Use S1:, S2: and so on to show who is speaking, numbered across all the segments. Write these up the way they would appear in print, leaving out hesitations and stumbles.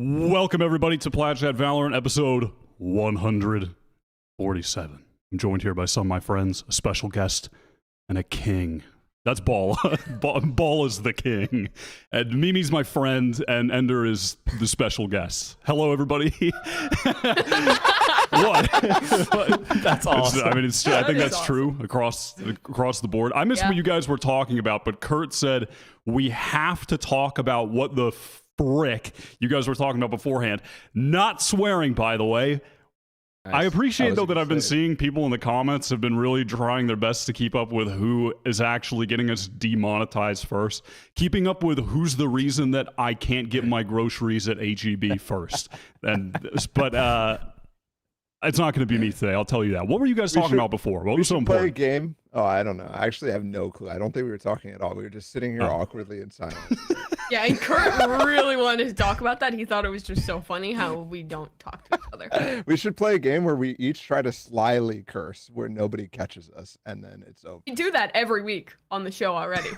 S1: Welcome everybody to Plat Valorant episode 147. I'm joined here by some of my friends, a special guest, and a king. That's Ball. Ball is the king. And Mimi's my friend, and Ender is the special guest. Hello everybody. What?
S2: That's awesome.
S1: I think that's true across the board. I missed what you guys were talking about, but Kurt said we have to talk about what the frick you guys were talking about beforehand. Not swearing, by the way. Nice. I appreciate though that I've been seeing people in the comments have been really trying their best to keep up with who is actually getting us demonetized first. Keeping up with who's the reason that I can't get my groceries at HEB first. But it's not going to be me today. I'll tell you that. What were you guys talking about before? What was so important?
S3: Play a game. Oh, I don't know. I actually have no clue. I don't think we were talking at all. We were just sitting here awkwardly in silence.
S4: Yeah, and Kurt really wanted to talk about that. He thought it was just so funny how we don't talk to each other.
S3: We should play a game where we each try to slyly curse, where nobody catches us, and then it's over.
S4: We do that every week on the show already.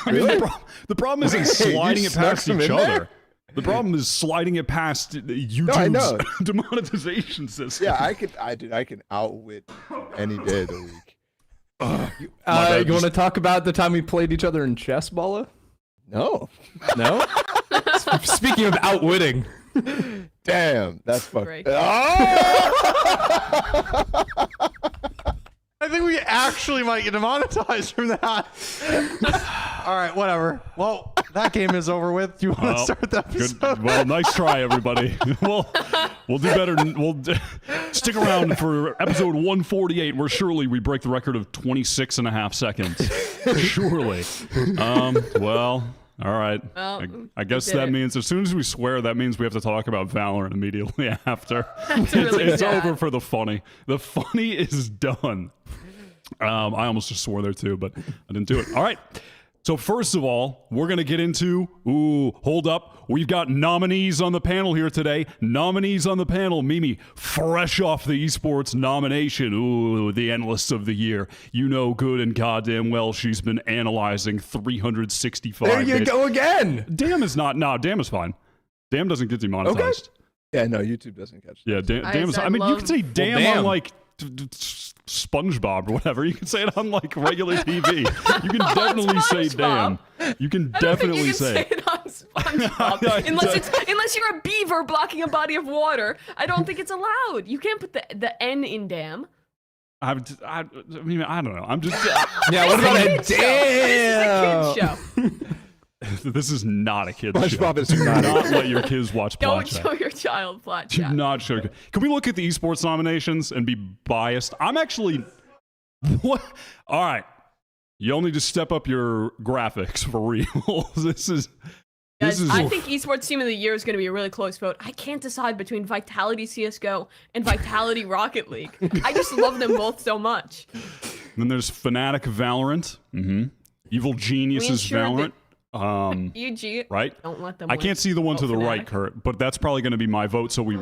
S3: Really?
S1: The problem isn't sliding it past each other. The problem is sliding it past YouTube's demonetization system.
S3: Yeah, I can outwit any day of the week.
S2: You want to talk about the time we played each other in chess, Balla?
S3: No.
S2: Speaking of outwitting.
S3: Damn, that's fucking.
S5: I think we actually might get demonetized from that. All right, whatever. Well, that game is over with. Do you want to start the episode?
S1: Good. Well, nice try, everybody. We'll do better. Stick around for episode 148, where surely we break the record of 26.5 seconds. Surely. Well, all right.
S4: Well,
S1: I guess that means as soon as we swear, that means we have to talk about Valorant immediately after. It's over for the funny. The funny is done. I almost just swore there too, but I didn't do it. All right. So first of all, we're going to get into, hold up. We've got nominees on the panel here today. Nominees on the panel. Mimi, fresh off the esports nomination. The analyst of the year. You know good and goddamn well she's been analyzing 365
S2: There you go again.
S1: Damn is not, Damn is fine. Damn doesn't get demonetized.
S3: Okay. Yeah, no, YouTube doesn't catch it.
S1: Yeah, damn is, I mean, you can say damn on like SpongeBob or whatever. You can say it on like regular TV. You can definitely say damn. You can definitely say
S4: it on SpongeBob. unless you're a beaver blocking a body of water. I don't think it's allowed. You can't put the N in damn.
S1: I mean, I don't know. I'm just
S2: yeah. What about a
S4: damn? This is a kid's show.
S1: This is not a kid's show.
S3: SpongeBob is not
S1: let your kids watch Plat.
S4: Don't show your child Plat.
S1: Do not show. Can we look at the esports nominations and be biased? I'm actually. What? All right. You'll need to step up your graphics for real. This is.
S4: I think esports team of the year is going to be a really close vote. I can't decide between Vitality CSGO and Vitality Rocket League. I just love them both so much.
S1: Then there's Fnatic Valorant. Evil Geniuses Valorant.
S4: EG,
S1: right?
S4: Don't let them.
S1: I can't see the one to the right, Kurt, but that's probably going to be my vote. So we.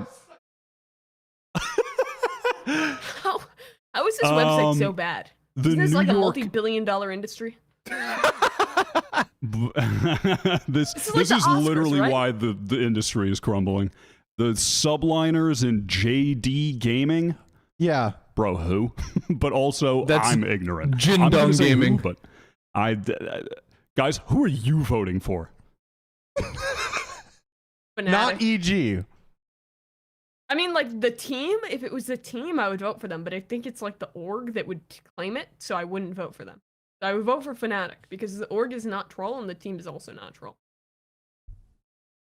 S4: How is this website so bad? Isn't this like a multi-billion-dollar industry?
S1: this is Oscars, literally right? Why the industry is crumbling. The subliners in JD Gaming.
S5: Yeah,
S1: bro, who? But also, I'm ignorant.
S2: Gen.G Gaming,
S1: but guys, who are you voting for?
S5: Not EG.
S4: I mean, like, the team, if it was the team, I would vote for them, but I think it's, like, the org that would claim it, so I wouldn't vote for them. So I would vote for Fnatic, because the org is not troll, and the team is also not troll.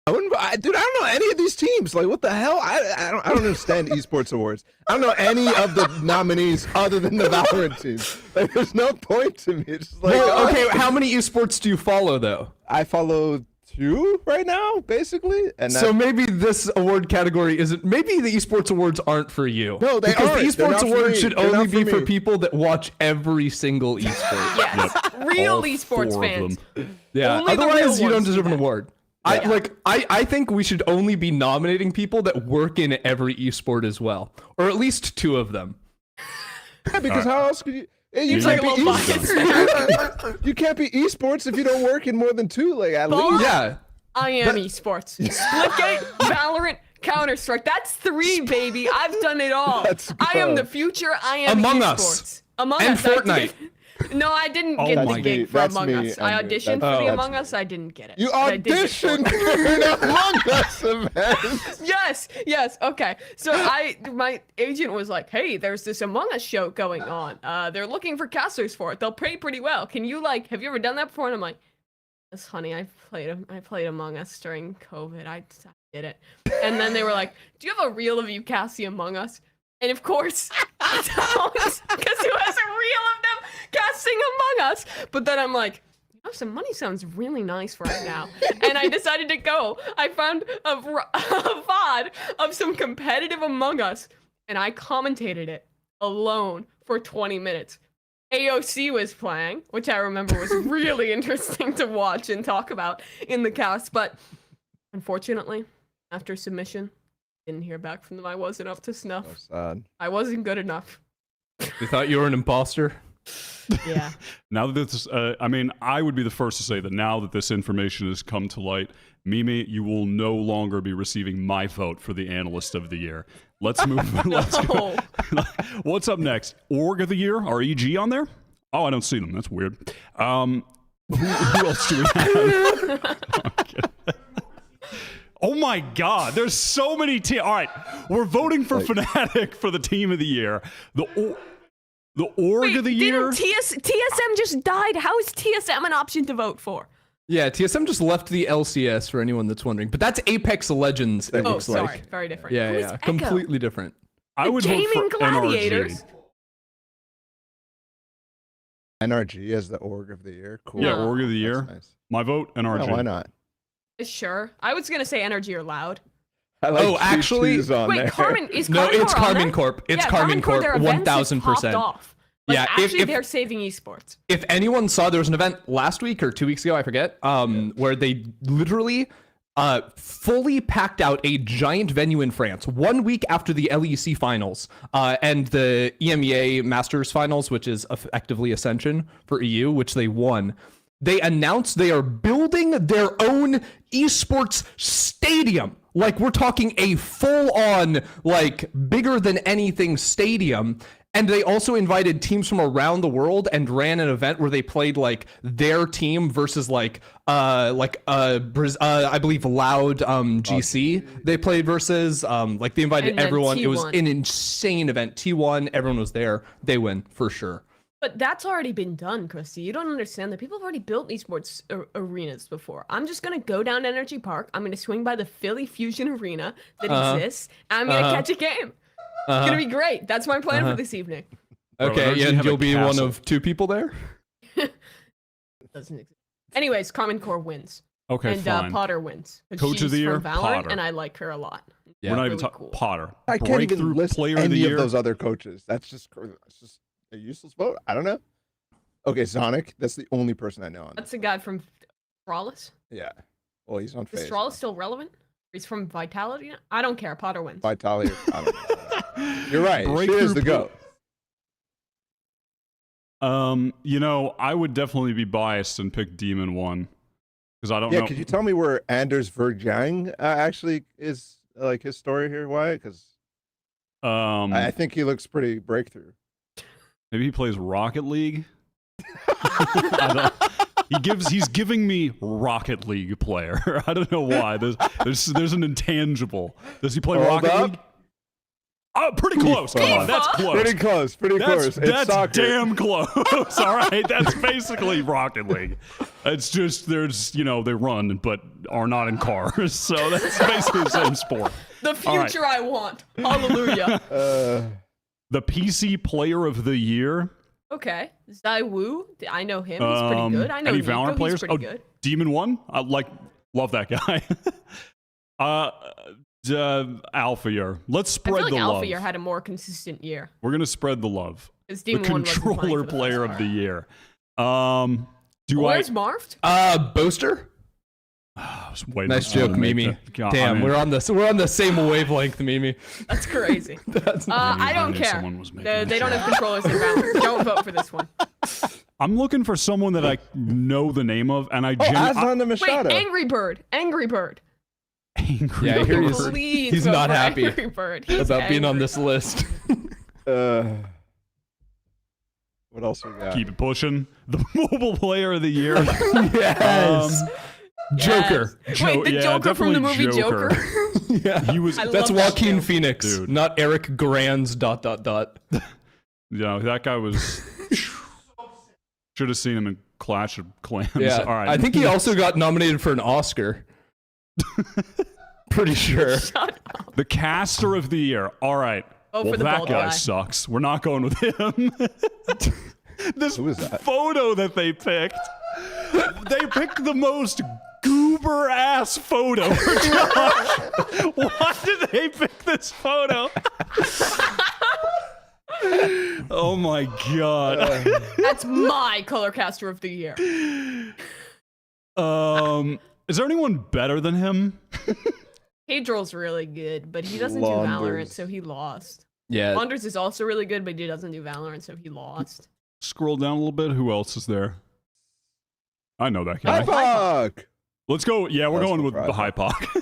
S3: Dude, I don't know any of these teams. Like, what the hell? I don't understand Esports Awards. I don't know any of the nominees other than the Valorant team. Like, there's no point to me. It's just like,
S2: okay, how many esports do you follow, though?
S3: I follow 2 right now, basically. And
S2: so maybe this award category isn't. Maybe the esports awards aren't for you.
S3: No, they aren't.
S2: The esports awards should only be for people that watch every single esport.
S4: Yes, real esports fans.
S2: Yeah,
S4: only
S2: otherwise you don't deserve an award. I think we should only be nominating people that work in every esport as well, or at least 2 of them.
S3: Yeah, because how else could you? You can't be esports if you don't work in more than 2. Like at least.
S2: Yeah.
S4: I am esports. Splitgate, Valorant, Counter-Strike. That's 3, baby. I've done it all. I am the future. I am
S2: Among
S4: esports.
S2: Us.
S4: Among
S2: And
S4: Us.
S2: Fortnite.
S4: No, I didn't get
S1: my
S4: the gig for
S3: That's
S4: Among
S3: me,
S4: Us. I
S3: Andrew.
S4: auditioned
S3: That's-
S4: for the
S3: that's
S4: Among Us. I didn't get it.
S3: You
S4: but I did get
S3: auditioned
S4: Fortnite.
S3: for an Among Us event.
S4: Yes. Okay. So my agent was like, "Hey, there's this Among Us show going on. They're looking for casters for it. They'll pay pretty well. Can you have you ever done that before?" And I'm like, "Yes, honey. I played Among Us during COVID. I did it." And then they were like, "Do you have a reel of you casting Among Us?" And of course, I don't, because who has a reel of them casting Among Us? But then I'm like, some money sounds really nice right now. And I decided to go. I found a VOD of some competitive Among Us, and I commentated it alone for 20 minutes. AOC was playing, which I remember was really interesting to watch and talk about in the cast. But unfortunately, after submission, didn't hear back from them. I wasn't up to snuff.
S3: So sad.
S4: I wasn't good enough.
S2: You thought you were an imposter?
S4: Yeah.
S1: Now that this, I would be the first to say that now that this information has come to light, Mimi, you will no longer be receiving my vote for the Analyst of the Year. Let's move. Let's go. What's up next? Org of the Year? Are EG on there? Oh, I don't see them. That's weird. Who else do we have? Oh my God, there's so many teams. All right, we're voting for Fnatic for the Team of the Year. The Org of the Year?
S4: TSM just died. How is TSM an option to vote for?
S2: Yeah, TSM just left the LCS for anyone that's wondering. But that's Apex Legends, it looks
S4: sorry.
S2: like.
S4: Very different.
S2: Yeah,
S4: Who is
S2: yeah.
S4: Echo?
S2: Completely different.
S1: I would vote
S4: Gaming
S1: for
S4: Gladiators.
S3: NRG as the Org of the Year. Cool.
S1: Yeah, Org of the Year.
S3: That's nice.
S1: My vote, NRG.
S3: Oh, why not?
S4: Sure. I was going to say Energy or Loud.
S3: I like
S2: actually-
S3: G2's on
S4: Wait,
S3: there.
S4: Karmine, is Karmine
S2: No, it's
S4: Corp on
S2: Karmine
S4: there?
S2: Corp. It's
S4: Yeah,
S2: Karmine Corp.
S4: their events just
S2: 1000%.
S4: popped off. Like,
S2: Yeah,
S4: actually,
S2: if-
S4: they're saving esports.
S2: If anyone saw, there was an event last week or 2 weeks ago, I forget, where they literally fully packed out a giant venue in France 1 week after the LEC finals and the EMEA Masters finals, which is effectively Ascension for EU, which they won. They announced they are building their own esports stadium. Like, we're talking a full-on, like, bigger than anything stadium. And they also invited teams from around the world and ran an event where they played like their team versus I believe Loud GC they played versus like they invited
S4: And then
S2: everyone. It was
S4: T1.
S2: an insane event. T1, everyone was there. They win for sure.
S4: But that's already been done, Christy. You don't understand that people have already built esports arenas before. I'm just going to go down to Energy Park. I'm going to swing by the Philly Fusion Arena that exists. And I'm going to catch a game. It's going to be great. That's my plan for this evening.
S2: Okay,
S1: Energy
S2: and
S1: have a
S2: you'll be one
S1: castle.
S2: of 2 people there.
S4: Doesn't exist. Anyways, Karmine Corp wins.
S1: Okay,
S4: And
S1: fine.
S4: Potter wins. 'Cause
S1: Coach of
S4: she's
S1: the Year,
S4: from Valorant,
S1: Potter.
S4: and I like her a lot.
S2: Yeah.
S1: We're not even
S4: Really
S1: talking
S4: cool.
S1: Potter.
S3: I can't
S1: Breakthrough
S3: even list
S1: Player of the
S3: any
S1: Year.
S3: of those other coaches. That's just a useless vote. I don't know. Okay, Sonic. That's the only person I know on.
S4: That's the guy from Stralis.
S3: Yeah. Well, he's on
S4: Is
S3: FaZe.
S4: Stralis still relevant? He's from Vitality? I don't care. Potter wins.
S3: Vitality. I don't know. You're right. She
S1: Breakthrough
S3: is the goat.
S1: I would definitely be biased and pick Demon 1 because I don't
S3: Yeah,
S1: know.
S3: could you tell me where Anders Verjang actually is, like his story here? Why? Because I think he looks pretty breakthrough.
S1: Maybe he plays Rocket League. I don't, he's giving me Rocket League player. I don't know why. There's an intangible. Does he play
S3: Hold
S1: Rocket
S3: up.
S1: League? Oh, pretty close. Come on, that's close.
S3: Pretty close. Pretty close. It's
S1: That's
S3: soccer.
S1: damn close. All right, that's basically Rocket League. It's just they run but are not in cars, so that's basically the same sport.
S4: The
S1: All right.
S4: future I want. Hallelujah.
S1: The PC Player of the Year.
S4: Okay. Zai Wu. I know him. He's pretty good. I know
S1: any
S4: Nico.
S1: Valorant players?
S4: He's pretty good.
S1: Demon 1. I love that guy. Alpha Year. Let's
S4: I
S1: spread
S4: feel like
S1: the
S4: Alpha
S1: love.
S4: Year had a more consistent year.
S1: We're gonna spread the love.
S4: Because
S1: The
S4: Demon 1 wasn't playing
S1: Controller
S4: for the
S1: Player
S4: most
S1: of the
S4: part.
S1: Year.
S4: Where's Marved?
S2: Boaster?
S1: I was waiting
S2: Nice
S1: for
S2: joke,
S1: him to make
S2: Mimi.
S1: that. God,
S2: Damn,
S1: I mean,
S2: we're on the same wavelength, Mimi.
S4: That's crazy.
S2: That's
S4: I don't
S1: knew
S4: care.
S1: someone was making
S4: They
S1: this
S4: don't
S1: joke.
S4: have controllers in Valorant. Don't vote for this one.
S1: I'm looking for someone that I know the name of, and I
S3: Aslan the
S4: Wait,
S3: Machado.
S4: Angry Bird. Angry Bird.
S1: angry.
S2: Yeah, I hear
S4: Please
S2: he's
S4: vote
S2: not
S4: for
S2: happy
S4: Angry Bird. He's
S2: about being on
S4: angry.
S2: this list.
S3: What else we got?
S1: Keep it pushing. The mobile player of the year.
S2: Yes. Joker.
S4: Wait, the
S1: yeah,
S4: Joker from the movie
S1: definitely
S4: Joker.
S2: Yeah.
S1: He was.
S4: I love
S2: That's
S4: that
S2: Joaquin
S4: joke.
S2: Phoenix,
S1: Dude.
S2: not Eric Grand's ...
S1: That guy was. Should have seen him in Clash of Clans.
S2: Yeah.
S1: All right.
S2: I think he also got nominated for an Oscar. Pretty sure.
S4: Shut up.
S1: the caster of the year. All right.
S4: Vote
S1: well,
S4: for the
S1: that
S4: bald
S1: guy
S4: guy.
S1: sucks. We're not going with him. This
S3: Who is that?
S1: photo that they picked. They picked the most goober ass photo for Josh. Why did they pick this photo? Oh my god.
S4: That's my color caster of the year.
S1: Is there anyone better than him?
S4: Pedro's really good, but he doesn't do
S3: Launders.
S4: Valorant, so he lost.
S2: Yeah.
S4: Launders is also really good, but he doesn't do Valorant, so he lost.
S1: Scroll down a little bit. Who else is there? I know that guy.
S3: Hi, Puck.
S1: Let's go. Yeah, we're
S3: That's
S1: going with
S3: what
S1: the
S3: I
S1: high Poc.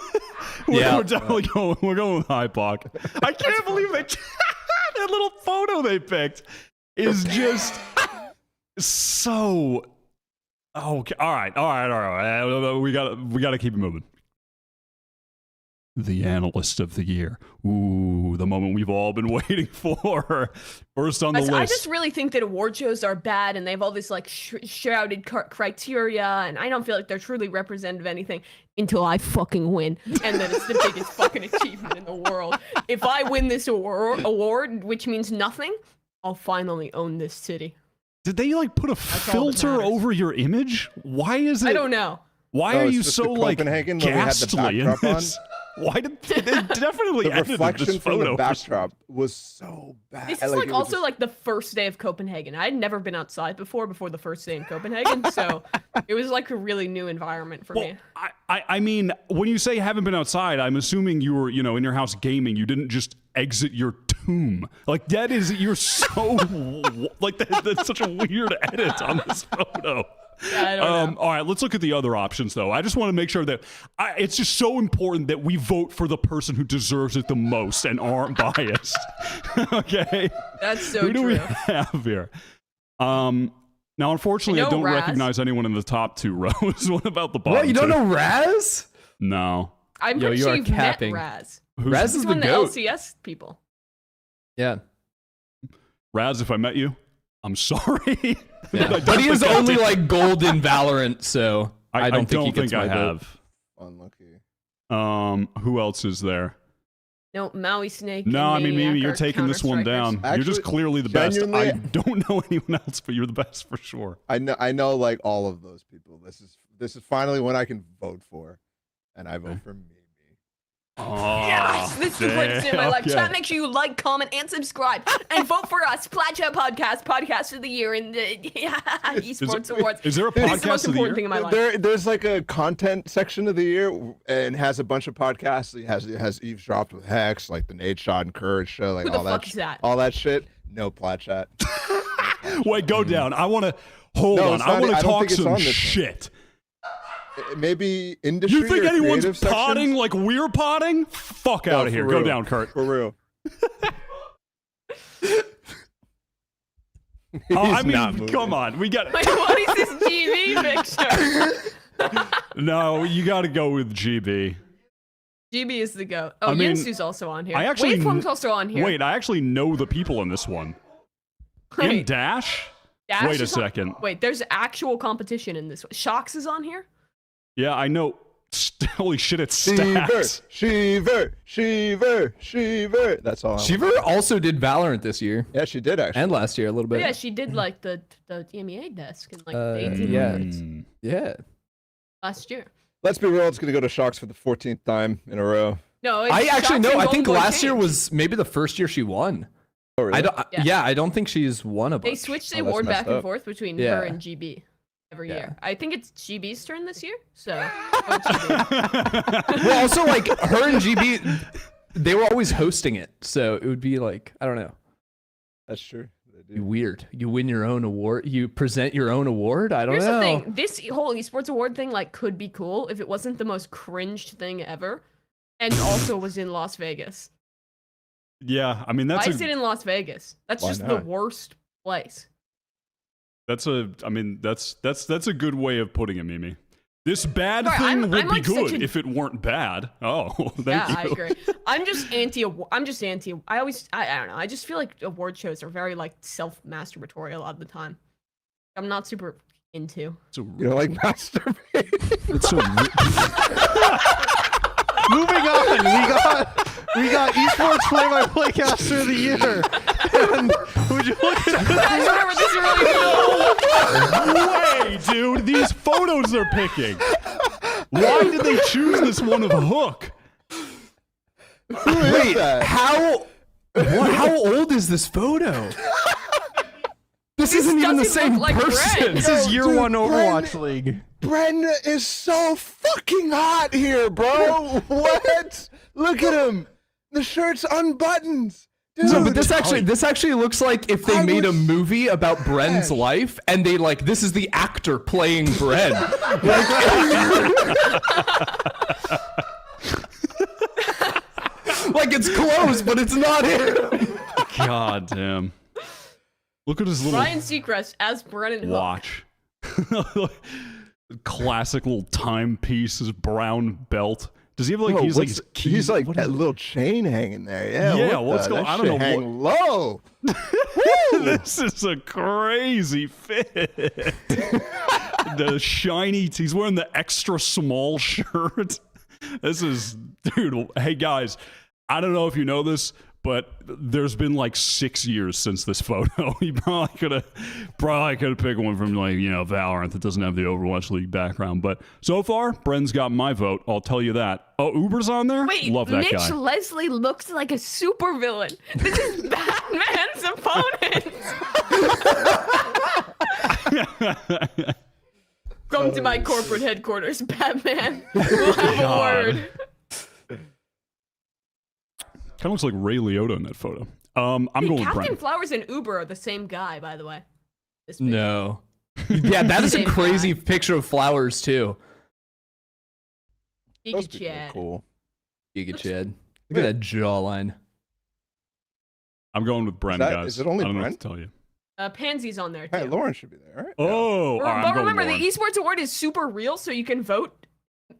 S2: Yeah.
S1: We're definitely going. We're going with high Poc. I can't believe they that little photo they picked is just so. Okay. All right. We gotta keep it moving. The analyst of the year. Ooh, the moment we've all been waiting for. First on the list.
S4: I just really think that award shows are bad, and they have all this like shrouded criteria, and I don't feel like they're truly representative of anything until I fucking win, and then it's the biggest fucking achievement in the world. If I win this award, which means nothing, I'll finally own this city.
S1: Did they like put a
S4: all that
S1: filter
S4: matters.
S1: over your image? Why is it?
S4: I don't know.
S1: Why
S3: Oh,
S1: are
S3: it's
S1: you
S3: just
S1: so
S3: the
S1: like
S3: Copenhagen when we had the
S1: ghastly in
S3: backdrop on?
S1: this? Why did they definitely
S3: The
S1: edited
S3: reflection
S1: this
S3: from
S1: photo?
S3: the backdrop was so bad.
S4: This is like
S3: it was
S4: also
S3: just-
S4: like the first day of Copenhagen. I'd never been outside before the first day in Copenhagen, so it was like a really new environment for
S1: Well,
S4: me.
S1: I mean, when you say haven't been outside, I'm assuming you were, in your house gaming. You didn't just exit your tomb. Like that is, you're so like that's such a weird edit on this photo.
S4: I don't know.
S1: All right, let's look at the other options, though. I just want to make sure that it's just so important that we vote for the person who deserves it the most and aren't biased. Okay?
S4: That's so
S1: Who do we
S4: true.
S1: have here? Now, unfortunately, I
S4: know
S1: don't
S4: Raz.
S1: recognize anyone in the top two rows. What about the bottom
S2: What? You don't
S1: two?
S2: know Raz?
S1: No.
S4: I'm
S2: Yo,
S4: pretty
S2: you
S4: sure
S2: are
S4: you've
S2: capping.
S4: met Raz.
S2: Raz
S4: He's
S2: is the
S4: one of the
S2: goat.
S4: LCS people.
S2: Yeah.
S1: Raz, if I met you, I'm sorry.
S2: Yeah. But he is only like gold in Valorant, so I don't think he gets my
S1: I
S2: vote.
S1: have.
S3: Unlucky.
S1: Who else is there?
S4: No, Maui Snake.
S1: No, I
S4: and
S1: mean, maybe
S4: Maniac
S1: you're
S4: are
S1: taking this one
S4: Counter-Strikers.
S1: down. You're just
S3: Actually,
S1: clearly the best. I
S3: genuinely-
S1: don't know anyone else, but you're the best for sure.
S3: I know like all of those people. This is finally one I can vote for, and I vote for Mimi.
S1: Oh,
S4: Yes, this is the greatest day of my life.
S1: okay.
S4: Chat, make sure you like, comment, and subscribe, and vote for us. Plat podcast of the year in the Esports Awards.
S1: Is there a
S4: It's the
S1: podcast
S4: most
S1: of the
S4: important
S1: year?
S4: thing in my life.
S3: There's like a content section of the year and has a bunch of podcasts. It has Eavesdropped with Hex, like the Nate Shot and Courage show, like
S4: Who the
S3: all
S4: fuck
S3: that.
S4: is that?
S3: All that shit. No Plat chat.
S1: Wait, go down. I want to hold
S3: No,
S1: on.
S3: it's
S1: I
S3: not-
S1: want
S3: I
S1: to
S3: don't
S1: talk
S3: think it's
S1: some
S3: on this one.
S1: shit.
S3: Maybe industry.
S1: You think
S3: or
S1: anyone's
S3: creative
S1: potting
S3: sections?
S1: like we're potting? Fuck
S3: No,
S1: out of here.
S3: for
S1: Go
S3: real.
S1: down, Kurt.
S3: For real.
S1: I
S3: He's
S1: mean,
S3: not moving.
S1: come on. We got.
S4: Wait, what is this GV picture?
S1: No, you got to go with GB.
S4: GB is the goat. Oh,
S1: I mean,
S4: Yinsu's also on here.
S1: I actually
S4: Waveform's also on here.
S1: Wait, I actually know the people in this one. In
S4: Wait,
S1: Dash?
S4: Dash
S1: Wait a
S4: is on-
S1: second.
S4: Wait, there's actual competition in this one. Shox is on here?
S1: Yeah, I know. Holy shit, it's Stacks.
S3: Shiver. That's all.
S2: Shiver also did Valorant this year
S3: Yeah, she did actually.
S2: and last year a little
S4: But
S2: bit.
S4: yeah, she did like the EMEA desk in like the 18
S2: yeah.
S4: minutes
S2: Yeah.
S4: last year.
S3: Let's be real. It's gonna go to Shocks for the 14th time in a row.
S4: No, it's
S2: I actually
S4: Shox
S2: know.
S4: and
S2: I think
S4: Golden Boy
S2: last year
S4: Change.
S2: was maybe the first year she won.
S3: Oh, really?
S2: I don't.
S4: Yeah.
S2: Yeah, I don't think she's won a bunch.
S4: They switched the
S3: Oh, that's
S4: award
S3: messed
S4: back and
S3: up.
S4: forth between
S2: Yeah.
S4: her and GB every
S2: Yeah.
S4: year. I think it's GB's turn this year, so vote GB.
S2: Well, also like her and GB, they were always hosting it, so it would be like I don't know.
S3: That's true.
S2: Weird. You win your own award. You present your own award. I don't
S4: Here's
S2: know.
S4: the thing. This whole esports award thing like could be cool if it wasn't the most cringed thing ever, and also was in Las Vegas.
S1: Yeah, I mean,
S4: Why is it in Las Vegas? That's
S3: Why
S4: just
S3: not?
S4: the worst place.
S1: that's a good way of putting it, Mimi. This bad
S4: Sorry,
S1: thing
S4: I'm
S1: would be
S4: like such
S1: good
S4: a-
S1: if it weren't bad. Oh, thank
S4: Yeah,
S1: you.
S4: I agree. I'm just anti. I don't know. I just feel like award shows are very like self-masturbatory a lot of the time. I'm not super into.
S1: It's a-
S3: You know, like masturbate.
S1: it's so
S5: Moving on, we got esports play-by-play caster of the year. And would you look at
S4: Guys, remember this is really
S1: way, dude. These photos they're picking. Why did they choose this one of Hook?
S3: Who is that?
S2: How old is this photo? This isn't even the
S4: doesn't
S2: same
S4: look like
S2: person.
S4: Brent.
S5: this is year
S3: Dude,
S5: one Overwatch
S3: Brandon-
S5: League.
S3: Brenda is so fucking hot here, bro. What? Look at him. The shirt's unbuttoned. Dude,
S2: No, but this actually looks like if they
S3: I
S2: made a
S3: was-
S2: movie about Bren's
S3: Yes.
S2: life and they like this is the actor playing Bren. Like it's close, but it's not him.
S1: God damn. Look at his little
S4: Ryan Seacrest as Brennan Hook.
S1: watch. Classic little timepiece, his brown belt. Does he have like
S3: Bro,
S1: he's like
S3: what's-
S1: his key?
S3: he's like
S1: what
S3: that
S1: is-
S3: little chain hanging there. Yeah.
S1: Yeah,
S3: what
S1: what's
S3: the-
S1: going-
S3: that
S1: I don't
S3: shit
S1: know
S3: hang low.
S1: This is a crazy fit. The shiny. He's wearing the extra small shirt. This is, dude. Hey guys, I don't know if you know this, but there's been like 6 years since this photo. He probably could have picked one from like Valorant that doesn't have the Overwatch League background. But so far, Bren's got my vote. I'll tell you that. Oh, Uber's on there.
S4: Wait,
S1: Love that
S4: Mitch
S1: guy.
S4: Leslie looks like a supervillain. This is Batman's opponent. Come to my corporate headquarters, Batman. We'll have a
S1: God.
S4: word.
S1: Kind of looks like Ray Liotta in that photo. I'm going with
S4: Captain
S1: Brent.
S4: Flowers and Uber are the same guy, by the way. This picture.
S2: No. Yeah, that is a
S4: Same
S2: crazy
S4: guy.
S2: picture of flowers too.
S3: Those
S4: Giga
S3: people are
S4: Chad.
S3: cool.
S2: Giga Chad. Look at that jawline.
S1: I'm going with Brent,
S3: that-
S1: guys.
S3: is it only
S1: I don't know
S3: Brent?
S1: what to tell you.
S4: Pansy's on there too.
S3: Hey, Lauren should be there, right?
S1: Oh, all right, I'm
S4: But
S1: going
S4: remember,
S1: Lauren.
S4: the Esports Award is super real, so you can vote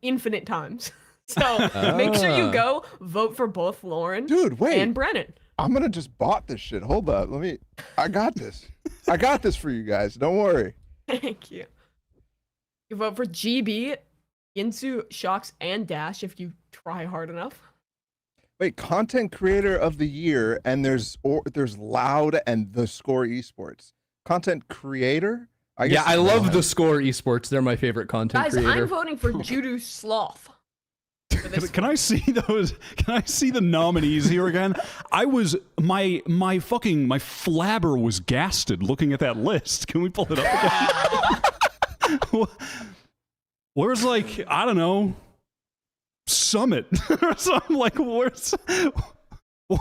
S4: infinite times. So make sure you go vote for both Lauren
S3: Dude, wait.
S4: and Brennan.
S3: I'm gonna just bought this shit. Hold up. I got this. I got this for you guys. Don't worry.
S4: Thank you. You vote for GB, Yinsu, Shocks, and Dash if you try hard enough.
S3: Wait, content creator of the year, and there's Loud and The Score Esports. Content creator?
S2: Yeah, I love the Score Esports. They're my favorite content
S4: Guys,
S2: creator.
S4: I'm voting for Judo Sloth. For this
S1: Can I see those? Can I see the nominees here again? I was my flabber was gasted looking at that list. Can we pull it up again? Where's like I don't know, Summit or something like where's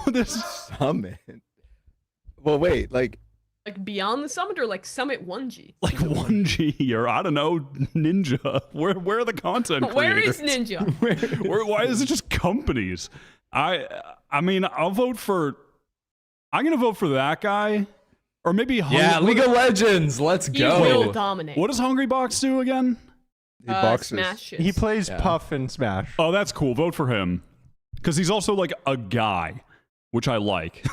S1: this?
S3: Summit. Well, wait, like
S4: like Beyond the Summit or like Summit 1G?
S1: Like 1G or I don't know, Ninja. Where are the content
S4: Where
S1: creators?
S4: is Ninja?
S1: Why is it just companies? I mean, I'm gonna vote for that guy, or maybe
S2: Yeah, League of Legends. Let's
S4: He will
S2: go.
S4: dominate.
S1: What does Hungry Box do again?
S3: he boxes.
S4: Smashes.
S5: He plays
S2: Yeah.
S5: Puff and Smash.
S1: Oh, that's cool. Vote for him because he's also like a guy, which I like,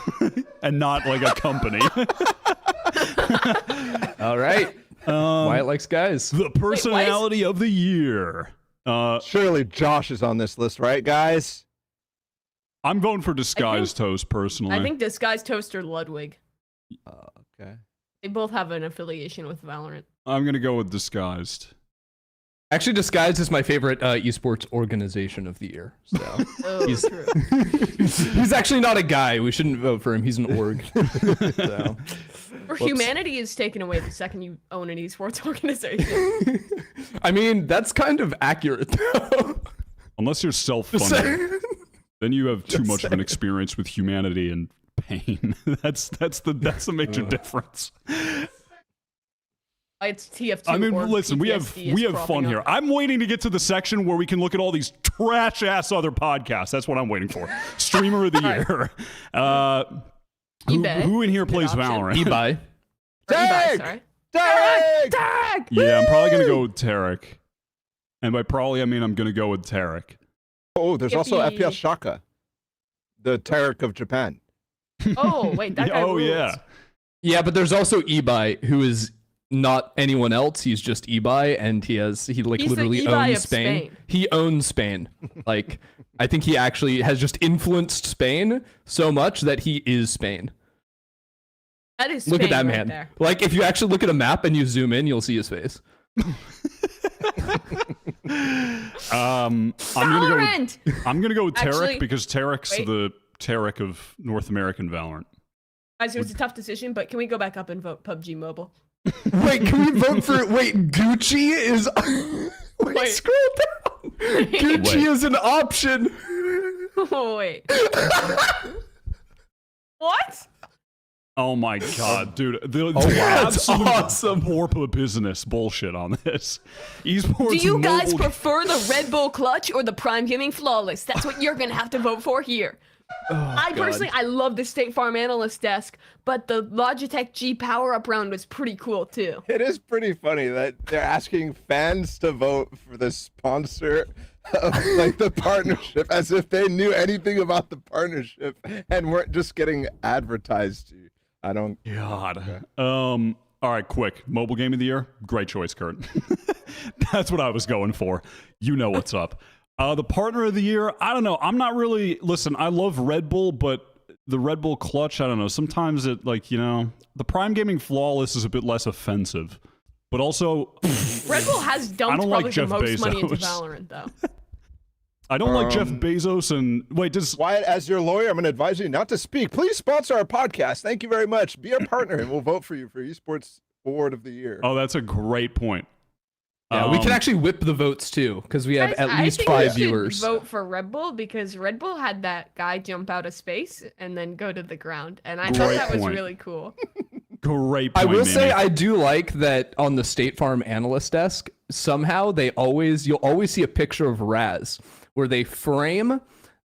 S1: and not like a company.
S2: All right. Wyatt likes guys.
S1: The personality of the year.
S3: Surely Josh is on this list, right, guys?
S1: I'm voting for Disguised Toast personally.
S4: I think Disguised Toaster Ludwig.
S3: Okay.
S4: They both have an affiliation with Valorant.
S1: I'm gonna go with Disguised.
S2: Actually, Disguised is my favorite esports organization of the year. So
S4: Oh,
S2: He's-
S4: true.
S2: he's actually not a guy. We shouldn't vote for him. He's an org. So.
S4: For humanity is taken away the second you own an esports organization.
S2: I mean, that's kind of accurate, though.
S1: Unless you're self-funded, then you have too much of an experience with humanity and pain. That's the major difference.
S4: It's TF2.
S1: I mean,
S4: or
S1: listen, we have
S4: PTSD is
S1: fun
S4: cropping
S1: here.
S4: up.
S1: I'm waiting to get to the section where we can look at all these trash ass other podcasts. That's what I'm waiting for. Streamer of the year. Who in here plays Valorant?
S2: Ebuy.
S4: Ebuy, sorry.
S3: Tag!
S1: Yeah, I'm probably gonna go with Tarek. And by probably I mean I'm gonna go with Tarek.
S3: Oh, there's also
S4: Yippee.
S3: FPS Shaka, the Tarek of Japan.
S4: Oh, wait, that guy
S1: Oh
S4: rules.
S1: yeah.
S2: Yeah, but there's also Ebuy, who is not anyone else. He's just Ebuy, and he
S4: He's the
S2: literally
S4: Ebuy
S2: owns
S4: of
S2: Spain.
S4: Spain.
S2: He owns Spain. Like, I think he actually has just influenced Spain so much that he is Spain.
S4: That is
S2: Look at
S4: Spain
S2: that
S4: right
S2: man.
S4: there.
S2: Like, if you actually look at a map and you zoom in, you'll see his face.
S1: I'm gonna go with Tarek
S4: Actually,
S1: because Tarek's
S4: wait.
S1: the Tarek of North American Valorant.
S4: Guys, it was a tough decision, but can we go back up and vote PUBG Mobile?
S2: Wait, can we vote for... Wait, Gucci is... Wait, scroll down. Gucci
S1: Wait.
S2: is an option.
S4: Oh, wait. What?
S1: Oh my god, dude. The
S2: wow. That's
S1: absolute
S2: awesome.
S1: warp business bullshit on this. Esports
S4: Do you guys
S1: mobile-
S4: prefer the Red Bull Clutch or the Prime Gaming Flawless? That's what you're gonna have to vote for here. I personally, I love the State Farm Analyst Desk, but the Logitech G Power Up round was pretty cool too.
S3: It is pretty funny that they're asking fans to vote for the sponsor of like the partnership as if they knew anything about the partnership and weren't just getting advertised to. I don't.
S1: God.
S3: Okay.
S1: All right, quick. Mobile game of the year. Great choice, Kurt. That's what I was going for. You know what's up. The partner of the year. I don't know. I'm not really. Listen, I love Red Bull, but the Red Bull Clutch. I don't know. Sometimes it the Prime Gaming Flawless is a bit less offensive, but also
S4: Red Bull has
S1: I
S4: dumped
S1: don't
S4: probably
S1: like
S4: the
S1: Jeff
S4: most money into
S1: Bezos.
S4: Valorant though.
S1: I don't like Jeff Bezos and wait. Does
S3: Wyatt, as your lawyer, I'm going to advise you not to speak. Please sponsor our podcast. Thank you very much. Be our partner, and we'll vote for you for Esports Award of the Year.
S1: oh, that's a great point.
S2: Yeah, we can actually whip the votes too, because we have
S4: Guys,
S2: at least
S4: I think
S2: 5
S4: we should
S2: viewers.
S4: vote for Red Bull because Red Bull had that guy jump out of space and then go to the ground, and I thought
S1: Great
S4: that was
S1: point.
S4: really cool.
S1: Great
S2: I
S1: point.
S2: will say
S1: Mimi.
S2: I do like that on the State Farm Analyst Desk, somehow you'll always see a picture of Raz, where they frame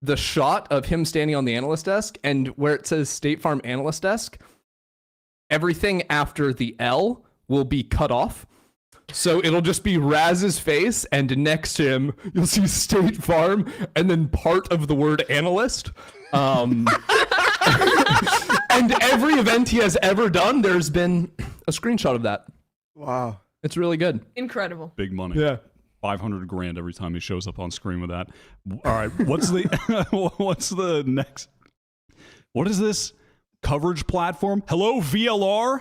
S2: the shot of him standing on the analyst desk, and where it says State Farm Analyst Desk, everything after the L will be cut off. So it'll just be Raz's face, and next to him, you'll see State Farm, and then part of the word analyst. And every event he has ever done, there's been a screenshot of that.
S3: Wow.
S2: It's really good.
S4: Incredible.
S1: Big money.
S2: Yeah.
S1: 500 grand every time he shows up on screen with that. All right, what's the what's the next? What is this coverage platform? Hello, VLR.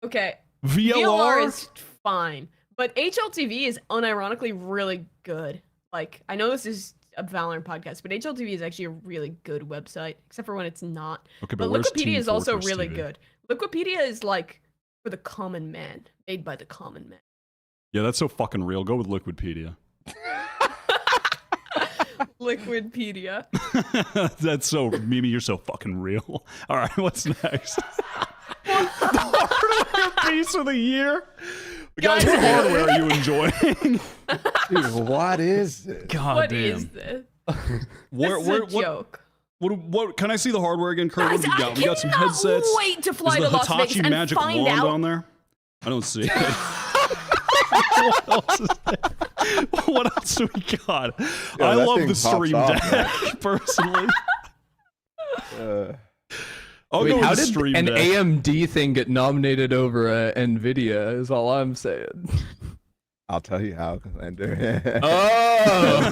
S4: Okay.
S1: VLR,
S4: VLR is fine, but HLTV is unironically really good. Like, I know this is a Valorant podcast, but HLTV is actually a really good website, except for when it's not.
S1: Okay,
S4: But
S1: where's
S4: Liquipedia
S1: Team
S4: is also
S1: Fortress
S4: really
S1: TV?
S4: good. Liquipedia is like for the common man, made by the common man.
S1: Yeah, that's so fucking real. Go with Liquipedia.
S4: Liquipedia.
S1: That's so Mimi. You're so fucking real. All right, what's next? The hardware piece of the year. Guys, what hardware are you enjoying?
S3: Dude, what is this?
S1: God
S4: What
S1: damn.
S4: is this?
S1: Where,
S4: This is
S1: where,
S4: a
S1: what,
S4: joke.
S1: what? Can I see the hardware again, Kurt?
S4: Guys,
S1: What have we got? We got some
S4: I cannot
S1: headsets.
S4: wait to fly
S1: Is
S4: to
S1: the
S4: Las Vegas
S1: Hitachi
S4: and
S1: magic
S4: find
S1: wand
S4: out.
S1: on there? I don't see it. What else is there? What else do we got?
S3: Yeah,
S1: I
S3: that
S1: love
S3: thing
S1: the
S3: pops
S1: Stream
S3: off,
S1: Deck, personally. I'll
S2: Wait,
S1: go
S2: how
S1: with the
S2: did
S1: Stream
S2: an
S1: Deck.
S2: AMD thing get nominated over NVIDIA is all I'm saying.
S3: I'll tell you how, Lander.
S2: Oh!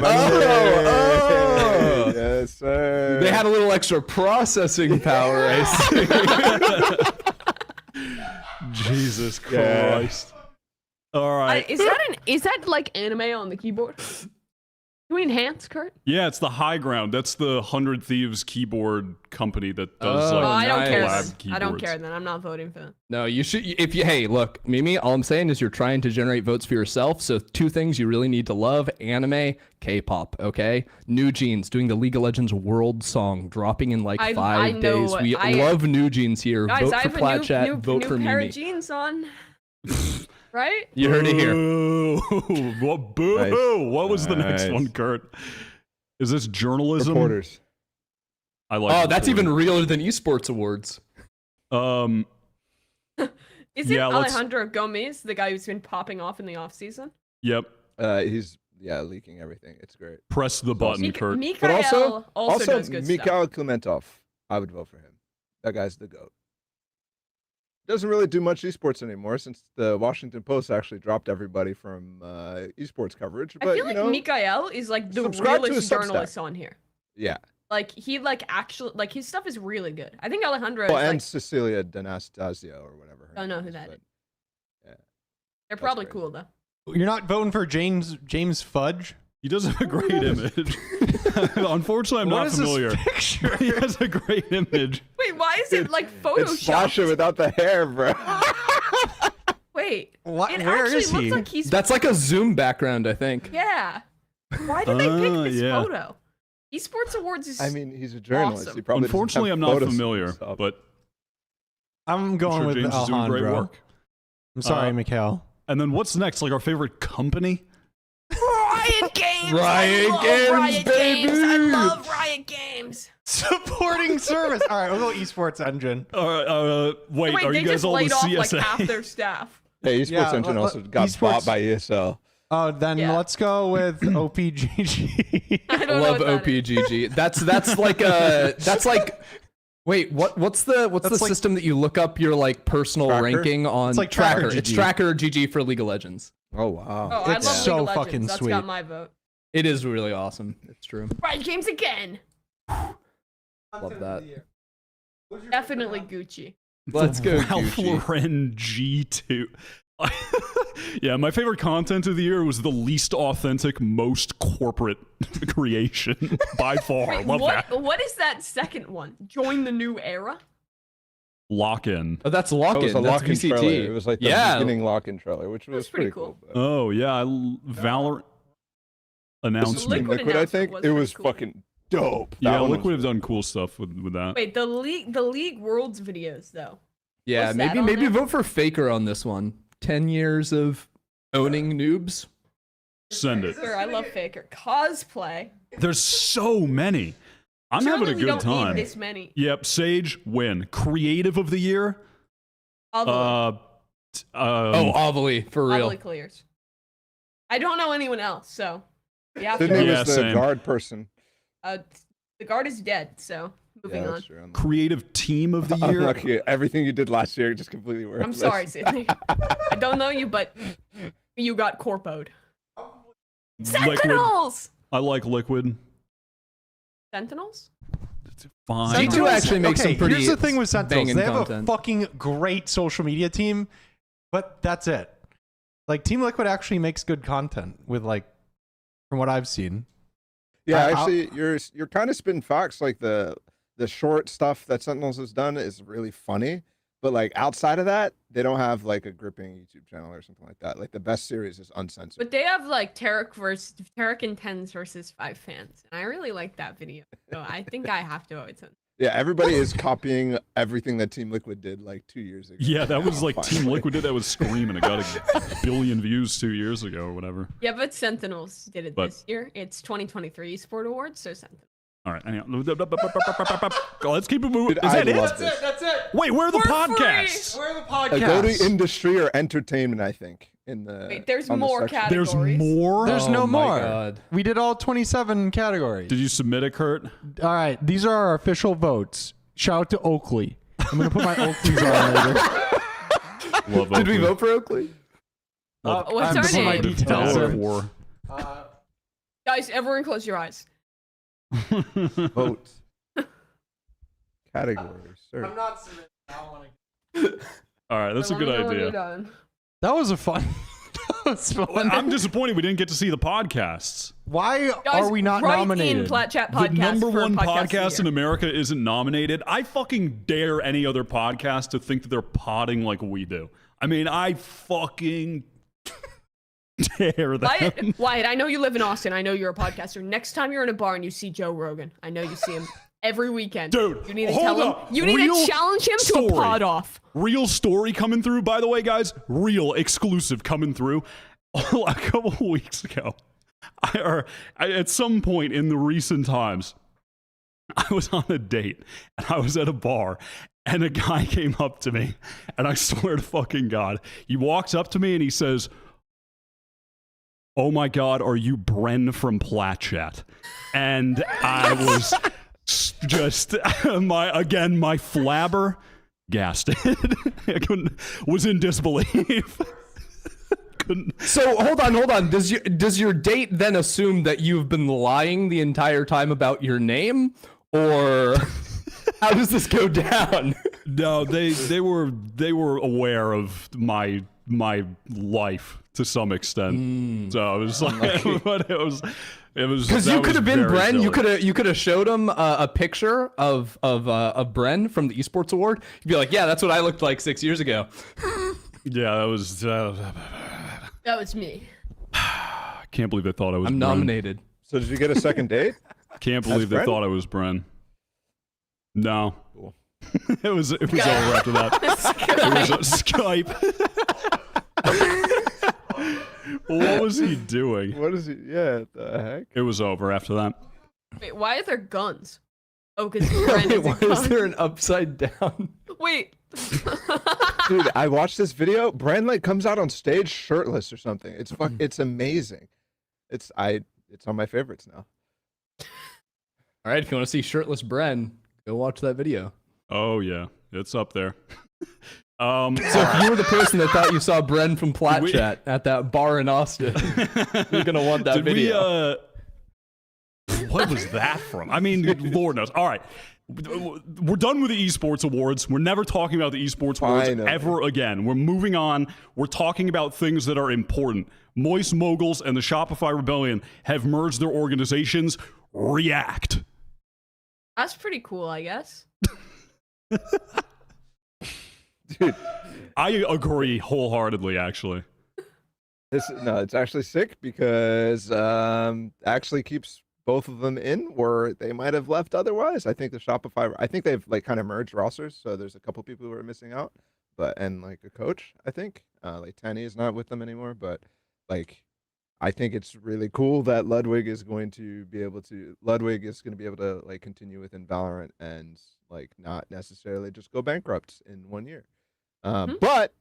S2: Oh!
S3: Yes, sir.
S2: They had a little extra processing power, I see.
S1: Jesus
S3: Yeah.
S1: Christ. All right.
S4: Is that like anime on the keyboard? Can we enhance, Kurt?
S1: Yeah, it's the High Ground. That's the 100 Thieves keyboard company that does
S2: Oh,
S1: like
S4: I don't care.
S1: collab
S4: Then.
S1: keyboards.
S4: I don't care. Then I'm not voting for them.
S2: No, you should. If you, hey, look, Mimi. All I'm saying is you're trying to generate votes for yourself. So 2 things you really need to love: anime, K-pop. Okay, New Jeans doing the League of Legends World Song, dropping in like 5 days. We love New Jeans here.
S4: Guys,
S2: Vote
S4: I
S2: for
S4: have a
S2: Plat
S4: new,
S2: Chat.
S4: new,
S2: Vote
S4: new
S2: for
S4: pair
S2: Mimi.
S4: of jeans on. Right?
S2: You heard it here.
S1: Boo! What? Boo!
S3: Nice.
S1: What was the next
S3: Nice.
S1: one, Kurt? Is this journalism?
S3: Reporters.
S1: I like.
S2: Oh, that's even
S1: reporting.
S2: realer than Esports Awards.
S4: Is it
S1: Yeah, let's-
S4: Alejandro Gomez, the guy who's been popping off in the off season?
S1: Yep.
S3: He's leaking everything. It's great.
S1: Press the button, Kurt.
S4: Mikael
S3: But also
S4: does good stuff.
S3: Mikhail Klementov. I would vote for him. That guy's the GOAT. Doesn't really do much esports anymore since the Washington Post actually dropped everybody from esports coverage. But
S4: I feel like
S3: you know,
S4: Mikael is like the
S3: subscribe to
S4: realest
S3: his Substack.
S4: journalist on here.
S3: yeah.
S4: Like he like actually like his stuff is really good. I think Alejandro
S3: Well,
S4: is
S3: and
S4: like
S3: Cecilia D'Anastasio or whatever. her
S4: Don't know
S3: name
S4: who
S3: is,
S4: that
S3: but-
S4: is.
S3: Yeah.
S4: they're probably
S3: great.
S4: cool though.
S5: You're not voting for James Fudge?
S1: He does have a great image. Unfortunately, I'm
S5: What
S1: not
S5: is this
S1: familiar.
S5: picture?
S1: He has a great image.
S4: Wait, why is it like
S3: It's
S4: Photoshop?
S3: Sasha without the hair, bro.
S4: Wait,
S5: What?
S4: it
S5: Where
S4: actually
S5: is
S4: looks
S5: he?
S4: like he's
S2: That's like a Zoom background, I think.
S4: yeah. Why did they pick this
S1: yeah.
S4: photo? Esports Awards is
S3: I mean, he's a journalist.
S4: Awesome.
S3: He probably doesn't
S1: Unfortunately,
S3: have
S1: I'm not
S3: photos of
S1: familiar,
S3: himself.
S1: but
S5: I'm
S1: I'm
S5: going
S1: sure
S5: with
S1: James is doing great
S5: Alejandro.
S1: work.
S5: I'm sorry,
S1: Uh,
S5: Mikhail.
S1: And then what's next? Like our favorite company?
S4: Riot Games.
S2: Riot
S4: I love
S2: Games,
S4: Riot
S2: baby!
S4: Games. I love Riot Games.
S5: Supporting service. All right, we'll go Esports Engine.
S1: Wait, are
S4: they
S1: you guys
S4: just
S1: all the
S4: laid off like
S1: CSA?
S4: half their staff.
S3: Hey, Esports
S5: Yeah,
S3: Engine
S5: let-
S3: also
S5: let-
S3: got
S5: esports-
S3: bought by ESL.
S5: Oh, then
S4: Yeah.
S5: let's go with OPGG.
S4: I don't
S2: Love
S4: know what that is.
S2: OPGG. That's like a that's like. Wait, what's the
S5: That's like-
S2: system that you look up your like personal
S3: Tracker?
S2: ranking on?
S5: It's like Tracker
S2: It's
S5: GG.
S2: Tracker GG for League of Legends.
S3: Oh wow.
S4: Oh, I
S5: It's
S4: love
S5: so
S4: League of Legends.
S5: fucking
S4: That's
S5: sweet.
S4: got my vote.
S2: It is really awesome. It's true.
S4: Riot Games again.
S2: Love that.
S4: Definitely Gucci.
S2: Let's go,
S1: Ralph
S2: Gucci.
S1: Lauren G2. Yeah, my favorite content of the year was the least authentic, most corporate creation by far.
S4: Wait,
S1: Love that.
S4: what is that second one? Join the new era?
S1: Lock in.
S2: Oh, that's
S3: It
S2: lock-in.
S3: was a
S2: That's
S3: lock-in
S2: VCT.
S3: trailer. It was like the
S2: yeah.
S3: beginning lock-in trailer, which was
S4: That's pretty
S3: pretty cool.
S4: cool.
S3: but-
S1: Oh yeah, Valorant
S3: This is
S1: announcement.
S4: Liquid
S3: Liquid, I
S4: announcement
S3: think
S4: was
S3: it
S4: pretty
S3: was
S4: cool.
S3: fucking dope. That
S1: Yeah,
S3: one was
S1: Liquid have done cool stuff with that.
S4: Wait, the League Worlds videos though.
S2: Yeah,
S4: What's that
S2: maybe
S4: on
S2: maybe
S4: there?
S2: vote for Faker on this one. 10 years of owning noobs.
S1: Send it.
S4: Sure, I love Faker. Cosplay.
S1: There's so many. I'm having a
S4: Surely we
S1: good
S4: don't
S1: time.
S4: Need this many.
S1: Yep, Sage win. Creative of the year.
S4: Other
S2: Oh, Ovally, for real.
S4: Probably clears. I don't know anyone else, so yeah.
S3: Sydney
S1: Yeah,
S3: was the
S1: same.
S3: guard person.
S4: The guard is dead, so moving
S3: Yeah,
S4: on.
S3: that's true.
S1: Creative team of the year.
S3: Unlucky. Everything you did last year just completely worthless.
S4: I'm sorry, Sydney. I don't know you, but you got corpoed.
S1: Liquid.
S4: Sentinels.
S1: I like Liquid.
S4: Sentinels.
S1: It's fine.
S2: Sentinels- G2 actually makes some pretty
S5: Here's the thing with Sentinels.
S2: banging
S5: They have
S2: content.
S5: a fucking great social media team, but that's it. Like Team Liquid actually makes good content with like, from what I've seen.
S3: Yeah,
S5: I'll-
S3: actually, you're kind of spitting facts. Like the short stuff that Sentinels has done is really funny, but like outside of that, they don't have like a gripping YouTube channel or something like that. Like the best series is uncensored.
S4: But they have like Tarek and Tens versus 5 fans, and I really like that video. So I think I have to vote Sentinels.
S3: Yeah, everybody is copying everything that Team Liquid did like 2 years ago.
S1: Yeah, that was like
S3: Finally.
S1: Team Liquid did that was Scream, and it got a billion views 2 years ago or whatever.
S4: Yeah, but Sentinels did it
S1: But-
S4: this year. It's 2023 Esports Awards, so Sentinels.
S1: All right, anyhow. Let's keep it moving.
S3: Dude,
S1: Is
S3: I
S1: that it?
S3: love this.
S5: That's it.
S1: Wait, where are the
S4: We're
S1: podcasts?
S5: Where are the
S3: Go to
S5: podcasts?
S3: industry or entertainment, I think. In the
S4: Wait, there's
S3: on the
S4: more
S3: section.
S1: There's
S4: categories.
S1: more.
S5: There's
S2: Oh
S5: no
S2: my
S5: more.
S2: God.
S5: We did all 27 categories.
S1: Did you submit it, Kurt?
S5: All right, these are our official votes. Shout out to Oakley. I'm gonna put my Oakleys on later.
S1: Love
S2: Did we
S1: Oakley.
S2: vote for Oakley?
S1: Love
S4: What's
S5: I'm
S4: our
S5: putting my
S4: name?
S5: details
S1: Bad
S5: in.
S1: War.
S4: Guys, everyone close your eyes.
S3: Vote. Category. Search.
S5: not submitting.
S1: All right, that's a good idea.
S5: That was a fun. was fun.
S1: I'm disappointed we didn't get to see the podcasts.
S5: Why
S4: Guys,
S5: are we not
S4: write
S5: nominated?
S4: in Plat Chat
S1: The
S4: podcast
S1: number
S4: for
S1: one
S4: podcast of the
S1: podcast in
S4: year.
S1: America isn't nominated. I fucking dare any other podcast to think that they're podding like we do. I mean, I fucking dare them.
S4: Wyatt, I know you live in Austin. I know you're a podcaster. Next time you're in a bar and you see Joe Rogan, I know you see him every weekend.
S1: Dude,
S4: you need to
S1: hold
S4: tell him.
S1: up.
S4: You need
S1: Real
S4: to challenge him to
S1: story.
S4: a pod off.
S1: Real story coming through, by the way, guys. Real exclusive coming through. A couple of weeks ago, at some point in the recent times, I was on a date and I was at a bar and a guy came up to me and I swear to fucking God, he walks up to me and he says, "Oh my God, are you Bren from Plat Chat?" And I was just, my flabber gasted. I was in disbelief.
S2: So hold on. Does your date then assume that you've been lying the entire time about your name, or how does this go down?
S1: No, they were aware of my life to some extent. So I was like, but it was
S2: Because you could have been Bren. Silly. You could have showed him a picture of Bren from the Esports Award. You'd be like, yeah, that's what I looked like 6 years ago.
S1: Yeah, that was.
S4: That was me.
S1: I can't believe they thought I was.
S2: I'm
S1: Bren.
S2: nominated.
S3: So did you get a second date?
S1: Can't believe they
S3: Bren?
S1: thought I was Bren. No.
S3: Cool.
S1: it was over after that. It was a Skype. What was he doing?
S3: What is he? Yeah, the heck?
S1: It was over after that.
S4: Wait, why are there guns? Oh, because Bren is a
S2: Why
S4: gun.
S2: is there an upside down?
S4: Wait.
S3: Dude, I watched this video. Bren like comes out on stage shirtless or something. It's amazing. It's on my favorites now.
S2: All right, if you want to see shirtless Bren, go watch that video.
S1: Oh yeah, it's up there.
S2: So if you were the person that thought you saw Bren from Plat
S1: we-
S2: Chat at that bar in Austin, you're gonna want that
S1: Did
S2: video.
S1: What was that from? I mean, Lord knows. All right. We're done with the Esports Awards. We're never talking about the Esports Awards
S3: Finally.
S1: ever again. We're moving on. We're talking about things that are important. Moist Moguls and the Shopify Rebellion have merged their organizations. React.
S4: That's pretty cool, I guess.
S3: Dude,
S1: I agree wholeheartedly, actually.
S3: it's actually sick because actually keeps both of them in where they might have left otherwise. I think they've like kind of merged rosters, so there's a couple people who are missing out, and like a coach, I think like Tenny is not with them anymore, but like I think it's really cool that Ludwig is going to be able to like continue within Valorant and like not necessarily just go bankrupt in 1 year. But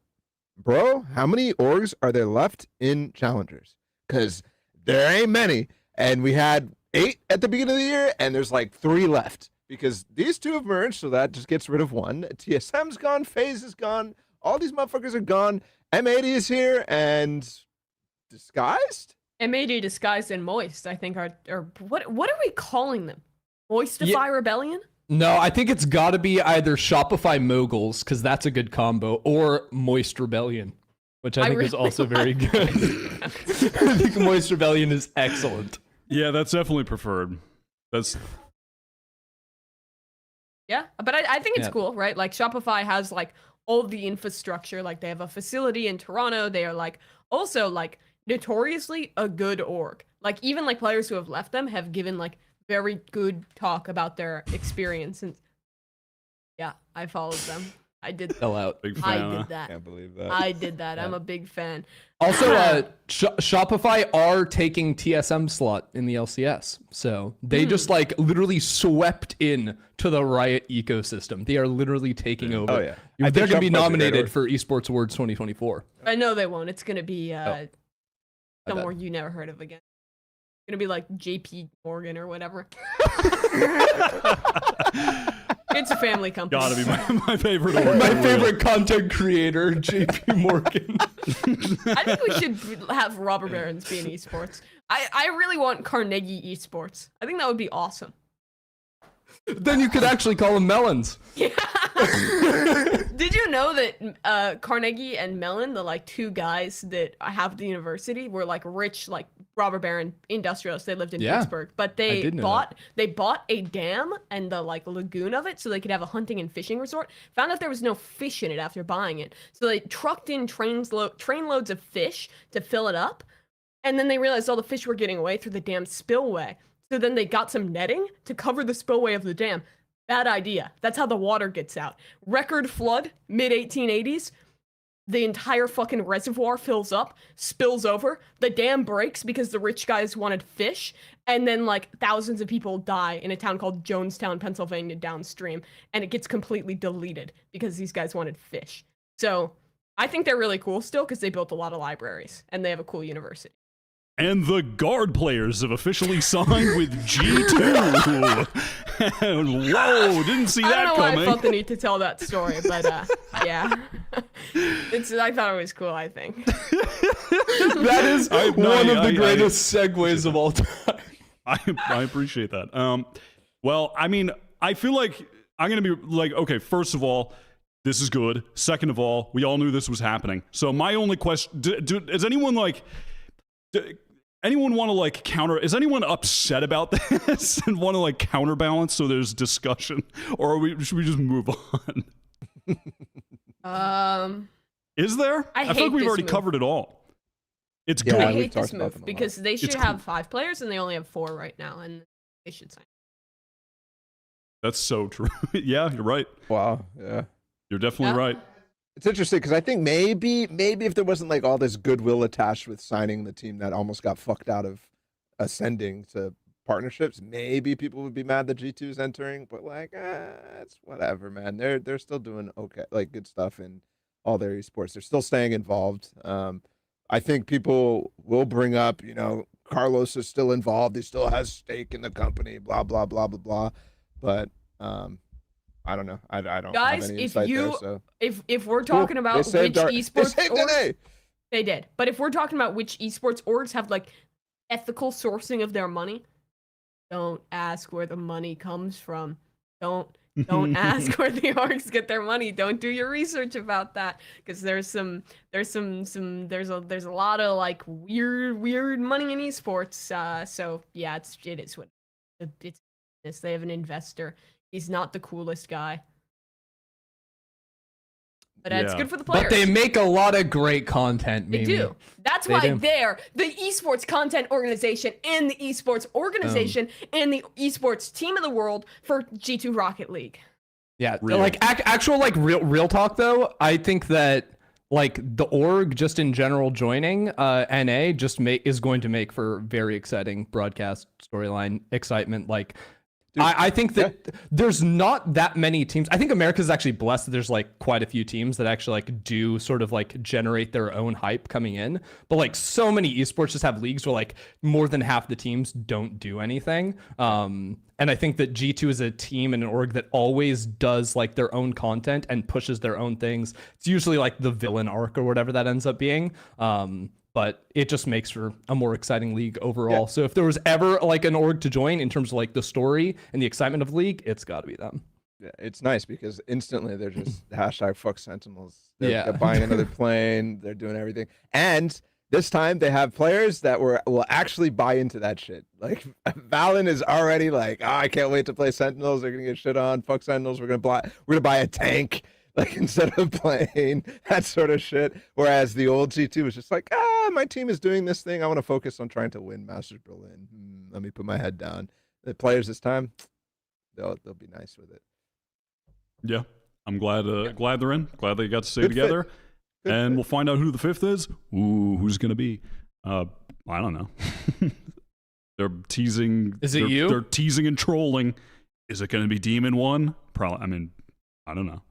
S3: bro, how many orgs are there left in Challengers? Because there ain't many, and we had 8 at the beginning of the year, and there's like 3 left because these 2 have merged, so that just gets rid of 1. TSM's gone, FaZe is gone, all these motherfuckers are gone. M80 is here, and Disguised?
S4: M80 Disguised and Moist, I think, are what are we calling them? Moistify Rebellion?
S2: No, I think it's got to be either Shopify Moguls, because that's a good combo, or Moist Rebellion, which I think is also very good. I think Moist Rebellion is excellent.
S1: Yeah, that's definitely preferred.
S4: Yeah, but I think it's cool, right? Like Shopify has like all the infrastructure, like they have a facility in Toronto. They are like also like notoriously a good org. Like even like players who have left them have given like very good talk about their experience, and yeah, I followed them. I did.
S2: Fell out.
S1: Big fan.
S4: I did that.
S3: Can't believe that.
S4: I did that. I'm a big fan.
S2: Also, Shopify are taking TSM slot in the LCS, so they just like literally swept in to the Riot ecosystem. They are literally taking over.
S3: Oh, yeah.
S2: They're
S3: I think
S2: going to be
S3: Shopify's a great
S2: nominated
S3: org.
S2: for Esports Awards 2024.
S4: I know they won't. It's gonna be
S2: bad.
S4: somewhere you never heard of again. It's gonna be like JP Morgan or whatever. It's a family company.
S1: Gotta be my favorite org.
S2: My favorite content creator, JP Morgan.
S4: I think we should have Robber Barons be in esports. I really want Carnegie esports. I think that would be awesome.
S2: Then you could actually call them melons.
S4: Yeah. Did you know that Carnegie and Mellon, the like two guys that have the university, were like rich, like robber baron industrialists? They lived in Pittsburgh, but they bought a dam and the like lagoon of it so they could have a hunting and fishing resort. Found out there was no fish in it after buying it, so they trucked in trainloads of fish to fill it up, and then they realized all the fish were getting away through the dam spillway. So then they got some netting to cover the spillway of the dam. Bad idea. That's how the water gets out. Record flood, mid-1880s. The entire fucking reservoir fills up, spills over. The dam breaks because the rich guys wanted fish. And then, like, thousands of people die in a town called Jonestown, Pennsylvania, downstream. And it gets completely deleted because these guys wanted fish. So I think they're really cool still because they built a lot of libraries. And they have a cool university.
S1: And the guard players have officially signed with G2. Whoa, didn't see that coming.
S4: I don't know why I felt the need to tell that story, but yeah. I thought it was cool, I think.
S2: That is one of the greatest segues of all time.
S1: I appreciate that. Well, I mean, I feel like I'm going to be like, okay, first of all, this is good. Second of all, we all knew this was happening. So my only question, is anyone like... anyone want to like counter? Is anyone upset about this and want to like counterbalance so there's discussion, or should we just move on? Is there? I feel like we've already covered it all. It's good.
S4: I hate this move because they should have 5 players and they only have 4 right now, and they should sign.
S1: That's so true. Yeah, you're right.
S3: Wow. Yeah.
S1: You're definitely right.
S3: It's interesting because I think maybe if there wasn't like all this goodwill attached with signing the team that almost got fucked out of ascending to partnerships, maybe people would be mad that G2 is entering. But like, it's whatever, man. They're still doing okay, like good stuff in all their esports. They're still staying involved. I think people will bring up, Carlos is still involved. He still has stake in the company. Blah blah blah blah blah. But I don't know. I don't
S4: Guys,
S3: have any insight there. So.
S4: If we're talking about which esports orgs, they did. But if we're talking about which esports orgs have like ethical sourcing of their money, don't ask where the money comes from. Don't ask where the orgs get their money. Don't do your research about that because there's a lot of like weird money in esports. So yeah, it is what it's. They have an investor. He's not the coolest guy. But it's good for the players.
S2: But they make a lot of great content, Mimi.
S4: They do. That's why they're the esports content organization and the esports organization and the esports team of the world for G2 Rocket League.
S2: Yeah, like actual like real talk though, I think that like the org just in general joining NA just is going to make for very exciting broadcast storyline excitement. Like I think that there's not that many teams. I think America's actually blessed that there's like quite a few teams that actually like do sort of like generate their own hype coming in. But like so many esports just have leagues where like more than half the teams don't do anything. And I think that G2 is a team and an org that always does like their own content and pushes their own things. It's usually like the villain arc or whatever that ends up being. But it just makes for a more exciting league overall. Yeah. So if there was ever like an org to join in terms of like the story and the excitement of the league, it's got to be them.
S3: Yeah, it's nice because instantly they're just hashtag fuck Sentinels. They're buying another plane. They're doing everything. And this time they have players that will actually buy into that shit. Like Valen is already like, I can't wait to play Sentinels. They're going to get shit on. Fuck Sentinels. We're going to buy a tank. Like instead of playing that sort of shit, whereas the old G2 was just like, my team is doing this thing. I want to focus on trying to win Masters Berlin. Let me put my head down. The players this time, they'll be nice with it.
S1: Yeah, I'm glad they're in. Glad they got to stay together, and we'll find out who the 5th is. Ooh, who's gonna be? I don't know. They're teasing.
S2: Is it you?
S1: They're teasing and trolling. Is it gonna be Demon 1? Probably. I mean, I don't know.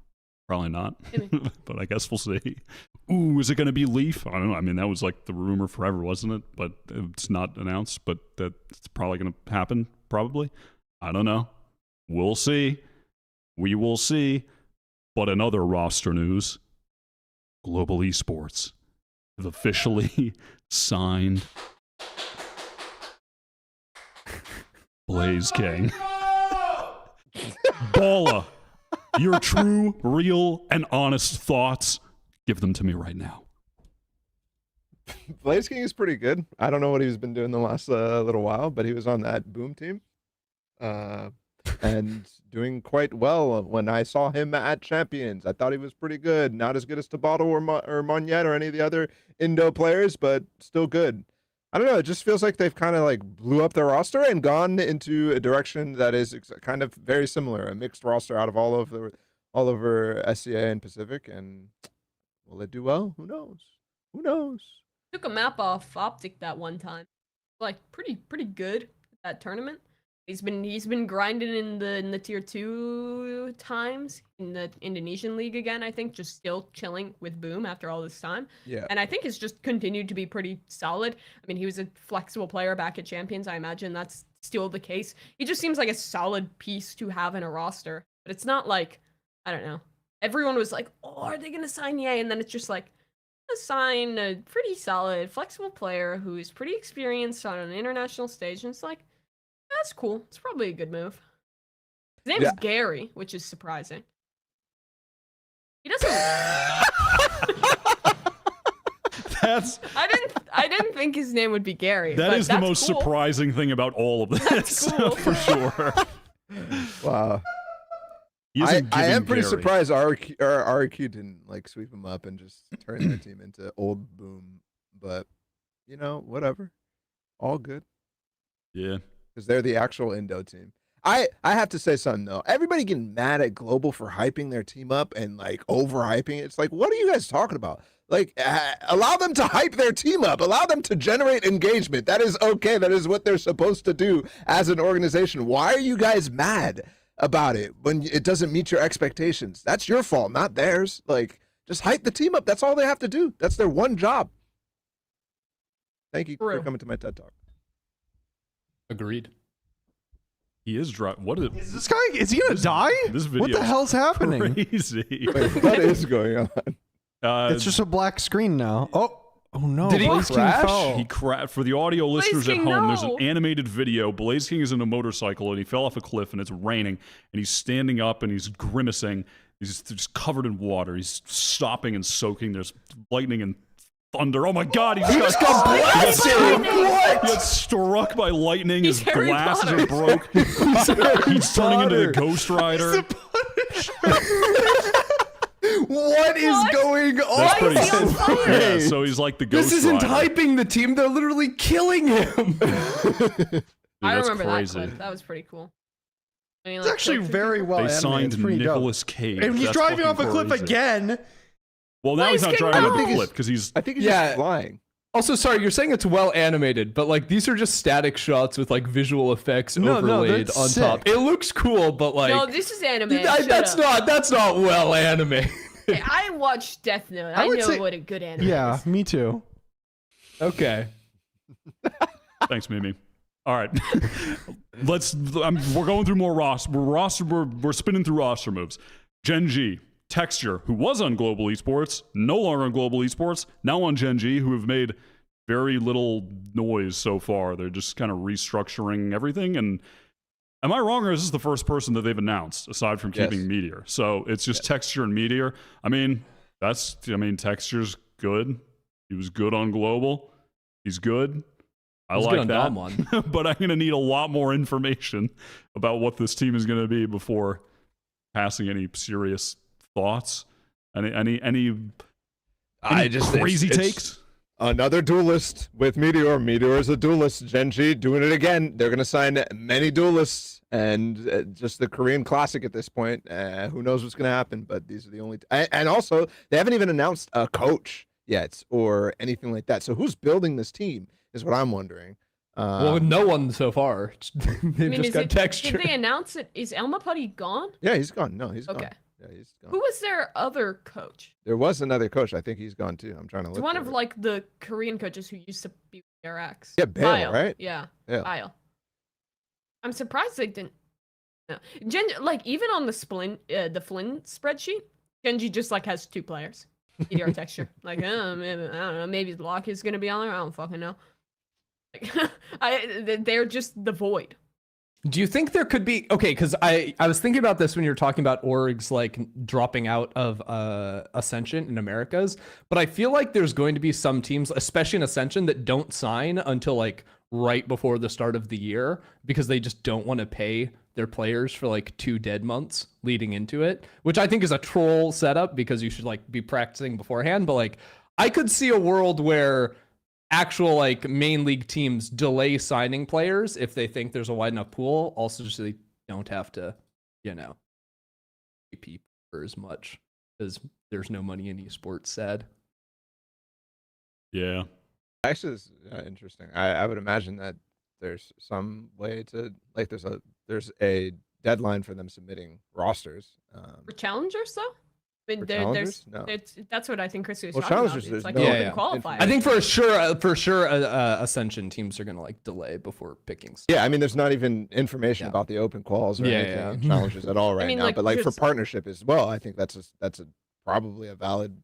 S1: Probably not, but I guess we'll see. Ooh, is it going to be Leaf? I don't know. I mean, that was like the rumor forever, wasn't it? But it's not announced, but that's probably going to happen, probably. I don't know. We'll see. We will see. But in other roster news, Global Esports have officially signed Blaze King. Balla, your true, real, and honest thoughts. Give them to me right now.
S3: Blaze King is pretty good. I don't know what he's been doing the last little while, but he was on that Boom team. And doing quite well when I saw him at Champions. I thought he was pretty good. Not as good as Tabata or Monyet or any of the other Indo players, but still good. I don't know. It just feels like they've kind of like blew up their roster and gone into a direction that is kind of very similar. A mixed roster out of all over SCA and Pacific. And will it do well? Who knows? Who knows?
S4: Took a map off Optic that one time. Like pretty good at that tournament. He's been grinding in the tier 2 times in the Indonesian league again, I think, just still chilling with Boom after all this time.
S3: Yeah.
S4: And I think it's just continued to be pretty solid. I mean, he was a flexible player back at Champions. I imagine that's still the case. He just seems like a solid piece to have in a roster. But it's not like, I don't know. Everyone was like, oh, are they going to sign Shyy? And then it's just like, sign a pretty solid, flexible player who's pretty experienced on an international stage. And it's like, that's cool. It's probably a good move. His name's Gary, which is surprising. He doesn't. I didn't think his name would be Gary.
S1: That is the most surprising thing about all of this.
S4: That's cool.
S1: For sure.
S3: Wow. I am pretty surprised RQ didn't like sweep him up and just turn the team into old Boom. But you know, whatever. All good.
S1: Yeah.
S3: Because they're the actual Indo team. I have to say something though. Everybody getting mad at Global for hyping their team up and like overhyping it. It's like, what are you guys talking about? Like, allow them to hype their team up. Allow them to generate engagement. That is okay. That is what they're supposed to do as an organization. Why are you guys mad about it when it doesn't meet your expectations? That's your fault, not theirs. Like, just hype the team up. That's all they have to do. That's their one job. Thank you for coming to my TED Talk.
S2: Agreed.
S1: He is what
S5: is this guy? Is he gonna die?
S1: This video.
S5: What the hell's happening?
S1: Crazy.
S3: Wait, what is going on?
S5: It's just a black screen now. Oh no!
S2: Did he
S5: Blaze King
S2: crash?
S5: fell.
S1: He crashed. For the audio listeners at
S4: King,
S1: home, there's an
S4: no.
S1: animated video. Blaze King is in a motorcycle and he fell off a cliff and it's raining and he's standing up and he's grimacing. He's just covered in water. He's stopping and soaking. There's lightning and thunder. Oh my God! He just got blasted. He got struck by lightning. His
S4: Harry
S1: glasses
S4: Potter.
S1: are broke. He's turning into the Ghost Rider.
S3: What is going on?
S1: That's pretty
S4: is he on fire?
S1: Yeah, so he's like the Ghost
S2: This isn't
S1: Rider.
S2: hyping the team. They're literally killing him.
S1: Dude,
S4: I
S1: that's
S4: remember
S1: crazy.
S4: that clip. That was pretty cool. I mean,
S5: It's
S4: like,
S5: actually
S4: so-
S5: very well
S1: They
S5: animated.
S1: signed
S5: It's pretty dope.
S1: Nicolas Cage.
S5: And he's
S1: That's
S5: driving off a
S1: fucking
S5: cliff
S1: crazy.
S5: again.
S1: Well, now he's not
S4: Blaze King,
S1: driving off
S4: no.
S1: a cliff because he's.
S3: I think he's
S2: Yeah.
S3: just flying.
S2: Also, sorry, you're saying it's well animated, but like these are just static shots with like visual effects
S5: No,
S2: overlaid
S5: that's
S2: on
S5: sick.
S2: top. It looks cool, but like
S4: No, this is anime. Shut
S2: that's
S4: up.
S2: not well animated.
S4: Hey, I watched Death Note. I
S5: would
S4: know
S5: say-
S4: what a good anime
S5: Yeah,
S4: is.
S5: me too.
S2: Okay.
S1: Thanks, Mimi. All right, we're going through more roster. We're spinning through roster moves. Gen.G, Texture, who was on Global Esports, no longer on Global Esports, now on Gen.G, who have made very little noise so far. They're just kind of restructuring everything. And am I wrong, or is this the first person that they've announced aside from keeping
S3: Yes.
S1: Meteor? So it's just Texture and Meteor. I mean, Texture's good. He was good on Global. He's good. I
S2: He's
S1: like
S2: good on
S1: that.
S2: Dom one.
S1: But I'm going to need a lot more information about what this team is going to be before passing any serious thoughts. Any crazy
S3: it's
S1: takes?
S3: Another duelist with Meteor. Meteor is a duelist. Gen.G doing it again. They're going to sign many duelists and just the Korean classic at this point. Who knows what's going to happen, but these are the only... and also, they haven't even announced a coach yet or anything like that. So who's building this team is what I'm wondering.
S2: Well, no one so far. They've just got Texture.
S4: Did they announce it? Is Elma Putty gone?
S3: Yeah, he's gone. No, he's
S4: Okay.
S3: gone. Yeah, he's gone.
S4: Who was their other coach?
S3: There was another coach. I think he's gone too. I'm trying to look.
S4: It's one
S3: for
S4: of
S3: it.
S4: like the Korean coaches who used to be with RX.
S3: Yeah, Bale, right?
S4: Yeah,
S3: Yeah.
S4: Bale. I'm surprised they didn't. No. Like even on the the Flynn spreadsheet, Gen.G just like has 2 players. Meteor Texture. Like, maybe, I don't know. Maybe Lock is gonna be on there. I don't fucking know. Like, they're just the void.
S2: Do you think there could be because I was thinking about this when you were talking about orgs like dropping out of Ascension in Americas, but I feel like there's going to be some teams, especially in Ascension, that don't sign until like right before the start of the year because they just don't want to pay their players for like 2 dead months leading into it, which I think is a troll setup because you should like be practicing beforehand. But like I could see a world where actual like main league teams delay signing players if they think there's a wide enough pool, also just so they don't have to, pay for as much because there's no money in esports. Sad.
S1: Yeah.
S3: Actually, it's interesting. I would imagine that there's some way to like there's a deadline for them submitting rosters.
S4: For challengers, though? I mean,
S3: challengers? No.
S4: That's what I think Chris was
S3: Well,
S4: talking about.
S3: challengers,
S4: It's like
S3: there's
S4: open
S3: no
S4: qualifier.
S2: I think for sure, Ascension teams are gonna like delay before picking.
S3: Yeah, I mean, there's not even information about the open quals or anything in challenges at all right now.
S4: like,
S3: But like for
S4: just-
S3: partnership as well, I think that's probably a valid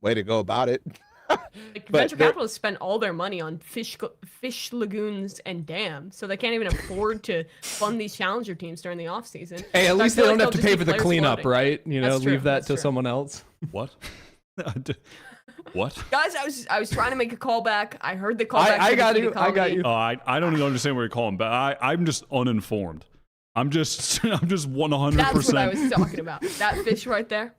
S3: way to go about it.
S4: Like,
S3: But
S4: venture
S3: there-
S4: capitalists spend all their money on fish lagoons and dams, so they can't even afford to fund these challenger teams during the off season.
S2: Hey, at
S4: So I
S2: least they
S4: feel
S2: don't
S4: like
S2: have to
S4: they'll
S2: pay
S4: just
S2: for
S4: be
S2: the
S4: players
S2: cleanup,
S4: floating.
S2: right?
S4: That's true,
S2: Leave that
S4: that's
S2: to
S4: true.
S2: someone else.
S1: What? What?
S4: Guys, I was trying to make a callback. I heard the callback.
S2: I got
S4: to the
S2: you. I got
S4: comedy.
S2: you.
S1: Oh, I don't even understand what you're calling back. I'm just uninformed. I'm just 100%.
S4: That's what I was talking about. That fish right there.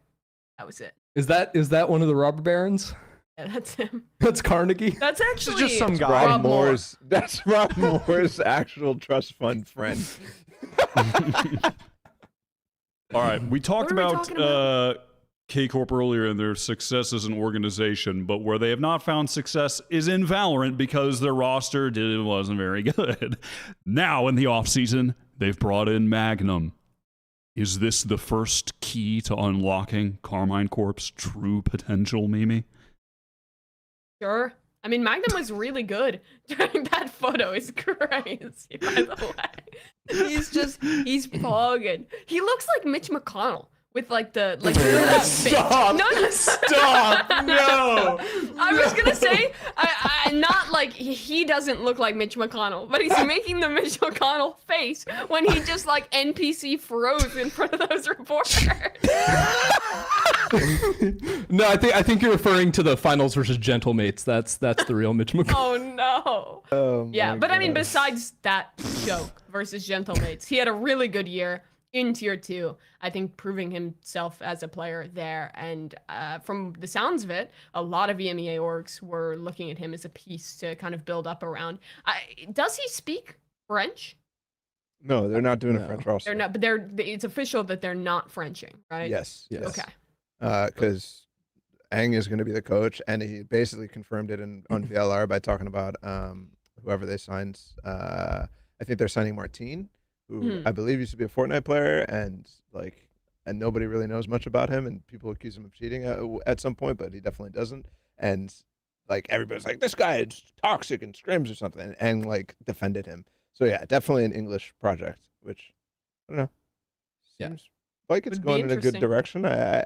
S4: That was it.
S2: Is that one of the robber barons?
S4: Yeah, that's him.
S2: That's Carnegie.
S4: That's actually
S5: just some guy.
S3: Rob
S4: Moore.
S3: Moore's that's Rob Moore's actual trust fund friend.
S1: All right, we talked
S4: What were we
S1: about,
S4: talking about?
S1: K Corp earlier and their success as an organization, but where they have not found success is in Valorant because their roster wasn't very good. Now in the offseason, they've brought in Magnum. Is this the first key to unlocking Karmine Corp's true potential, Mimi?
S4: Sure. I mean, Magnum was really good during that photo. Is crazy, by the way. He's pogging. He looks like Mitch McConnell with like the that face.
S2: Stop.
S4: No,
S2: Stop. No.
S4: I was gonna say, I not like he doesn't look like Mitch McConnell, but he's making the Mitch McConnell face when he just like NPC froze in front of those reporters.
S2: No, I think you're referring to the finals versus Gentlemates. That's the real Mitch McConnell.
S4: Oh no.
S3: Oh,
S4: Yeah,
S3: my
S4: but I mean,
S3: God.
S4: besides that joke versus Gentlemates, he had a really good year in Tier 2. I think proving himself as a player there. And from the sounds of it, a lot of EMEA orgs were looking at him as a piece to kind of build up around. Does he speak French?
S3: No, they're not doing a
S2: No.
S3: French roster.
S4: They're not, but it's official that they're not Frenching, right?
S3: Yes.
S2: Yes.
S4: Okay.
S3: Because Aang is going to be the coach, and he basically confirmed it on VLR by talking about whoever they signed. I think they're signing Martine, who I believe used to be a Fortnite player, and nobody really knows much about him, and people accuse him of cheating at some point, but he definitely doesn't. And like everybody's like, this guy is toxic and scrims or something, and like defended him. So yeah, definitely an English project, which I don't know.
S2: Yeah.
S3: Seems like it's
S4: Would be
S3: going in a good
S4: interesting.
S3: direction.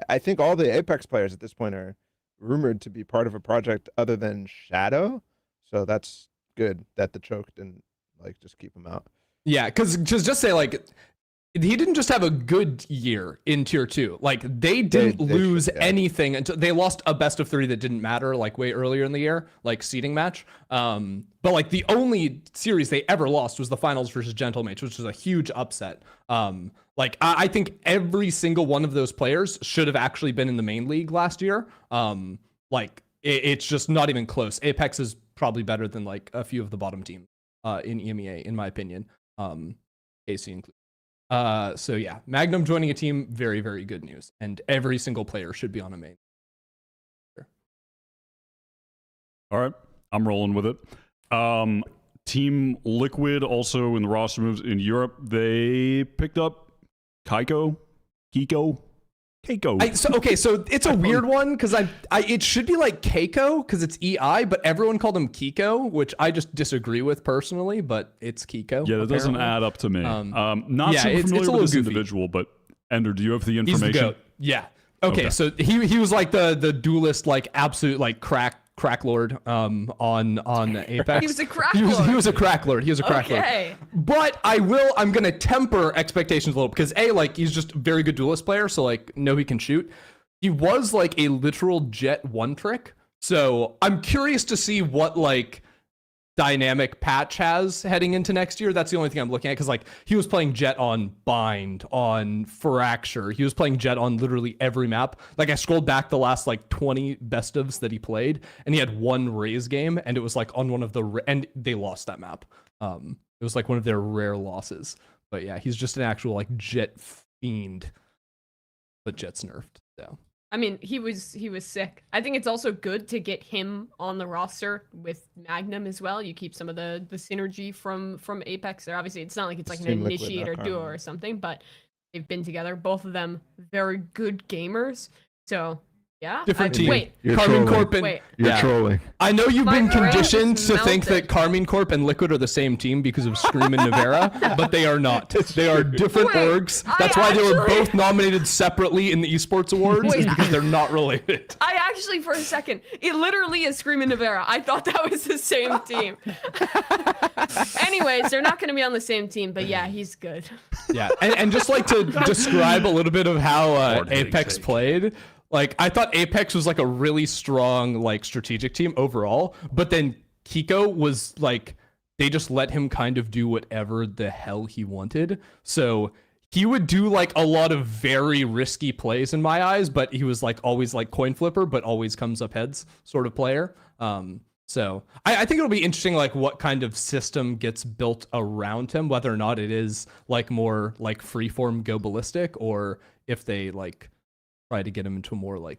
S3: I think all the Apex players at this point are rumored to be part of a project other than Shadow, so that's good that the choke didn't like just keep him out.
S2: Yeah, because just say like he didn't just have a good year in Tier 2. Like they didn't
S3: they
S2: lose
S3: should, yeah.
S2: anything until they lost a best of 3 that didn't matter like way earlier in the year, like seeding match. But like the only series they ever lost was the finals versus Gentlemates, which was a huge upset. Like I think every single one of those players should have actually been in the main league last year. Like it's just not even close. Apex is probably better than like a few of the bottom teams in EMEA, in my opinion. AC included. So yeah, Magnum joining a team, very, very good news. And every single player should be on a main.
S1: All right, I'm rolling with it. Team Liquid also in the roster moves in Europe. They picked up Keiko. So
S2: it's a weird one because it should be like Keiko because it's EI, but everyone called him Keiko, which I just disagree with personally. But it's Keiko.
S1: Yeah, that doesn't
S2: apparently.
S1: add up to me. Not
S2: yeah,
S1: super
S2: it's a
S1: familiar
S2: little
S1: with this
S2: goofy.
S1: individual, but Ender, do you have the
S2: He's the
S1: information?
S2: goat. Yeah. Okay,
S1: Okay.
S2: so he was like the duelist, like absolute like crack crack lord on Apeks.
S4: He was a crack
S2: He
S4: lord.
S2: was a crack lord. He was a crack lord.
S4: Okay.
S2: But I'm gonna temper expectations a little because he's just a very good duelist player, so like he can shoot. He was like a literal Jet one trick. So I'm curious to see what like dynamic Patch has heading into next year. That's the only thing I'm looking at, because like he was playing Jet on Bind, on Fracture. He was playing Jet on literally every map. Like I scrolled back the last like 20 best ofs that he played, and he had one Raze game, and it was like on one of the and they lost that map. It was like one of their rare losses. But yeah, he's just an actual like Jet fiend, but Jet's nerfed. So
S4: I mean, he was sick. I think it's also good to get him on the roster with Magnum as well. You keep some of the synergy from Apeks there. Obviously, it's not like it's like an
S3: Team Liquid,
S4: initiator
S3: not
S4: duo
S3: Karmine.
S4: or something, but they've been together. Both of them very good gamers. So yeah,
S2: different team.
S4: Wait,
S3: You're
S2: Karmine
S3: trolling.
S2: Corp and
S4: Wait.
S3: You're
S2: yeah.
S3: trolling.
S2: I know you've
S4: My
S2: been
S4: brain
S2: conditioned
S4: just
S2: to think
S4: melted.
S2: that Karmine Corp and Liquid are the same team because of Scream and Navera, but they are not. They are different
S4: Wait,
S2: orgs.
S4: I
S2: That's why they were
S4: actually-
S2: both nominated separately in the Esports Awards, is
S4: Wait.
S2: because they're not related.
S4: I actually, for a second, it literally is Scream and Navera. I thought that was the same team. Anyways, they're not going to be on the same team, but yeah, he's good.
S2: Yeah, and just like to describe a little bit of how
S1: Hard hitting
S2: Apeks
S1: take.
S2: played. Like I thought Apeks was like a really strong like strategic team overall, but then Keiko was like they just let him kind of do whatever the hell he wanted. So he would do like a lot of very risky plays in my eyes, but he was like always like coin flipper, but always comes up heads sort of player. So I think it'll be interesting, like what kind of system gets built around him, whether or not it is like more like freeform go ballistic, or if they like try to get him into a more like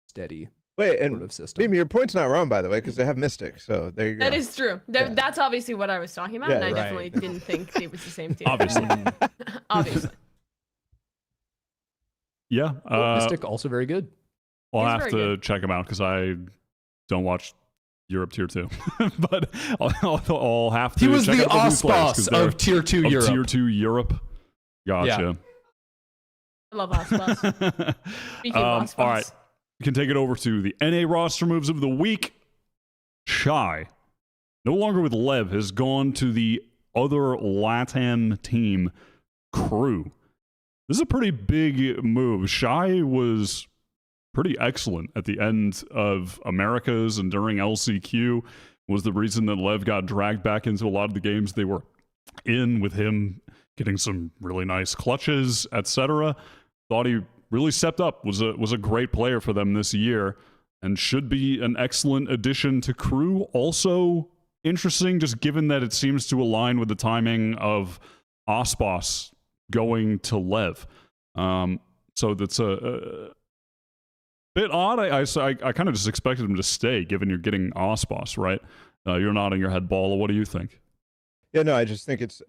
S2: steady
S3: Wait,
S2: sort
S3: and
S2: of system.
S3: Mimi, your point's not wrong, by the way, because they have Mystic. So there you go.
S4: That is true.
S3: Yeah.
S4: That's obviously what I was talking about,
S3: Yeah,
S4: and I
S3: right.
S4: definitely didn't think it was the same team.
S1: Obviously.
S4: Obviously.
S1: Yeah.
S2: Mystic also very good.
S1: I'll
S4: He's
S1: have
S4: very
S1: to
S4: good.
S1: check him out because I don't watch Europe Tier 2. But I'll have to
S2: He was
S1: check
S2: the
S1: out new players 'cause
S2: aspas
S1: they're
S2: of Tier 2
S1: of
S2: Europe.
S1: Tier 2 Europe. Gotcha.
S4: I love aspas. Speaking of aspas.
S1: All right. We can take it over to the NA roster moves of the week. Shyy, no longer with Lev, has gone to the other LATAM team, Crew. This is a pretty big move. Shyy was pretty excellent at the end of Americas and during LCQ. Was the reason that Lev got dragged back into a lot of the games they were in, with him getting some really nice clutches, etc. Thought he really stepped up, was a great player for them this year, and should be an excellent addition to Crew. Also interesting, just given that it seems to align with the timing of aspas going to Lev. So that's a bit odd. I kind of just expected him to stay, given you're getting aspas, right? You're nodding your head, Balla. What do you think?
S3: Yeah, no, I just think it's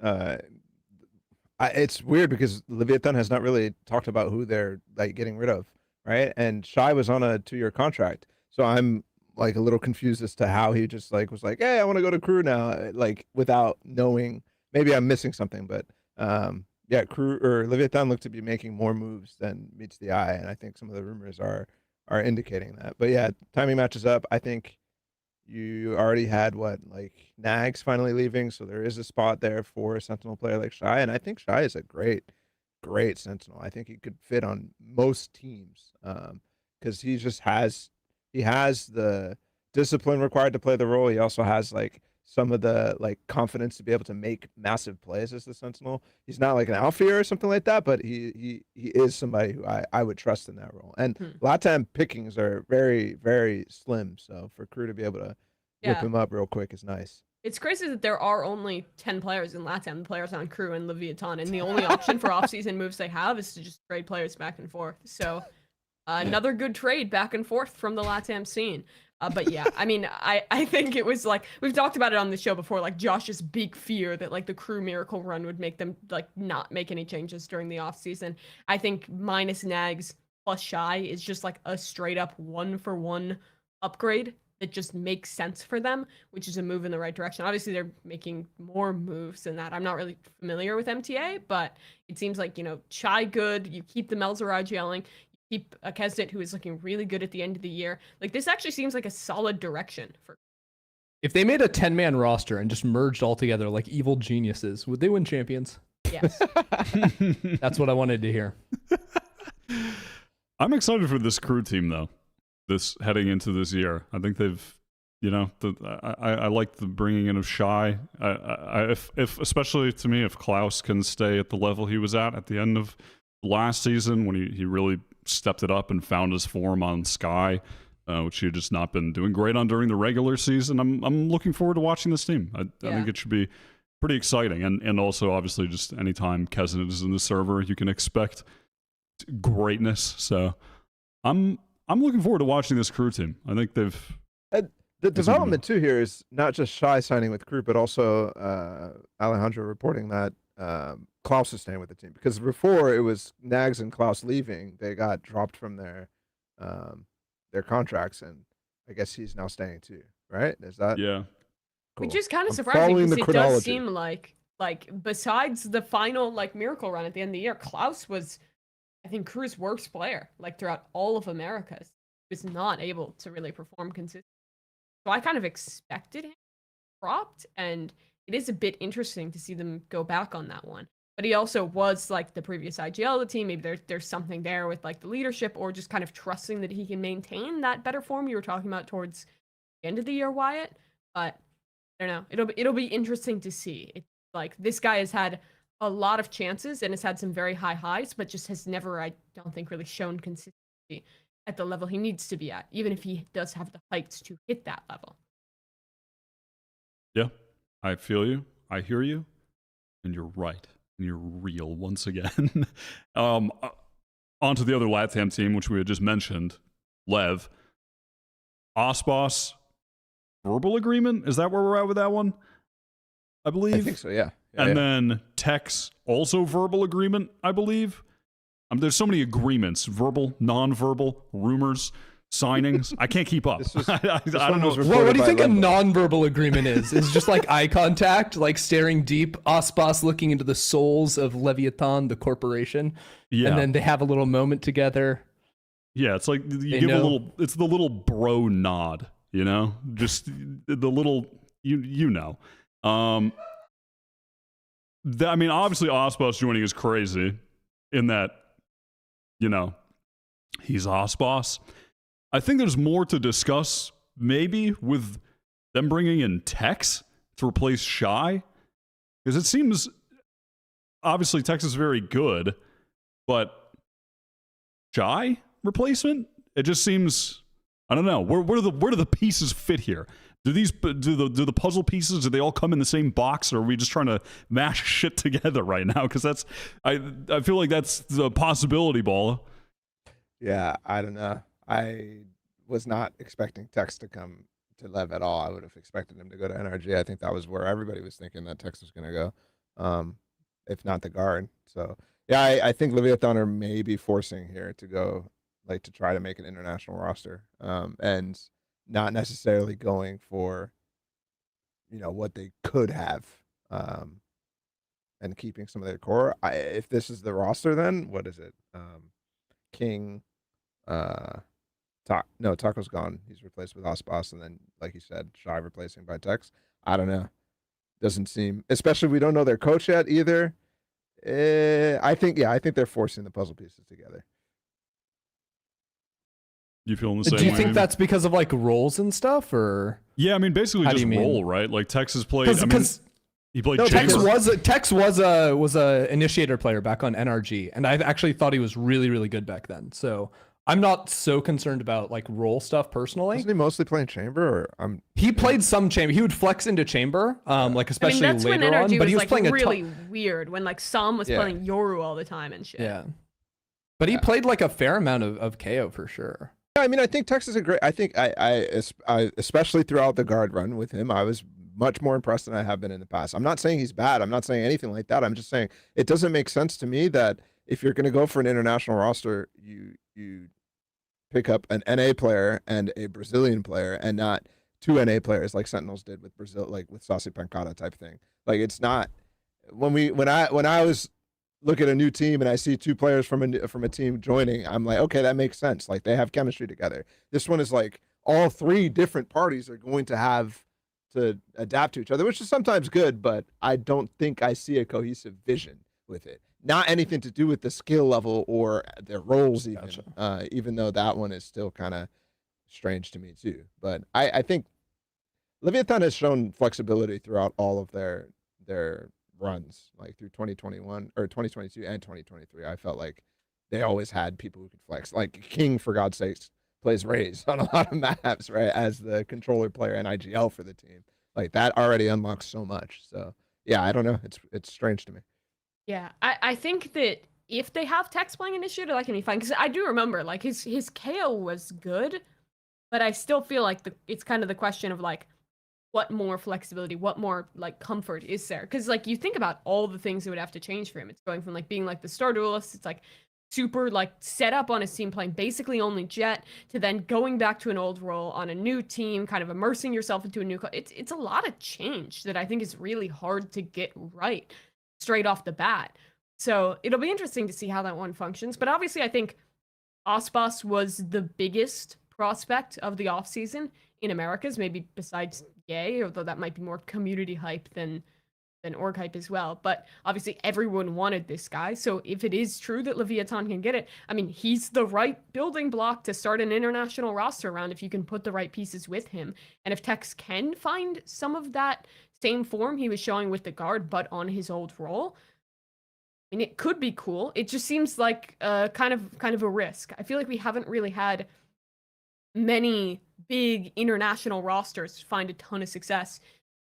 S3: weird because Leviatán has not really talked about who they're like getting rid of, right? And Shyy was on a 2-year contract, so I'm like a little confused as to how he just like was like, hey, I want to go to Crew now, like without knowing. Maybe I'm missing something, but yeah, Crew or Leviatán look to be making more moves than meets the eye, and I think some of the rumors are indicating that. But yeah, timing matches up. I think you already had Nags finally leaving, so there is a spot there for a Sentinel player like Shyy, and I think Shyy is a great Sentinel. I think he could fit on most teams because he has the discipline required to play the role. He also has like some of the like confidence to be able to make massive plays as the Sentinel. He's not like an Alfear or something like that, but he is somebody who I would trust in that role. And LATAM pickings are very, very slim, so for Crew to be able to whip him up real quick is nice.
S4: It's crazy that there are only 10 players in LATAM, the players on Crew and Leviatán, and the only option for off-season moves they have is to just trade players back and forth. So another good trade back and forth from the LATAM scene. But yeah, I mean, I think it was like, we've talked about it on the show before, like Josh's big fear that like the Crew Miracle run would make them like not make any changes during the off season. I think minus Nags plus Shyy is just like a straight up 1-for-1 upgrade that just makes sense for them, which is a move in the right direction. Obviously they're making more moves than that. I'm not really familiar with MTA, but it seems like, Shyy good, you keep the Melzaraj yelling, keep a Kesnet who is looking really good at the end of the year. Like, this actually seems like a solid direction for.
S2: If they made a 10-man roster and just merged all together like evil geniuses, would they win champions?
S4: Yes.
S2: That's what I wanted to hear.
S1: I'm excited for this crew team though. This heading into this year, I think they've, I like the bringing in of Shyy. If especially to me, if Klaus can stay at the level he was at the end of last season when he really stepped it up and found his form on Sky, which he had just not been doing great on during the regular season. I'm looking forward to watching this team. I think it should be pretty exciting, and also obviously just anytime Kesnet is in the server, you can expect greatness. So I'm looking forward to watching this crew team. I think they've
S3: the development too here is not just Shyy signing with crew, but also Alejandro reporting that Klaus is staying with the team, because before it was Nags and Klaus leaving, they got dropped from their contracts, and I guess he's now staying too, right? Is that
S1: yeah?
S3: Cool.
S4: Which is kind of
S3: I'm
S4: surprising
S3: following
S4: because
S3: the
S4: it does
S3: chronology.
S4: seem like besides the final miracle run at the end of the year, Klaus was, I think, crew's worst player throughout all of Americas. He was not able to really perform consistently. So I kind of expected him dropped, and it is a bit interesting to see them go back on that one. But he also was the previous IGL of the team. Maybe there's something there with the leadership, or just kind of trusting that he can maintain that better form you were talking about towards the end of the year, Wyatt. But I don't know. It'll be interesting to see. It's this guy has had a lot of chances and has had some very high highs, but just has never, I don't think, really shown consistency at the level he needs to be at, even if he does have the heights to hit that level.
S1: Yeah, I feel you. I hear you. And you're right. And you're real once again. On to the other LATAM team, which we had just mentioned, Lev. Aspas, verbal agreement? Is that where we're at with that one? I believe.
S3: I think so, yeah.
S1: And then Tex, also verbal agreement, I believe. There's so many agreements, verbal, non-verbal, rumors, signings. I can't keep up. I don't know.
S2: Well, what do you think a non-verbal agreement is? Is just eye contact, staring deep, Aspas looking into the souls of Leviatán, the corporation, and then they have a little moment together.
S1: Yeah, it's you give a little. It's the little bro nod, just the little, you know. Obviously, Aspas joining is crazy, in that, he's Aspas. I think there's more to discuss, maybe, with them bringing in Tex to replace Shyy, because it seems obviously Tex is very good, but Shyy replacement, it just seems, I don't know. Where do the pieces fit here? Do the puzzle pieces, do they all come in the same box, or are we just trying to mash shit together right now? Because I feel like that's the possibility, Balla.
S3: Yeah, I don't know. I was not expecting Tex to come to Lev at all. I would have expected him to go to NRG. I think that was where everybody was thinking that Tex was going to go, if not the guard. So yeah, I think Leviatán are maybe forcing here to go, to try to make an international roster, and not necessarily going for, what they could have, and keeping some of their core. If this is the roster, then what is it? King, Taco's gone. He's replaced with Aspas, and then, like you said, Shyy replacing by Tex. I don't know. Doesn't seem, especially we don't know their coach yet either. I think they're forcing the puzzle pieces together.
S1: You feeling the same way?
S2: Do you think that's because of roles and stuff, or?
S1: Yeah, basically just role, right? Tex has played. He played.
S2: Tex was a initiator player back on NRG, and I actually thought he was really, really good back then. So I'm not so concerned about role stuff personally.
S3: Wasn't he mostly playing chamber, or
S2: He played some chamber. He would flex into chamber, especially
S4: that's
S2: later
S4: when NRG
S2: on. But he was playing
S4: really weird when Sam was playing Yoru all the time and shit.
S2: Yeah, but he played a fair amount of KO for sure.
S3: I think Tex is a great. I think I especially throughout the guard run with him, I was much more impressed than I have been in the past. I'm not saying he's bad. I'm not saying anything like that. I'm just saying it doesn't make sense to me that if you're going to go for an international roster, you pick up an NA player and a Brazilian player, and not two NA players like Sentinels did with Brazil, with Saucy Pancada type thing. It's not when I was look at a new team and I see 2 players from a team joining, I'm like, okay, that makes sense. Like they have chemistry together. This one is like all 3 different parties are going to have to adapt to each other, which is sometimes good, but I don't think I see a cohesive vision with it. Not anything to do with the skill level or their roles even, even though that one is still kind of strange to me too. But I think Leviatán has shown flexibility throughout all of their runs, like through 2021 or 2022 and 2023. I felt like they always had people who could flex. Like King, for God's sakes, plays Raze on a lot of maps, right? As the controller player and IGL for the team. Like that already unlocks so much. So yeah, I don't know. It's strange to me.
S4: Yeah, I think that if they have Tex playing Initiator, that can be fine. Because I do remember, like, his KO was good, but I still feel like it's kind of the question of, like, what more flexibility, what more, like, comfort is there? Because, like, you think about all the things that would have to change for him. It's going from, like, being, like, the star duelist, it's, like, super, like, set up on his team, playing basically only Jet, to then going back to an old role on a new team, kind of immersing yourself into a new... It's a lot of change that I think is really hard to get right straight off the bat. So it'll be interesting to see how that one functions. But obviously, I think Aspas was the biggest prospect of the offseason in Americas, maybe besides Shyy, although that might be more community hype than org hype as well. But obviously, everyone wanted this guy. So if it is true that Leviatán can get it, I mean, he's the right building block to start an international roster around if you can put the right pieces with him. And if Tex can find some of that same form he was showing with the guard, but on his old role, I mean, it could be cool. It just seems like kind of a risk. I feel like we haven't really had many big international rosters find a ton of success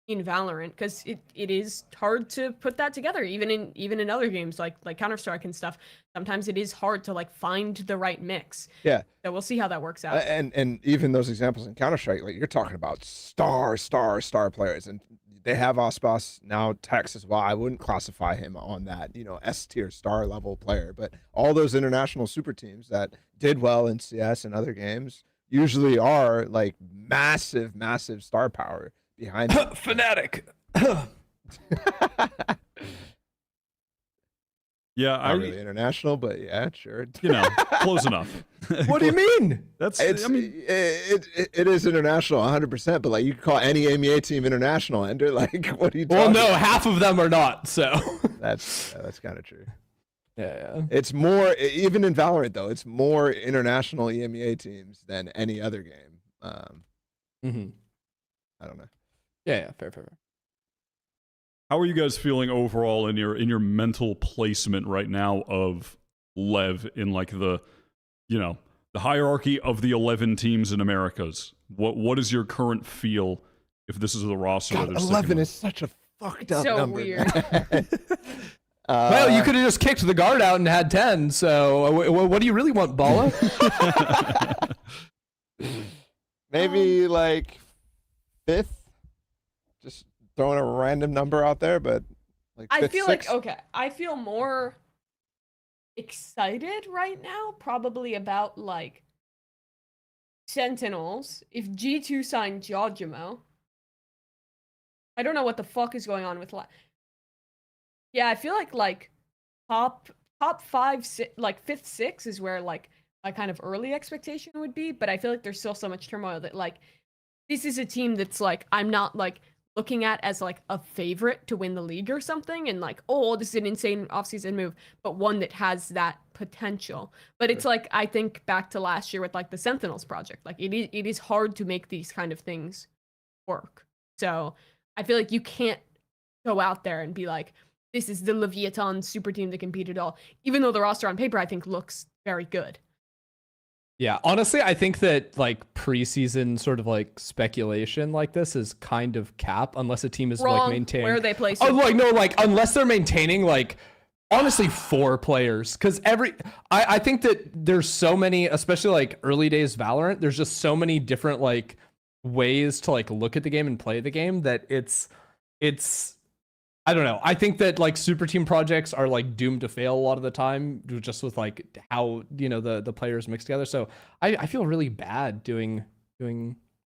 S4: in Valorant, because it is hard to put that together, even in other games like Counter-Strike and stuff. Sometimes it is hard to like find the right mix.
S3: Yeah.
S4: So we'll see how that works out.
S3: And even those examples in Counter-Strike, like you're talking about star players, and they have Aspas, now Tex as well. I wouldn't classify him on that, S tier star level player, but all those international super teams that did well in CS and other games usually are like massive star power behind them.
S2: Fnatic.
S1: Yeah,
S3: Not really international, but yeah, sure.
S1: Close enough.
S2: What do you mean?
S3: It is international 100%, but like you could call any EMEA team international, Ender. Like, what are you talking
S2: Well, no,
S3: about?
S2: half of them are not, so.
S3: That's kind of true.
S2: Yeah.
S3: It's more, even in Valorant though, it's more international EMEA teams than any other game. I don't know.
S2: Yeah, fair.
S1: How are you guys feeling overall in your mental placement right now of Lev in like the hierarchy of the 11 teams in Americas? What is your current feel if this is the roster?
S3: God, 11 is such a fucked up
S4: so
S3: number.
S4: Weird.
S2: Well, you could have just kicked the guard out and had 10, so what do you really want, Bala?
S3: Maybe like 5th. Just throwing a random number out there, but like
S4: I
S3: 5th,
S4: feel
S3: 6th?
S4: like, okay, I feel more excited right now, probably about like Sentinels. If G2 signed Jojimo, I don't know what the fuck is going on with yeah, I feel like top 5, like 5th, 6th is where like a kind of early expectation would be, but I feel like there's still so much turmoil that like this is a team that's like I'm not like looking at as like a favorite to win the league or something, and like, oh, this is an insane offseason move, but one that has that potential. But it's like, I think back to last year with like the Sentinels project, like it is hard to make these kind of things work. So I feel like you can't go out there and be like, this is the Leviatán super team that competed all, even though the roster on paper I think looks very good.
S2: Yeah, honestly, I think that like preseason sort of like speculation like this is kind of cap unless a team is
S4: Wrong.
S2: like maintaining.
S4: Where are they placed?
S2: Oh, like no, like unless they're maintaining like honestly 4 players, because I think that there's so many, especially like early days Valorant. There's just so many different like ways to like look at the game and play the game that it's. I don't know. I think that like super team projects are like doomed to fail a lot of the time, just with like how the players mix together. So I feel really bad doing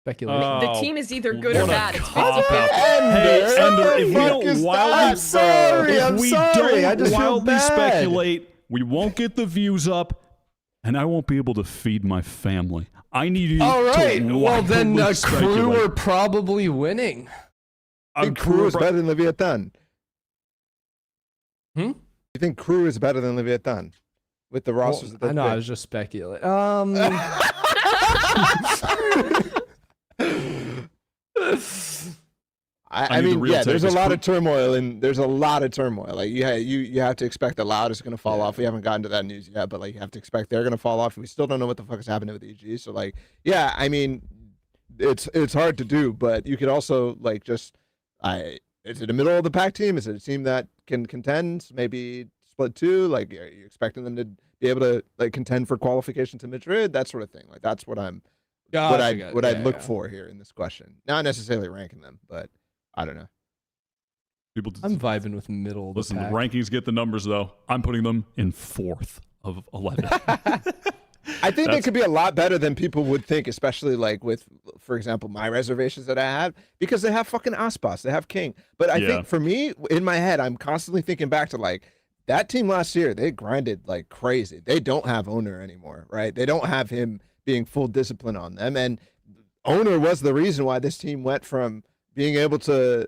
S2: Speculation.
S4: The team is either good or
S1: what a
S4: bad. It's
S1: cop-out.
S4: 50-50.
S1: Hey, Ender, if we don't
S3: is
S1: wildly,
S3: that, bro?
S1: if
S3: I'm
S1: we
S3: sorry, I
S1: don't
S3: just feel
S1: wildly
S3: bad.
S1: speculate, we won't get the views up, and I won't be able to feed my family. I need you
S2: All right.
S1: to
S2: Well, then
S1: wildly
S2: Crew
S1: speculate.
S2: are probably winning.
S3: I think Crew is better than Leviatán.
S2: Hmm?
S3: You think Crew is better than Leviatán with the rosters that they
S2: I know. I was just speculating.
S3: I
S1: need the
S3: mean,
S1: real
S3: yeah,
S1: take.
S3: there's a
S1: Is
S3: lot
S1: Crew-
S3: of turmoil, and there's a lot of turmoil. Like you have to expect that Loud is going to fall off. We haven't gotten to that news yet, but like you have to expect they're going to fall off. We still don't know what the fuck is happening with EG. So like, yeah, I mean, it's hard to do, but you could also like just, is it a middle of the pack team? Is it a team that can contend? Maybe split two. Like, are you expecting them to be able to like contend for qualification to Madrid? That sort of thing. Like that's what I'm. What I'd look for here in this question. Not necessarily ranking them, but I don't know.
S1: People,
S2: I'm vibing with middle. Of
S1: listen,
S2: the
S1: the
S2: pack.
S1: rankings get the numbers though. I'm putting them in 4th of 11.
S3: I think they could be a lot better than people would think, especially like with, for example, my reservations that I have, because they have fucking Aspas, they have King. But I think for me, in my head, I'm constantly thinking back to like that team last year. They grinded like crazy. They don't have Owner anymore, right? They don't have him being full discipline on them, and Owner was the reason why this team went from being able to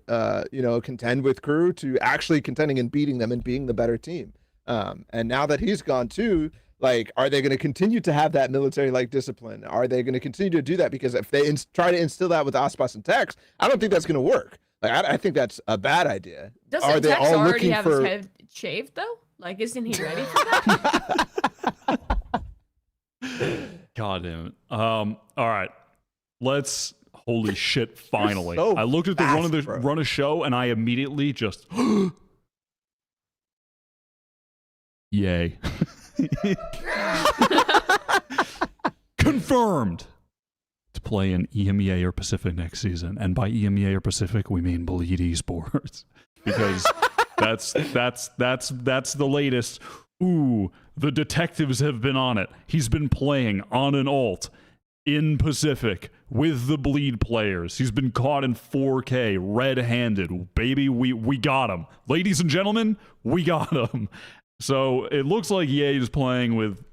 S3: contend with Crew to actually contending and beating them and being the better team. And now that he's gone too, like, are they going to continue to have that military like discipline? Are they going to continue to do that? Because if they try to instill that with Aspas and Tex, I don't think that's going to work. Like, I think that's a bad idea.
S4: Doesn't
S3: Are they
S4: Tex
S3: all
S4: already
S3: looking
S4: have
S3: for?
S4: his head shaved though? Like, isn't he ready for that?
S1: God damn it. All right. Let's. Holy shit! Finally,
S3: so
S1: I looked at the
S3: fast, bro.
S1: run of show, and I immediately just. Yay. Confirmed to play in EMEA or Pacific next season. And by EMEA or Pacific, we mean Bleed Esports. Because that's the latest. Ooh, the detectives have been on it. He's been playing on an alt in Pacific with the Bleed players. He's been caught in 4K, red-handed. Baby, we got him. Ladies and gentlemen, we got him. So it looks like EA is playing with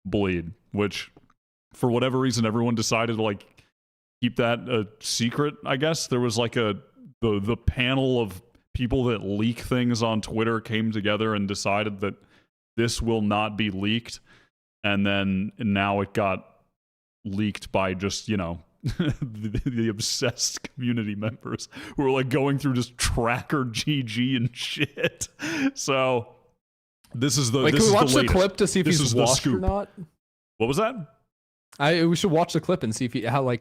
S1: Bleed, which for whatever reason everyone decided to like keep that a secret, I guess. There was like the panel of people that leak things on Twitter came together and decided that this will not be leaked. And then now it got leaked by just, the obsessed community members who were like going through just tracker GG and shit. So this is the
S2: Wait,
S1: this
S2: can we
S1: is
S2: watch
S1: the
S2: the clip to see if
S1: This
S2: he's
S1: is the
S2: washed or
S1: scoop.
S2: not?
S1: What was that?
S2: We should watch the clip and see if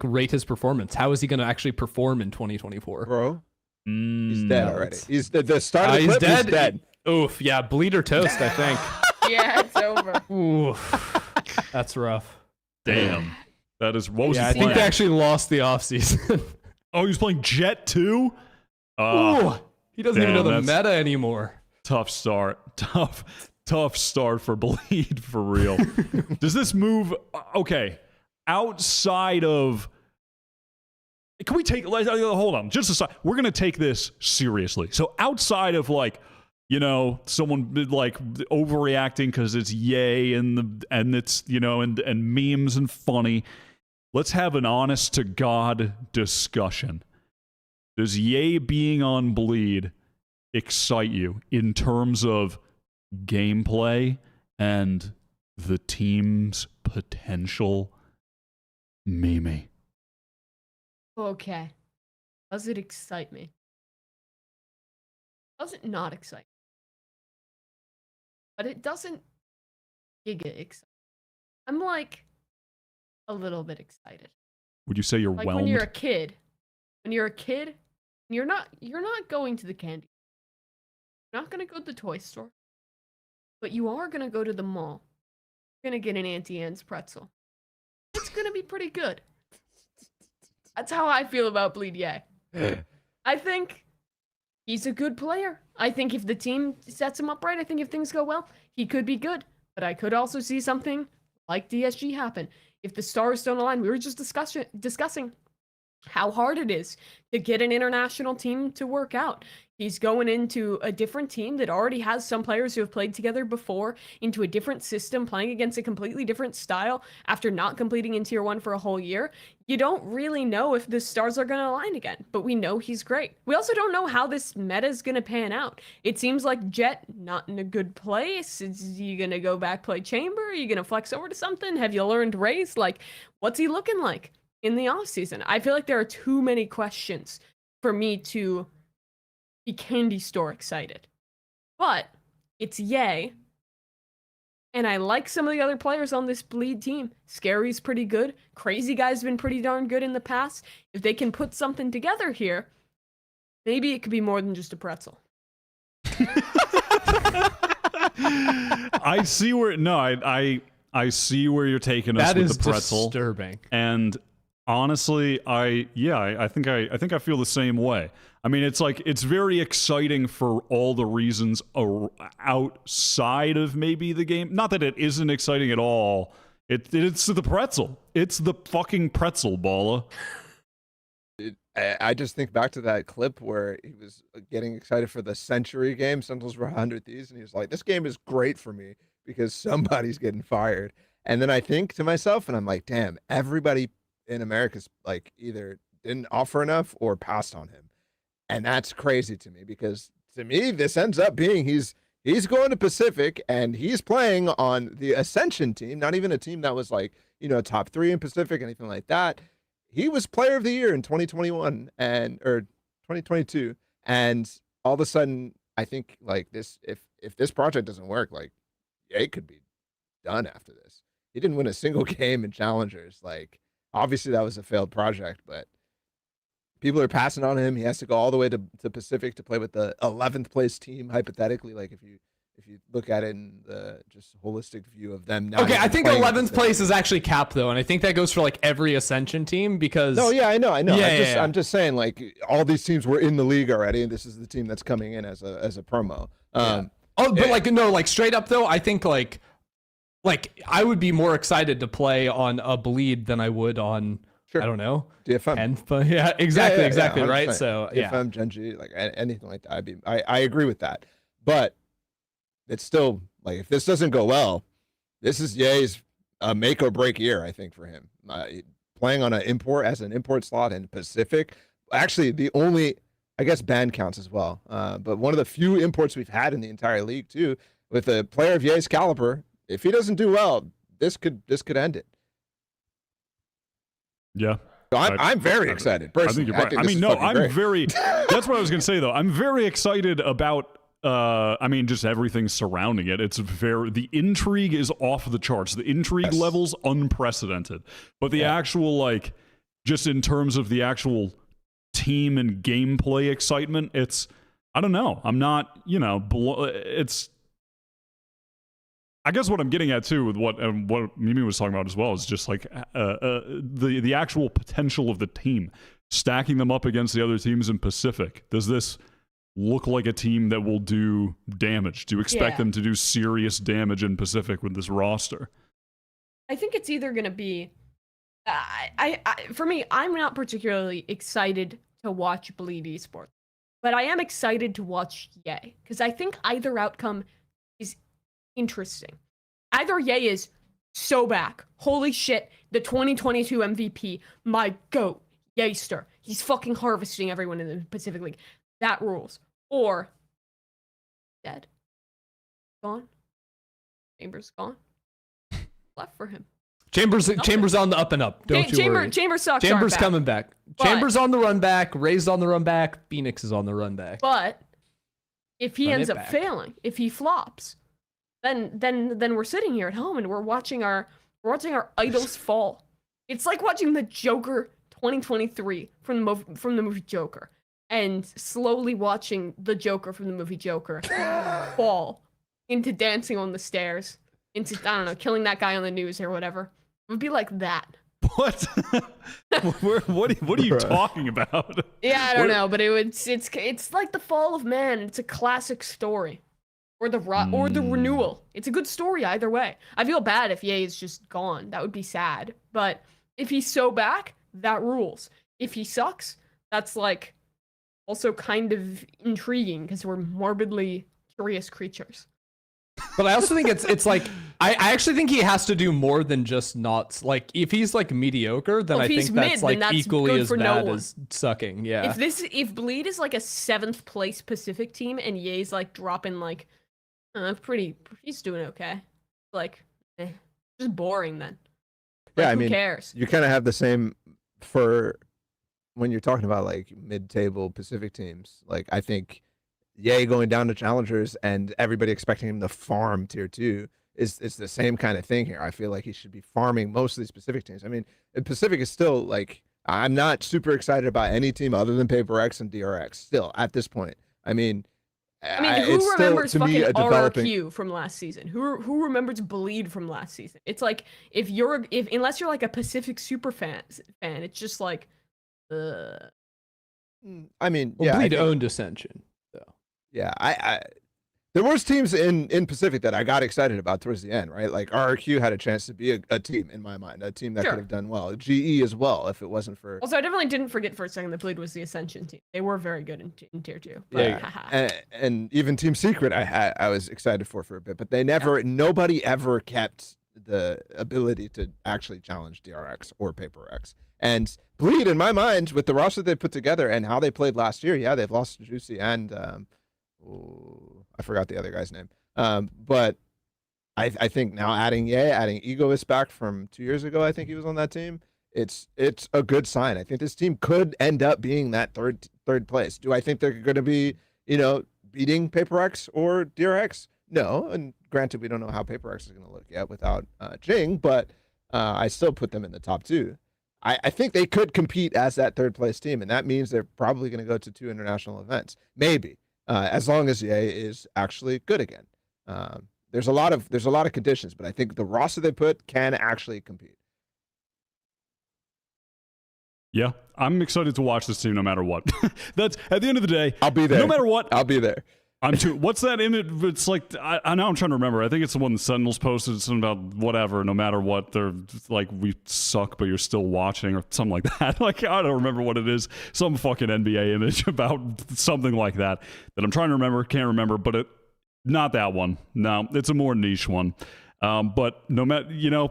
S2: rate his performance. How is he going to actually perform in 2024?
S3: Bro, he's dead
S2: no,
S3: already.
S2: it's-
S3: He's the start of the
S2: He's
S3: clip.
S2: dead.
S3: He's dead.
S2: Oof, yeah, bleed or toast, I think.
S4: Yeah, it's over.
S2: Oof, that's rough.
S1: Damn. That is what was
S2: Yeah,
S1: he
S2: I think
S1: playing?
S2: they actually lost the offseason.
S1: Oh, he was playing Jet 2?
S2: Ooh, he doesn't even know the
S1: Damn,
S2: meta anymore.
S1: Tough start. Tough start for Bleed, for real. Does this move... Okay. Outside of... Can we take... Hold on. Just aside. We're going to take this seriously. So outside of like, someone like overreacting because it's yay and it's, and memes and funny. Let's have an honest to God discussion. Does yay being on Bleed excite you in terms of gameplay and the team's potential? Mimi.
S4: Okay. Does it excite me? Does it not excite me? But it doesn't giga excite. I'm like a little bit excited.
S1: Would you say you're
S4: Like
S1: whelmed?
S4: when you're a kid. When you're a kid, you're not going to the candy. You're not gonna go to the toy store. But you are gonna go to the mall. You're gonna get an Auntie Anne's pretzel. It's gonna be pretty good. That's how I feel about Bleed Yay. I think he's a good player. I think if the team sets him up right, I think if things go well, he could be good. But I could also see something like DSG happen. If the stars don't align, we were just discussing how hard it is to get an international team to work out. He's going into a different team that already has some players who have played together before, into a different system, playing against a completely different style after not completing in Tier 1 for a whole year. You don't really know if the stars are going to align again, but we know he's great. We also don't know how this meta is going to pan out. It seems like Jet not in a good place. Is he going to go back play Chamber? Are you going to flex over to something? Have you learned Raze? Like, what's he looking like in the offseason? I feel like there are too many questions for me to be candy store excited. But it's Shyy, and I like some of the other players on this Bleed team. Scary's pretty good. Crazy Guy's been pretty darn good in the past. If they can put something together here, maybe it could be more than just a pretzel.
S1: I see where I see where you're taking us with the pretzel.
S2: Disturbing.
S1: And honestly, I think I feel the same way. I mean, it's like, it's very exciting for all the reasons outside of maybe the game. Not that it isn't exciting at all. It's the pretzel. It's the fucking pretzel, Balla.
S3: I just think back to that clip where he was getting excited for the Century game, Sentinels were 100 Thieves, and he was like, this game is great for me because somebody's getting fired. And then I think to myself, and I'm like, damn, everybody in America's like either didn't offer enough or passed on him. And that's crazy to me because to me, this ends up being he's going to Pacific and he's playing on the Ascension team, not even a team that was like, top 3 in Pacific, anything like that. He was player of the year in 2021 or 2022. And all of a sudden, I think like this, if this project doesn't work, like it could be done after this. He didn't win a single game in Challengers. Like, obviously that was a failed project, but people are passing on him. He has to go all the way to Pacific to play with the 11th place team, hypothetically. Like if you look at it in the just holistic view of them.
S2: Okay, I think 11th place is actually capped though, and I think that goes for like every Ascension team because.
S3: No, yeah, I know.
S2: Yeah,
S3: I'm just saying, like all these teams were in the league already, and this is the team that's coming in as a promo.
S2: Like straight up though, I think like I would be more excited to play on a Bleed than I would on. Sure. I don't know.
S3: DFM.
S2: But yeah, exactly, right? So, yeah.
S3: DFM, Gen.G, like anything like that. I agree with that. But it's still, like, if this doesn't go well, this is Shy's make or break year, I think, for him. Playing on an import slot in Pacific. Actually, the only, I guess, ban counts as well. But one of the few imports we've had in the entire league, too, with a player of Shy's caliber, if he doesn't do well, this could end it.
S1: Yeah.
S3: So I'm very excited. Personally.
S1: I think you're right. I'm very. That's what I was going to say, though. I'm very excited about. Just everything surrounding it. The intrigue is off the charts. The intrigue level's unprecedented. But the actual, like, just in terms of the actual team and gameplay excitement, I don't know. I'm not, it's. I guess what I'm getting at too with what Mimi was talking about as well is just like the actual potential of the team, stacking them up against the other teams in Pacific. Does this look like a team that will do damage? Do you expect them to do serious damage in Pacific with this roster?
S4: I think it's either going to be, for me, I'm not particularly excited to watch Bleed Esports, but I am excited to watch Shyy because I think either outcome is interesting. Either Shyy is so back. Holy shit, the 2022 MVP, my GOAT, Shyster. He's fucking harvesting everyone in the Pacific League. That rules. Or dead. Gone. Chambers gone. Left for him.
S2: Chambers on the up and up. Don't you worry.
S4: Chambers sucks.
S2: Chambers coming back. Chambers on the run back. Raised on the run back. Phoenix is on the run back.
S4: But if he ends up failing, if he flops, then we're sitting here at home and we're watching our idols fall. It's like watching the Joker 2023 from the movie Joker, and slowly watching the Joker from the movie Joker fall into dancing on the stairs, into, I don't know, killing that guy on the news or whatever. It would be like that.
S1: What? What are you talking about?
S4: Yeah, I don't know, but it's like the fall of man. It's a classic story. Or the renewal. It's a good story either way. I feel bad if Shyy is just gone. That would be sad. But if he's so back, that rules. if he sucks, that's like also kind of intriguing because we're morbidly curious creatures.
S2: But I also think it's like I actually think he has to do more than just not like if he's like mediocre, then
S4: Well,
S2: I
S4: if
S2: think
S4: he's
S2: that's
S4: mid,
S2: like
S4: then that's
S2: equally
S4: good
S2: as
S4: for no
S2: bad
S4: one.
S2: as sucking. Yeah.
S4: If Bleed is like a 7th place Pacific team and Ye's like dropping like he's doing okay. Like just boring then. Like,
S3: Yeah, I
S4: who
S3: mean,
S4: cares?
S3: you kind of have the same for when you're talking about like mid-table Pacific teams. Like I think Ye going down to challengers and everybody expecting him to farm tier 2 is the same kind of thing here. I feel like he should be farming most of these Pacific teams. I mean, Pacific is still like I'm not super excited about any team other than PaperX and DRX still at this point. I mean,
S4: who
S3: it's
S4: remembers
S3: still, to me,
S4: fucking
S3: a developing.
S4: RRQ from last season? Who remembers Bleed from last season? It's like if unless you're like a Pacific super fan, it's just like
S3: I mean,
S2: Well,
S3: yeah,
S2: Bleed owned Ascension.
S3: yeah, there was teams in Pacific that I got excited about towards the end, right? Like RRQ had a chance to be a team in my mind, a team that
S4: Sure.
S3: could have done well. GE as well, if it wasn't for
S4: Also, I definitely didn't forget for a second that Bleed was the Ascension team. They were very good in tier 2. But,
S3: yeah, and even Team Secret, I was excited for a bit, but they never, nobody ever kept the ability to actually challenge DRX or PaperX. And Bleed, in my mind, with the roster they put together and how they played last year, yeah, they've lost Juicy and I forgot the other guy's name. But I think now adding Egoist back from 2 years ago, I think he was on that team. It's a good sign. I think this team could end up being that third place. Do I think they're going to be, beating PaperX or DRX? No. And granted, we don't know how PaperX is going to look yet without Jing, but I still put them in the top 2. I think they could compete as that third place team, and that means they're probably going to go to 2 international events, maybe, as long as Ye is actually good again. There's a lot of conditions, but I think the roster they put can actually compete.
S1: Yeah, I'm excited to watch this team no matter what. That's at the end of the day.
S3: I'll be there.
S1: No matter what.
S3: I'll be there.
S1: I'm too. What's that image? It's like I know I'm trying to remember. I think it's the one the Sentinels posted. Something about whatever. No matter what, they're like we suck, but you're still watching, or something like that. Like I don't remember what it is. Some fucking NBA image about something like that I'm trying to remember. Can't remember, but not that one. No, it's a more niche one. But no matter
S4: Are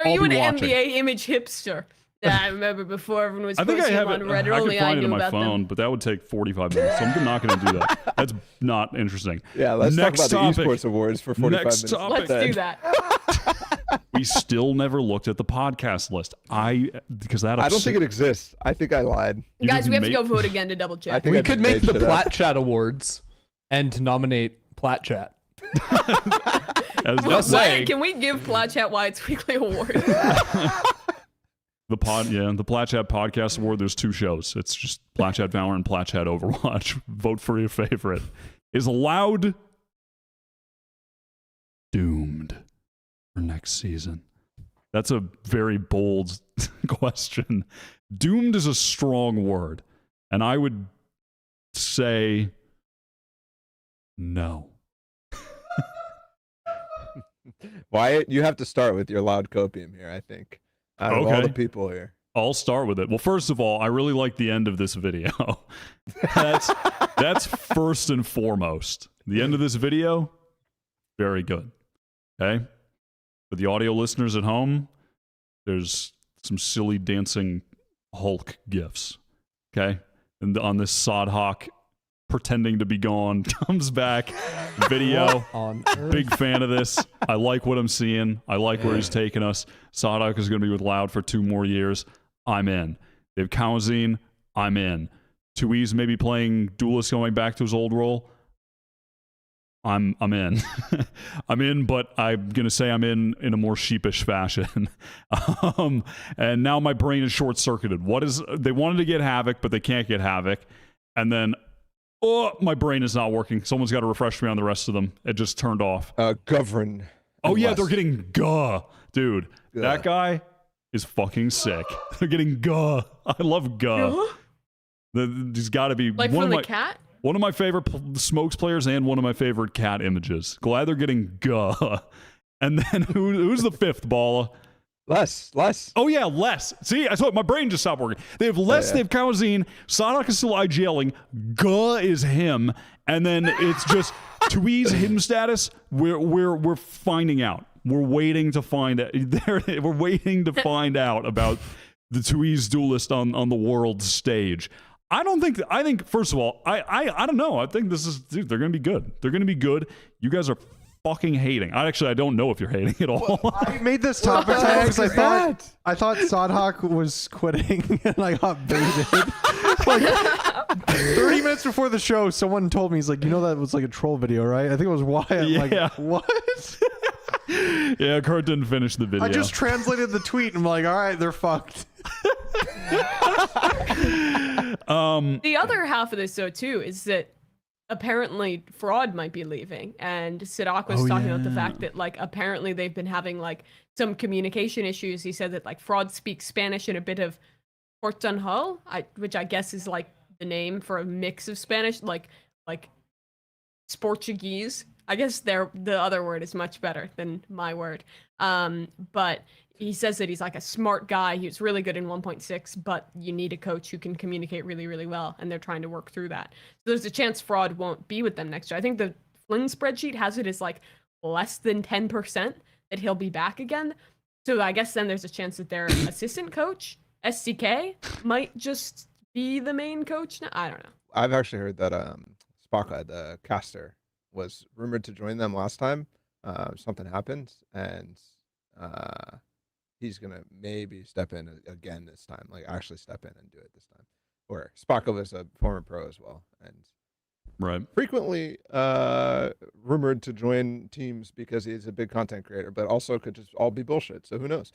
S1: I'll
S4: you an
S1: be watching.
S4: NBA image hipster? Yeah, I remember before everyone was
S1: I think I
S4: posting
S1: have
S4: them
S1: it.
S4: on Reddit.
S1: I
S4: Only
S1: could find
S4: I
S1: it on
S4: knew
S1: my
S4: about
S1: phone,
S4: them.
S1: but that would take 45 minutes. So I'm not going to do that. That's not interesting.
S3: Yeah, let's
S1: Next
S3: talk about
S1: topic.
S3: the Esports Awards for 45
S1: Next
S3: minutes.
S1: topic.
S4: Let's do that.
S1: We still never looked at the podcast list. Because that
S3: I don't think it exists. I think I lied.
S1: You
S4: Guys,
S1: just
S4: we have to
S1: make-
S4: go vote again to double
S3: I
S4: check.
S3: think
S2: We
S3: I
S2: could
S3: just
S2: make
S3: made
S2: the
S3: shit up.
S2: Plat Chat Awards and nominate Plat Chat.
S1: as
S2: Just
S1: that-
S2: saying.
S4: Can we give Plat Chat Wyatt's weekly award?
S1: the Plat Chat Podcast Award. There's 2 shows. It's just Plat Chat Valorant and Plat Chat Overwatch. Vote for your favorite. Is allowed doomed for next season? That's a very bold question. Doomed is a strong word, and I would say no.
S3: Wyatt, you have to start with your loud copium here, I think. Out of all
S1: Okay.
S3: the people here.
S1: I'll start with it. Well, first of all, I really like the end of this video. That's first and foremost. The end of this video, very good. Okay? For the audio listeners at home, there's some silly dancing Hulk gifs. Okay? And on this Sodhawk pretending to be gone comes back video.
S2: On
S1: Big fan of this. I like what I'm seeing. I like where he's taking us. Sodok is going to be with Loud for 2 more years. I'm in. They have Kaozine. I'm in. Tui's maybe playing Duelist going back to his old role. I'm in. I'm in, but I'm going to say I'm in a more sheepish fashion. And now my brain is short-circuited. They wanted to get Havoc, but they can't get Havoc. And then my brain is not working. Someone's got to refresh me on the rest of them. It just turned off.
S3: Govern.
S1: Oh, yeah,
S3: West.
S1: they're getting Guh. Dude,
S3: Guh.
S1: that guy is fucking sick. They're getting Guh. I love Guh. He's got to be
S4: Like
S1: one
S4: from
S1: of
S4: the
S1: my
S4: cat?
S1: one of my favorite Smokes players and one of my favorite cat images. Glad they're getting Guh. And then who's the 5th, Balla?
S3: Less.
S1: Oh yeah, less. See, I thought my brain just stopped working. They have less. They have Kawazine. Sadok is still IGLing. Guh is him, and then it's just Tui's him status. We're finding out. We're waiting to find it. We're waiting to find out about the Tui's duelist on the world stage. I think first of all, I don't know. I think dude, they're gonna be good. They're gonna be good. You guys are fucking hating. I don't know if you're hating at all.
S5: I made this topic tag because I thought Sadhawk was quitting and I got baited. Like 30 minutes before the show, someone told me, he's like, that was like a troll video, right? I think it was Wyatt.
S1: Yeah.
S5: Like, what?
S1: Yeah, Kurt didn't finish the video.
S5: I just translated the tweet and I'm like, all right, they're fucked.
S4: The other half of this, though, too, is that apparently Fraud might be leaving, and Sadok was talking about the fact that like apparently they've been having like some communication issues. He said that like Fraud speaks Spanish and a bit of Portuñol, which I guess is like the name for a mix of Spanish, like Portuguese. I guess the other word is much better than my word. But he says that he's like a smart guy. He was really good in 1.6, but you need a coach who can communicate really, really well, and they're trying to work through that. So there's a chance Fraud won't be with them next year. I think the Flynn spreadsheet has it as like less than 10% that he'll be back again. So I guess then there's a chance that their assistant coach, SCK, might just be the main coach now. I don't know.
S3: I've actually heard that Spaka, the caster, was rumored to join them last time. Something happened, and he's gonna maybe step in again this time, like actually step in and do it this time. Or Spaka was a former pro as well, and
S1: right,
S3: frequently rumored to join teams because he's a big content creator, but also could just all be bullshit. So who knows?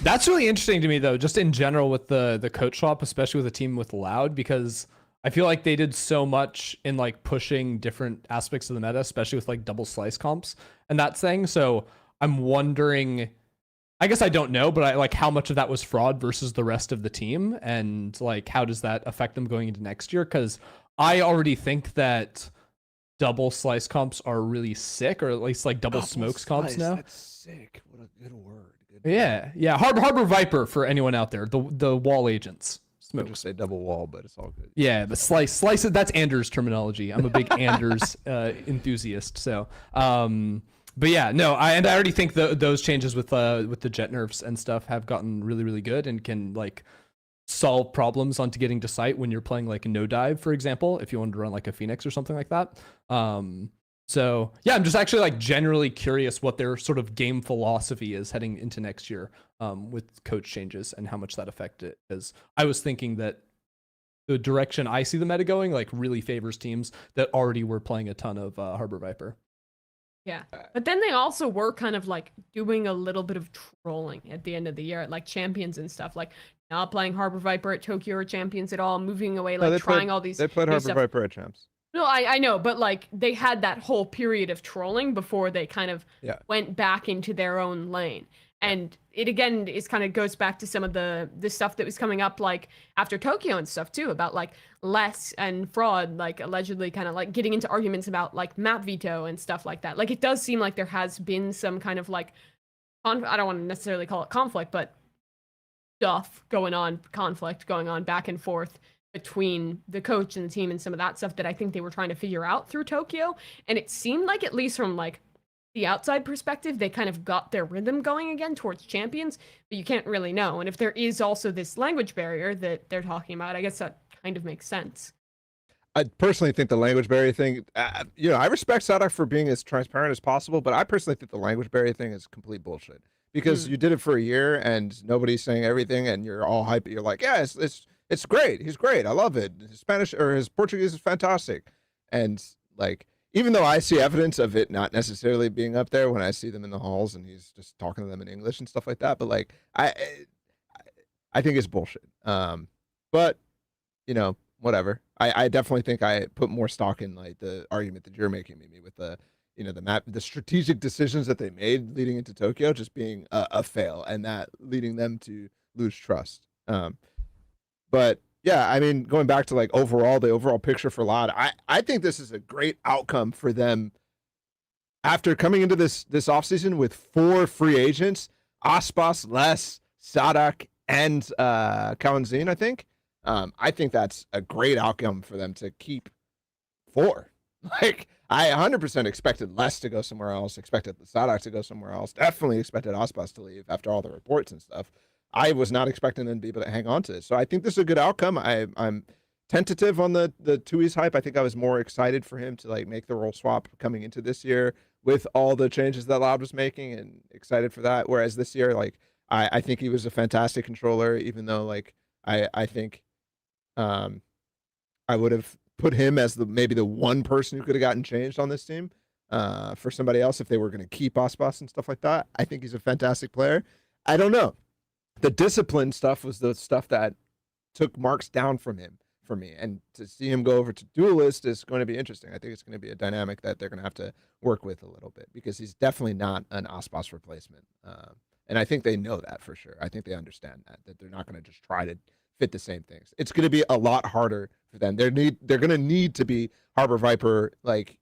S2: That's really interesting to me, though, just in general with the coach swap, especially with a team with Loud, because I feel like they did so much in like pushing different aspects of the meta, especially with like double slice comps and that thing. So I'm wondering, I guess I don't know, but I like how much of that was Fraud versus the rest of the team, and like how does that affect them going into next year? Because I already think that double slice comps are really sick, or at least like double smokes comps now.
S3: That's sick. What a good word.
S2: Yeah. Harbor Viper for anyone out there. The wall agents.
S3: I just say double wall, but it's all good.
S2: Yeah, the slice. That's Anders terminology. I'm a big Anders enthusiast. So, but yeah, no, I already think those changes with the jet nerfs and stuff have gotten really, really good and can like solve problems onto getting to site when you're playing like no dive, for example, if you wanted to run like a Phoenix or something like that. So yeah, I'm just actually like generally curious what their sort of game philosophy is heading into next year with coach changes and how much that affected it. Because I was thinking that the direction I see the meta going like really favors teams that already were playing a ton of Harbor Viper.
S4: Yeah, but then they also were kind of like doing a little bit of trolling at the end of the year, like champions and stuff, like not playing Harbor Viper at Tokyo or champions at all, moving away, like trying all these.
S3: They played Harbor
S4: stuff.
S3: Viper at champs.
S4: No, I know, but like they had that whole period of trolling before they kind of went back into their own lane. And it again is kind of goes back to some of the stuff that was coming up like after Tokyo and stuff too, about like Les and Fraud like allegedly kind of like getting into arguments about like map veto and stuff like that. Like it does seem like there has been some kind of like I don't want to necessarily call it conflict, but conflict going on back and forth between the coach and the team and some of that stuff that I think they were trying to figure out through Tokyo. And it seemed like, at least from like the outside perspective, they kind of got their rhythm going again towards champions, but you can't really know. And if there is also this language barrier that they're talking about, I guess that kind of makes sense.
S3: I personally think the language barrier thing, I respect Sadok for being as transparent as possible, but I personally think the language barrier thing is complete bullshit because you did it for a year and nobody's saying everything and you're all hype. You're like, yeah, it's great. He's great. I love it. His Spanish or his Portuguese is fantastic. And like, even though I see evidence of it not necessarily being up there when I see them in the halls and he's just talking to them in English and stuff like that, but like, I think it's bullshit. But whatever. I definitely think I put more stock in like the argument that you're making, Mimi, with the the strategic decisions that they made leading into Tokyo just being a fail and that leading them to lose trust. But yeah, I mean, going back to like the overall picture for Loud, I think this is a great outcome for them after coming into this offseason with 4 free agents. Aspas, Les, Sadak, and Kawanzin, I think. I think that's a great outcome for them to keep 4. Like, I 100% expected Les to go somewhere else, expected Sadak to go somewhere else, definitely expected Aspas to leave after all the reports and stuff. I was not expecting them to be able to hang on to it. So I think this is a good outcome. I'm tentative on the Tui's hype. I think I was more excited for him to like make the role swap coming into this year with all the changes that Loud was making, and excited for that. Whereas this year, like I think he was a fantastic controller, even though like I think I would have put him as maybe the one person who could have gotten changed on this team for somebody else if they were going to keep Aspas and stuff like that. I think he's a fantastic player. I don't know. The discipline stuff was the stuff that took marks down from him for me. And to see him go over to Duelist is going to be interesting. I think it's going to be a dynamic that they're going to have to work with a little bit, because he's definitely not an Aspas replacement. And I think they know that for sure. I think they understand that they're not going to just try to fit the same things. It's going to be a lot harder for them. They're going to need to be Harbor Viper, like,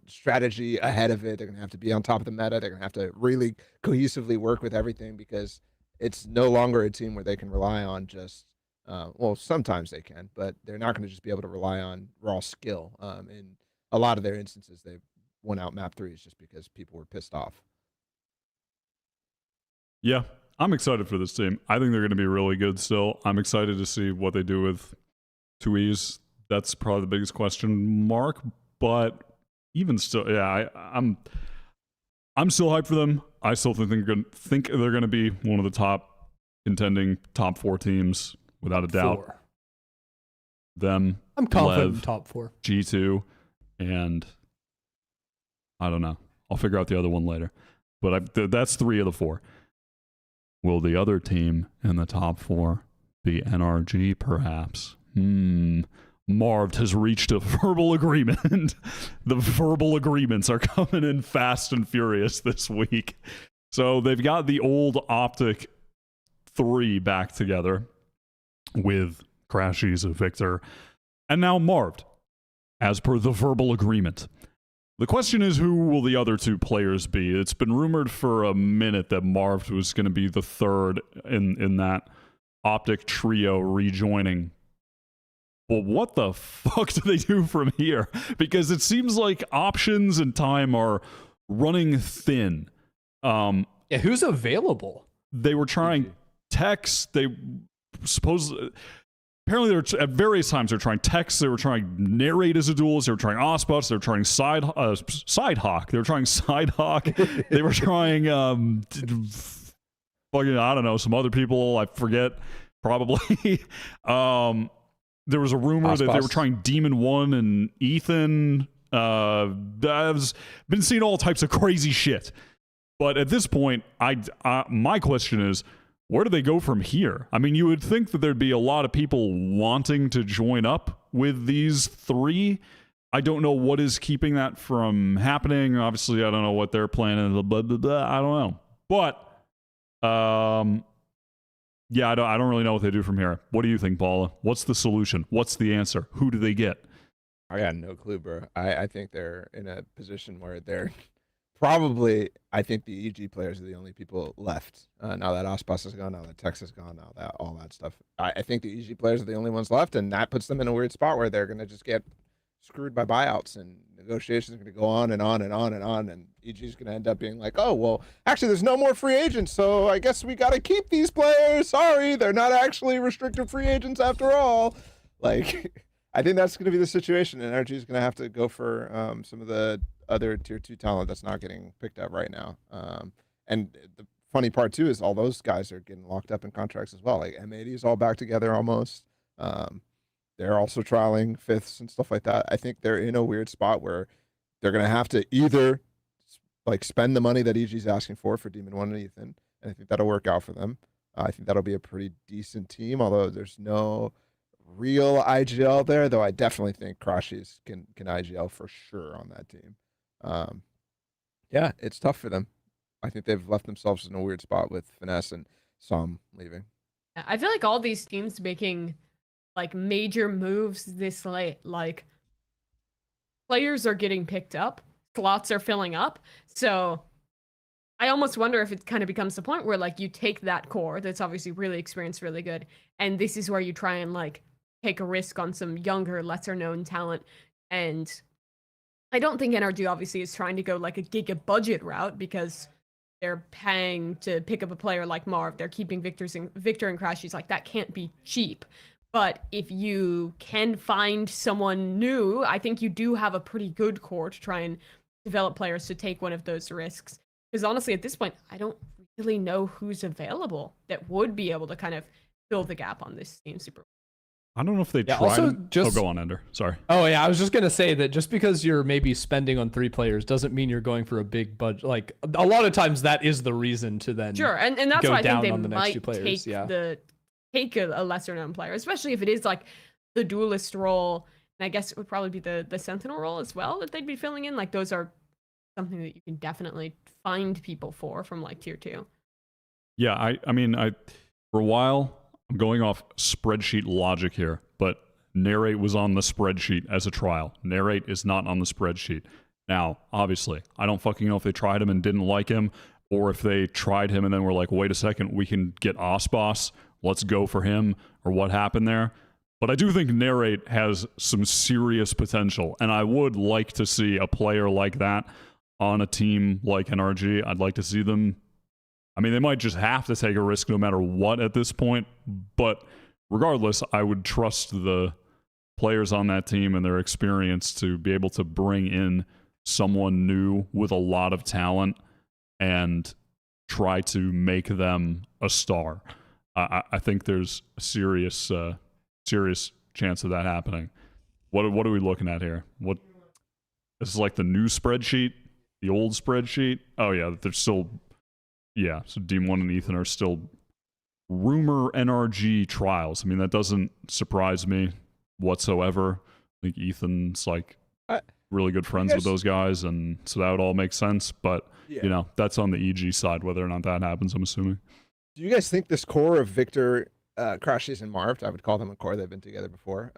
S3: strategy ahead of it. They're going to have to be on top of the meta. They're going to have to really cohesively work with everything, because it's no longer a team where they can rely on just, well, sometimes they can, but they're not going to just be able to rely on raw skill. In a lot of their instances, they won out map 3s just because people were pissed off.
S1: Yeah, I'm excited for this team. I think they're going to be really good still. I'm excited to see what they do with Tui's. That's probably the biggest question mark, but even still, yeah, I'm still hyped for them. I still think they're going to be one of the top contending top 4 teams without a doubt.
S2: 4.
S1: Them,
S2: I'm confident
S1: Lev,
S2: in top 4.
S1: G2, and I don't know. I'll figure out the other one later. But that's 3 of the 4. Will the other team in the top 4 be NRG, perhaps? Marved has reached a verbal agreement. The verbal agreements are coming in fast and furious this week. So they've got the old Optic 3 back together with Crashies, Victor, and now Marved, as per the verbal agreement. The question is, who will the other 2 players be? It's been rumored for a minute that Marved was going to be the third in that Optic trio rejoining. Well, what the fuck do they do from here? Because it seems like options and time are running thin.
S2: Yeah, who's available?
S1: They were trying text. They apparently they're at various times they're trying text. They were trying narrate as a duelist. They were trying Aspas. They were trying side hawk. They were trying side hawk. They were trying fucking, I don't know, some other people. I forget, probably. There was a rumor that they were trying Demon 1 and Ethan. I've been seeing all types of crazy shit. But at this point, my question is, where do they go from here? I mean, you would think that there'd be a lot of people wanting to join up with these 3. I don't know what is keeping that from happening. Obviously, I don't know what they're planning. Blah, blah, blah, I don't know. But, yeah, I don't really know what they do from here. What do you think, Paula? What's the solution? What's the answer? Who do they get?
S3: I got no clue, bro. I think they're in a position where they're probably, I think the EG players are the only people left. Now that Aspas is gone, now that Tex is gone, now that all that stuff. I think the EG players are the only ones left, and that puts them in a weird spot where they're going to just get screwed by buyouts, and negotiations are going to go on and on and on and on, and EG is going to end up being like, oh, well, actually there's no more free agents, so I guess we got to keep these players. Sorry, they're not actually restricted free agents after all. Like, I think that's going to be the situation, and NRG is going to have to go for some of the other tier 2 talent that's not getting picked up right now. And the funny part too is all those guys are getting locked up in contracts as well. Like M80 is all back together almost. They're also trialing 5ths and stuff like that. I think they're in a weird spot where they're going to have to either like spend the money that EG's asking for Demon 1 and Ethan, and I think that'll work out for them. I think that'll be a pretty decent team, although there's no real IGL there, though I definitely think Crashies can IGL for sure on that team. Yeah, it's tough for them. I think they've left themselves in a weird spot with Finesse and Som leaving.
S4: I feel like all these teams making like major moves this late, like players are getting picked up, slots are filling up. So I almost wonder if it kind of becomes the point where like you take that core that's obviously really experienced, really good, and this is where you try and like take a risk on some younger, lesser known talent. And I don't think NRG obviously is trying to go like a giga budget route because they're paying to pick up a player like Marved. They're keeping Victor and Crashies. Like that can't be cheap. But if you can find someone new, I think you do have a pretty good core to try and develop players to take one of those risks. Because honestly, at this point, I don't really know who's available that would be able to kind of fill the gap on this team super.
S1: I don't know if they tried.
S2: Also, just
S1: go on, Ender. Sorry.
S2: Oh yeah, I was just gonna say that just because you're maybe spending on 3 players doesn't mean you're going for a big budget. Like a lot of times, that is the reason to then
S4: Sure, and that's
S2: go
S4: why I
S2: down
S4: think
S2: on
S4: they
S2: the next
S4: might
S2: 2 players.
S4: take a lesser known player, especially if it is like the duelist role. And I guess it would probably be the sentinel role as well that they'd be filling in. Like those are something that you can definitely find people from like tier 2.
S1: Yeah, I mean, for a while, I'm going off spreadsheet logic here, but Narrate was on the spreadsheet as a trial. Narrate is not on the spreadsheet. Now, obviously, I don't fucking know if they tried him and didn't like him, or if they tried him and then were like, wait a second, we can get aspas, let's go for him, or what happened there. But I do think Narrate has some serious potential, and I would like to see a player like that on a team like NRG. I'd like to see them. I mean, they might just have to take a risk no matter what at this point, but regardless, I would trust the players on that team and their experience to be able to bring in someone new with a lot of talent and try to make them a star. I think there's a serious chance of that happening. What are we looking at here? What this is like the new spreadsheet, the old spreadsheet? Oh yeah, they're still so Deem1 and Ethan are still rumor NRG trials. I mean, that doesn't surprise me whatsoever. I think Ethan's like really good friends with those guys, and so that would all make sense. But you know, that's on the EG side, whether or not that happens, I'm assuming.
S3: Do you guys think this core of Victor, Crashies, and Marved, I would call them a core, they've been together before,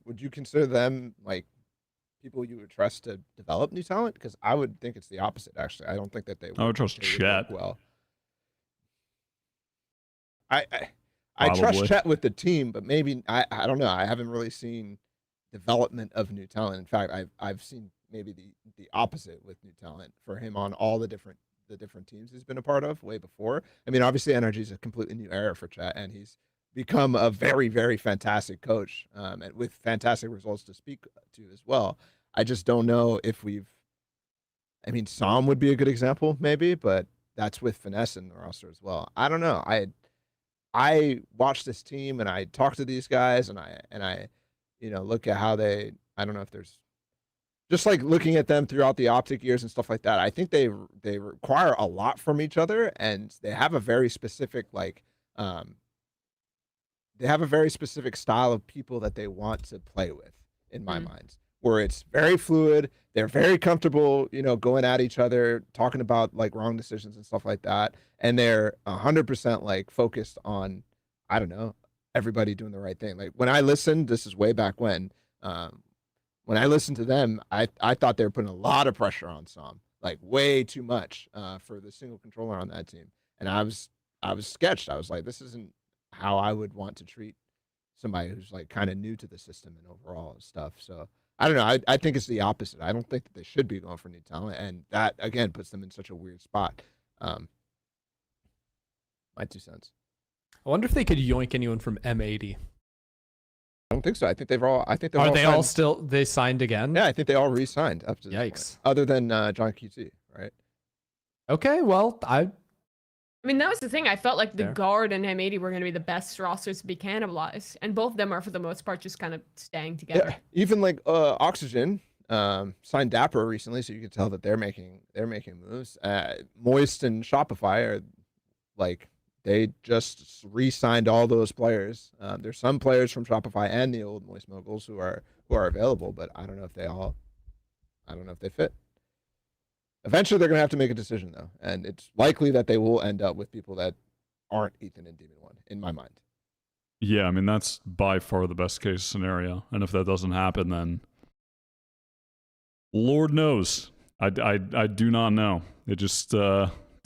S3: would you consider them like people you would trust to develop new talent? Because I would think it's the opposite, actually. I don't think that they would.
S1: I would trust Chet.
S3: Well, I trust Chet with the team, but maybe I don't know. I haven't really seen development of new talent. In fact, I've seen maybe the opposite with new talent for him on all the different teams he's been a part of way before. I mean, obviously NRG is a completely new era for Chet, and he's become a very, very fantastic coach, and with fantastic results to speak to as well. I just don't know if I mean, Som would be a good example maybe, but that's with finesse in the roster as well. I don't know. I watch this team and I talk to these guys and I look at how I don't know if there's just like looking at them throughout the Optic years and stuff like that. I think they require a lot from each other, and they have a very specific style of people that they want to play with, in my mind, where it's very fluid. They're very comfortable, going at each other, talking about like wrong decisions and stuff like that. And they're 100% like focused on, I don't know, everybody doing the right thing. Like when I listened, this is way back when I listened to them, I thought they were putting a lot of pressure on Som, like way too much for the single controller on that team. And I was sketched. I was like, this isn't how I would want to treat somebody who's like kind of new to the system and overall stuff. So I don't know. I think it's the opposite. I don't think that they should be going for new talent, and that again puts them in such a weird spot. My 2 cents.
S2: I wonder if they could yoink anyone from M80.
S3: I don't think so. I think they've all. I think
S2: Are they all still? They signed again?
S3: Yeah, I think they all re-signed up to this
S2: Yikes.
S3: point, other than John QT, right?
S2: Okay, well, I
S4: mean, that was the thing. I felt like the
S2: Fair.
S4: Guard and M80 were going to be the best rosters to be cannibalized, and both of them are for the most part just kind of staying together.
S3: Yeah, even like Oxygen signed Dapper recently, so you can tell that they're making moves. Moist and Shopify are like they just re-signed all those players. There's some players from Shopify and the old Moist Moguls who are available, but I don't know if they fit. Eventually, they're going to have to make a decision, though, and it's likely that they will end up with people that aren't Ethan and Demon1, in my mind.
S1: Yeah, I mean, that's by far the best case scenario. And if that doesn't happen, then Lord knows. I do not know. It just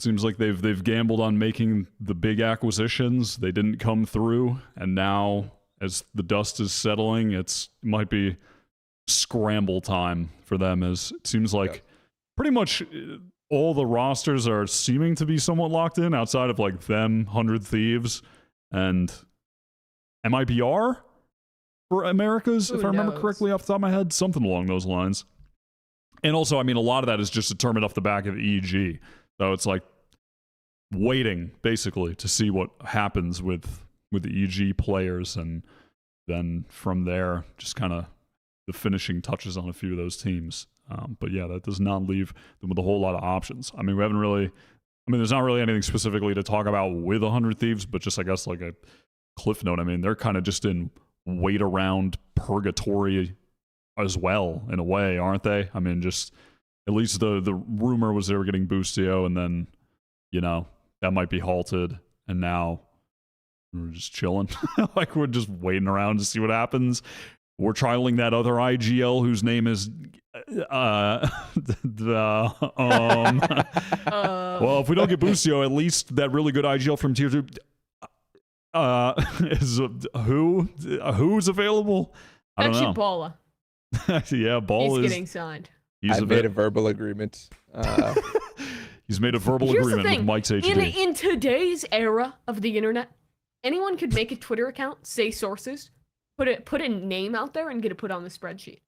S1: Seems like they've gambled on making the big acquisitions. They didn't come through, and now as the dust is settling, it might be scramble time for them. As it seems like pretty much all the rosters are seeming to be somewhat locked in, outside of like them, 100 Thieves, and MIBR for Americas, if I remember correctly off the top of my head, something along those lines. And also, I mean, a lot of that is just determined off the back of EG. So it's like waiting, basically, to see what happens with the EG players, and then from there, just kind of the finishing touches on a few of those teams. But yeah, that does not leave them with a whole lot of options. I mean, there's not really anything specifically to talk about with 100 Thieves, but just, I guess, like a cliff note. I mean, they're kind of just in wait around purgatory as well, in a way, aren't they? I mean, just at least the rumor was they were getting Boostio, and then, you know, that might be halted, and now we're just chilling. Like, we're just waiting around to see what happens. We're trialing that other IGL whose name is well, if we don't get Boostio, at least that really good IGL from Tier 2 is who's available? I don't know.
S4: Actually, Balla.
S1: Yeah, Ball
S4: He's
S1: is
S4: getting signed.
S3: I made a verbal agreement.
S1: He's made a verbal
S4: Here's
S1: agreement
S4: the thing.
S1: with Mike's HD.
S4: In today's era of the internet, anyone could make a Twitter account, say sources, put a name out there, and get it put on the spreadsheet.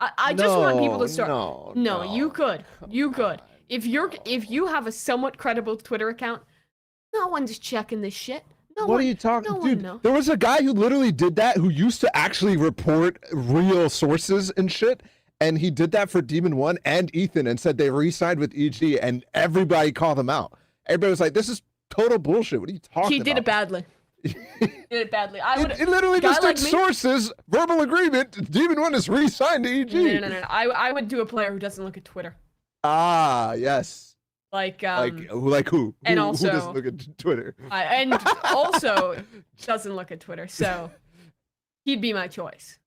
S4: I just want people to start. No, you could. You could. If you have a somewhat credible Twitter account, no one's checking this shit.
S3: What are you talking, dude?
S4: knows.
S3: There was a guy who literally did that, who used to actually report real sources and shit, and he did that for Demon 1 and Ethan, and said they re-signed with EG, and everybody called him out. Everybody was like, "This is total bullshit. What are you talking about?"
S4: He did it badly. Did it badly.
S3: It literally just did sources, verbal agreement. Demon 1 is re-signed to EG.
S4: No. I would do a player who doesn't look at Twitter.
S3: Ah, yes.
S4: Like
S3: who?
S4: And
S3: who
S4: also,
S3: doesn't look at Twitter?
S4: And also doesn't look at Twitter, so he'd be my choice.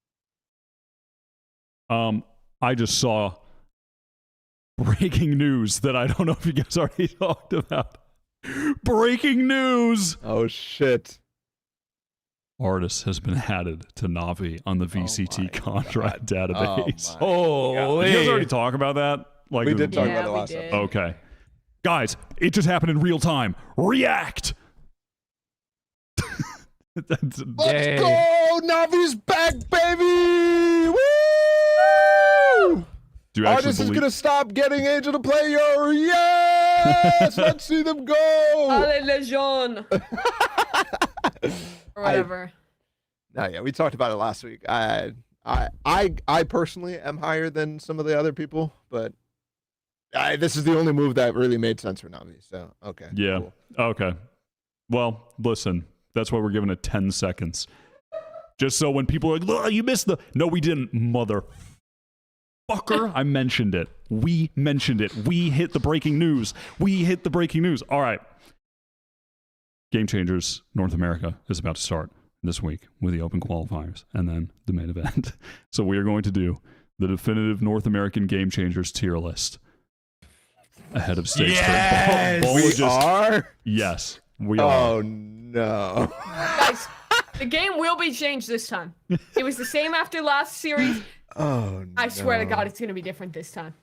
S1: I just saw breaking news that I don't know if you guys already talked about. Breaking news!
S3: Oh shit!
S1: Artis has been added to Navi on the VCT contract database.
S3: Oh,
S1: did you guys already talk about that? Like,
S3: we did talk about it last
S4: did.
S3: episode.
S1: Okay. Guys, it just happened in real time. React!
S3: Let's go! Navi's back, baby! Woo!
S1: Do you actually
S3: Artis is
S1: believe-
S3: gonna stop getting Angel to player. Yes! Let's see them go!
S4: Allez les jaunes! Or whatever.
S3: Yeah, we talked about it last week. I personally am higher than some of the other people, but this is the only move that really made sense for Navi. So okay.
S1: Yeah.
S3: Cool.
S1: Okay. Well, listen. That's why we're giving it 10 seconds. Just so when people are like, "Oh, you missed the..." No, we didn't, motherfucker. I mentioned it. We mentioned it. We hit the breaking news. All right. Game Changers North America is about to start this week with the open qualifiers and then the main event. So we are going to do the definitive North American Game Changers tier list ahead of stage.
S3: We are?
S1: Yes, we are.
S3: Oh no.
S4: Guys, the game will be changed this time. It was the same after last series.
S3: Oh no.
S4: I swear to God, it's going to be different this time.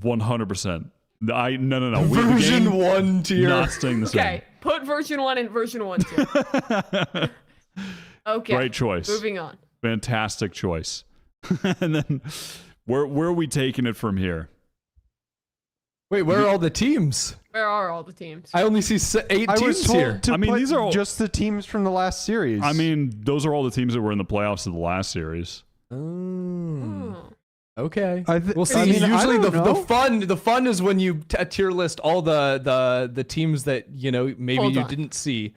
S1: 100%. No.
S2: Version 1 tier.
S1: Not staying the same.
S4: Okay, put version 1 in version 1 too. Okay.
S1: Great choice.
S4: Moving on.
S1: Fantastic choice. And then where are we taking it from here?
S2: Wait, where are all the teams?
S4: Where are all the teams?
S2: I only see 8
S5: I was
S2: teams
S5: told
S2: here.
S5: to
S1: I mean,
S5: put
S1: these are all-
S5: just the teams from the last series.
S1: I mean, those are all the teams that were in the playoffs of the last series.
S4: Oh.
S2: Okay.
S5: We'll
S2: see.
S5: I mean, I
S2: Usually
S5: don't know.
S2: the fun is when you tier list all the teams that maybe
S4: Hold
S2: you
S4: on.
S2: didn't see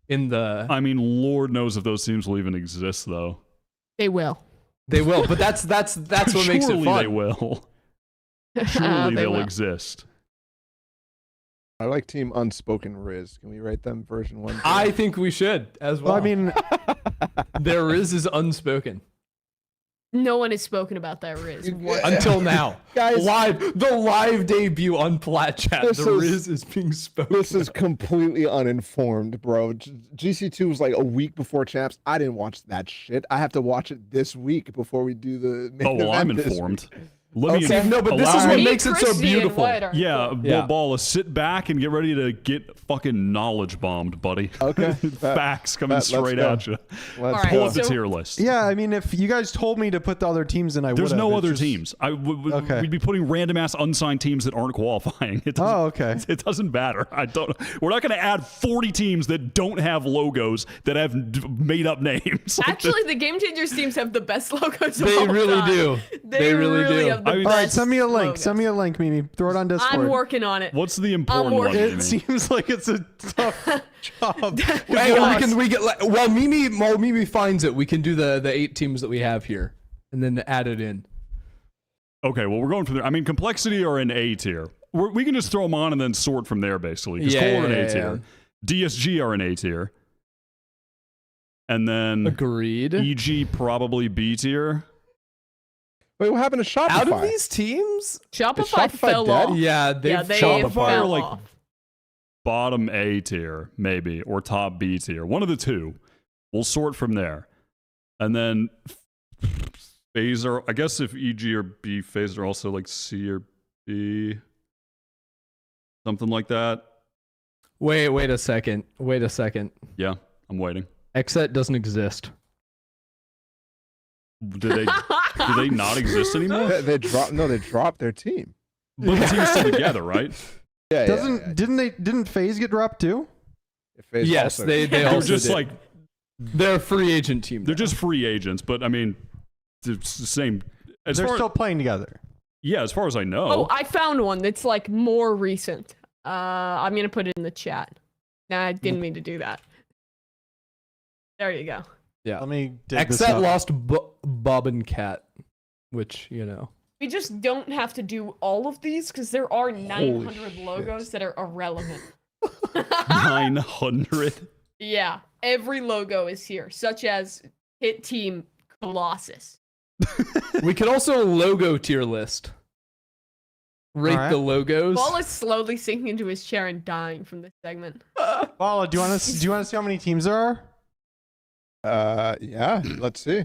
S2: in the.
S1: I mean, Lord knows if those teams will even exist, though.
S4: They will.
S2: They will, but that's what makes it
S1: Surely
S2: fun.
S1: they will. Surely
S4: They
S1: they'll
S4: will.
S1: exist.
S3: I like Team Unspoken Riz. Can we rate them version 1?
S2: I think we should as well.
S5: Well, I mean,
S2: their is unspoken.
S4: No one has spoken about that Riz.
S2: Until now.
S3: Guys,
S2: the live debut on Plat chat.
S3: This
S2: The
S3: is-
S2: Riz is being spoken.
S3: this is completely uninformed, bro. GC2 was like a week before champs. I didn't watch that shit. I have to watch it this week before we do the main
S1: Oh, well, I'm
S3: event this
S1: informed.
S3: week.
S1: Let me
S3: Okay.
S2: No, but this is
S1: allow-
S2: what
S4: Me,
S2: makes it so
S4: Christy, and
S2: beautiful.
S4: Wyatt are
S1: Yeah,
S4: cool.
S2: Yeah.
S1: Ball, sit back and get ready to get fucking knowledge bombed, buddy.
S3: Okay.
S1: Facts coming
S3: let's
S1: straight
S3: go.
S1: at you.
S3: Let's
S4: Alright,
S1: Pull
S3: go.
S1: up the
S4: so-
S1: tier list.
S5: Yeah, I mean, if you guys told me to put the other teams in, I would.
S1: There's no other teams.
S5: Okay.
S1: We'd be putting random ass unsigned teams that aren't qualifying. It doesn't,
S5: Oh, okay.
S1: It doesn't matter. We're not going to add 40 teams that don't have logos that have made up names. Like,
S4: Actually, the Game Changers teams have the best logos of
S2: They
S4: all
S2: really
S4: time.
S2: do. They really do.
S4: have the
S1: I mean-
S4: best
S5: All right, send me a link.
S4: logos.
S5: Send me a link, Mimi. Throw it on Discord.
S4: I'm working on it.
S1: what's the important one?
S4: working.
S5: It
S1: Jimmy?
S5: seems like it's a tough job.
S2: Hey, while Mimi finds it, we can do the 8 teams that we have here and then add it in.
S1: Okay, well, we're going from there. I mean, complexity are in A tier. We can just throw them on and then sort from there, basically. Because Cole are in A tier. DSG are in A tier. And then
S2: Agreed.
S1: EG probably B tier.
S3: Wait, what happened to Shopify?
S2: Out of these teams,
S4: Shopify,
S3: Shopify
S4: fell
S3: dead?
S4: off.
S2: yeah, they
S4: Yeah, they
S2: fell
S1: Shopify
S2: apart.
S1: are
S4: fell
S1: like
S4: off.
S1: bottom A tier, maybe, or top B tier. One of the two. We'll sort from there. And then Phaser, I guess if EG or B, Phaser are also like C or B. Something like that.
S2: Wait a second.
S1: Yeah, I'm waiting.
S2: Exet doesn't exist.
S1: Do they not exist anymore?
S3: They dropped their team.
S1: But the team's still together, right?
S3: Yeah,
S5: Didn't FaZe get dropped too?
S3: FaZe
S2: Yes,
S3: also-
S2: they
S1: They're
S2: also
S1: just
S2: did.
S1: like
S2: They're a free agent team.
S1: they're
S2: now.
S1: just free agents, but I mean it's the same as
S5: They're
S1: far
S5: still playing together.
S1: yeah, as far as I know.
S4: Oh, I found one that's like more recent. I'm gonna put it in the chat. Nah, I didn't mean to do that. There you go.
S2: Yeah.
S5: Let me dig this
S2: Exet
S5: up.
S2: lost Bob and Cat, which, you know.
S4: We just don't have to do all of these because there are 900
S3: shit.
S4: logos that are irrelevant.
S1: 900.
S4: Yeah, every logo is here, such as Hit Team Colossus.
S2: We could also logo tier list. Rate
S5: Alright.
S2: the logos.
S4: Ball is slowly sinking into his chair and dying from this segment.
S5: Paula, do you want to see how many teams there are?
S3: Yeah, let's see.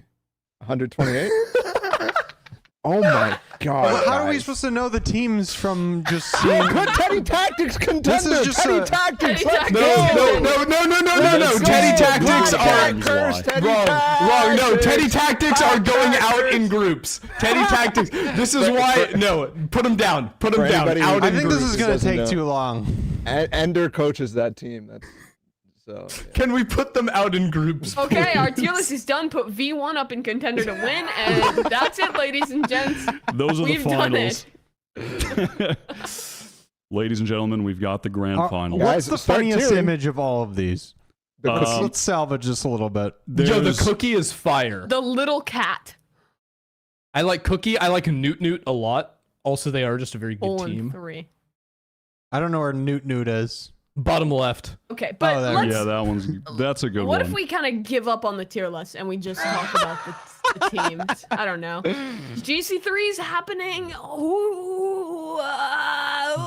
S3: 128. Oh my god.
S5: How are we
S3: guys.
S5: supposed to know the teams from just seeing?
S3: Put Teddy Tactics contender.
S5: This is just
S3: Teddy
S5: a-
S3: Tactics.
S4: Teddy
S3: Let's
S4: Tactics.
S3: go.
S2: No. Teddy Tactics are wrong. No, Teddy Tactics are going out in groups. Teddy Tactics. This is why. No, put them down. Put them
S3: For
S2: down.
S3: anybody
S2: Out
S3: who-
S5: I
S2: in
S5: think this
S2: groups.
S5: is going to
S3: Doesn't
S5: take
S3: know.
S5: too long.
S3: Ender coaches that team. That's so. Yeah.
S2: Can we put them out in groups?
S4: Okay, our
S2: please?
S4: tier list is done. Put V1 up in contender to win, and that's it, ladies and gents.
S1: Those are
S4: We've
S1: the
S4: done
S1: finals.
S4: it.
S1: Ladies and gentlemen, we've got the grand final.
S3: Guys,
S5: What's the
S3: start
S5: funniest
S3: tiering.
S5: image of all of these? Let's salvage this a little bit.
S2: Yo, the
S1: There's-
S2: cookie is fire.
S4: The little cat.
S2: I like Cookie. I like Newt a lot. Also, they are just a very good team.
S4: 0-3.
S5: I don't know where Newt is.
S2: Bottom left.
S4: Okay, but
S5: there.
S4: let's.
S1: that's a good
S4: What
S1: one.
S4: if we kind of give up on the tier list and we just talk about the teams? I don't know. GC3's happening. Ooh,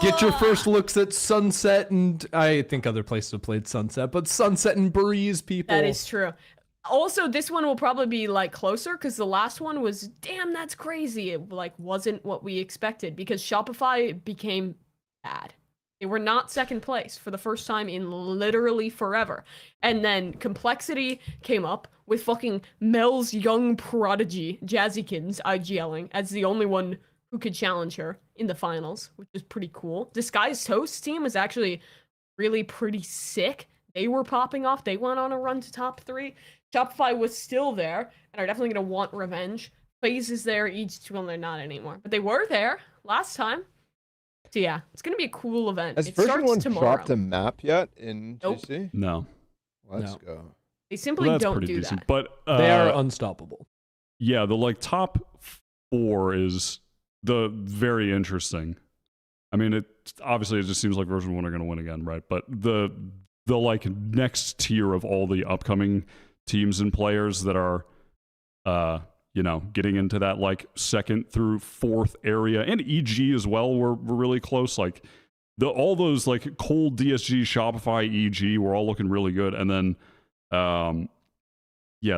S2: Get your first looks at Sunset, and I think other places have played Sunset, but Sunset and Breeze, people.
S4: That is true. Also, this one will probably be like closer because the last one was damn, that's crazy. It like wasn't what we expected because Shopify became bad. They were not second place for the first time in literally forever. And then Complexity came up with fucking Mel's young prodigy, Jazzykins, IGLing, as the only one who could challenge her in the finals, which is pretty cool. Disguised Toast team was actually really pretty sick. They were popping off. They went on a run to top 3. Shopify was still there and are definitely going to want revenge. FaZe is there. Well, they're not anymore. But they were there last time. So yeah, it's going to be a cool event.
S3: Has
S4: It
S3: version
S4: starts
S3: 1
S4: tomorrow.
S3: dropped a map yet in
S4: Nope.
S3: GC?
S1: No.
S3: Let's
S2: No.
S3: go.
S4: They simply
S1: Well, that's
S4: don't
S1: pretty
S4: do
S1: decent.
S4: that.
S1: But
S2: They are unstoppable.
S1: yeah, the like top 4 is the very interesting. I mean, it obviously it just seems like version 1 are going to win again, right? But the like next tier of all the upcoming teams and players that are getting into that like second through fourth area, and EG as well were really close. Like all those like cold DSG, Shopify, EG were all looking really good. And then,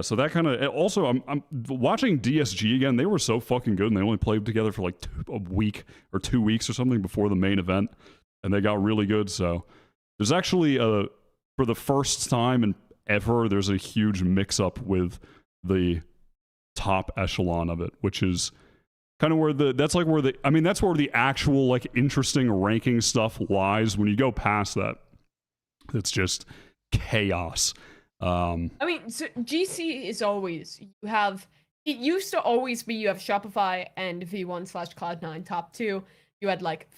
S1: so that kind of also I'm watching DSG again. They were so fucking good, and they only played together for like a week or 2 weeks or something before the main event, and they got really good. So there's actually for the first time ever, there's a huge mix up with the top echelon of it, which is kind of where that's where the actual like interesting ranking stuff lies. When you go past that, it's just chaos.
S4: I mean, so GC is always, it used to always be you have Shopify and V1/Cloud9 top two. You had like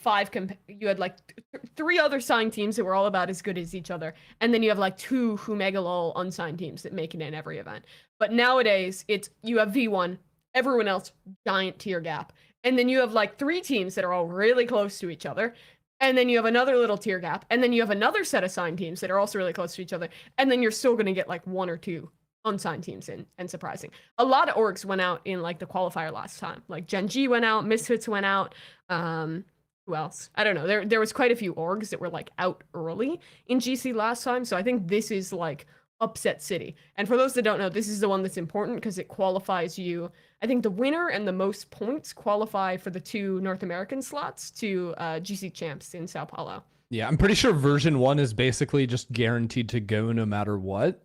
S4: three other signed teams that were all about as good as each other. And then you have like 2 Humegalol unsigned teams that make it in every event. But nowadays, you have V1, everyone else, giant tier gap. And then you have like 3 teams that are all really close to each other. And then you have another little tier gap. And then you have another set of signed teams that are also really close to each other. And then you're still going to get like 1 or 2 unsigned teams in, and surprising. A lot of orgs went out in like the qualifier last time. Like Gen.G went out, Misfits went out. Who else? I don't know. There was quite a few orgs that were like out early in GC last time. So I think this is like upset city. And for those that don't know, this is the one that's important because it qualifies you. I think the winner and the most points qualify for the 2 North American slots to GC champs in Sao Paulo.
S2: Yeah, I'm pretty sure version 1 is basically just guaranteed to go no matter what.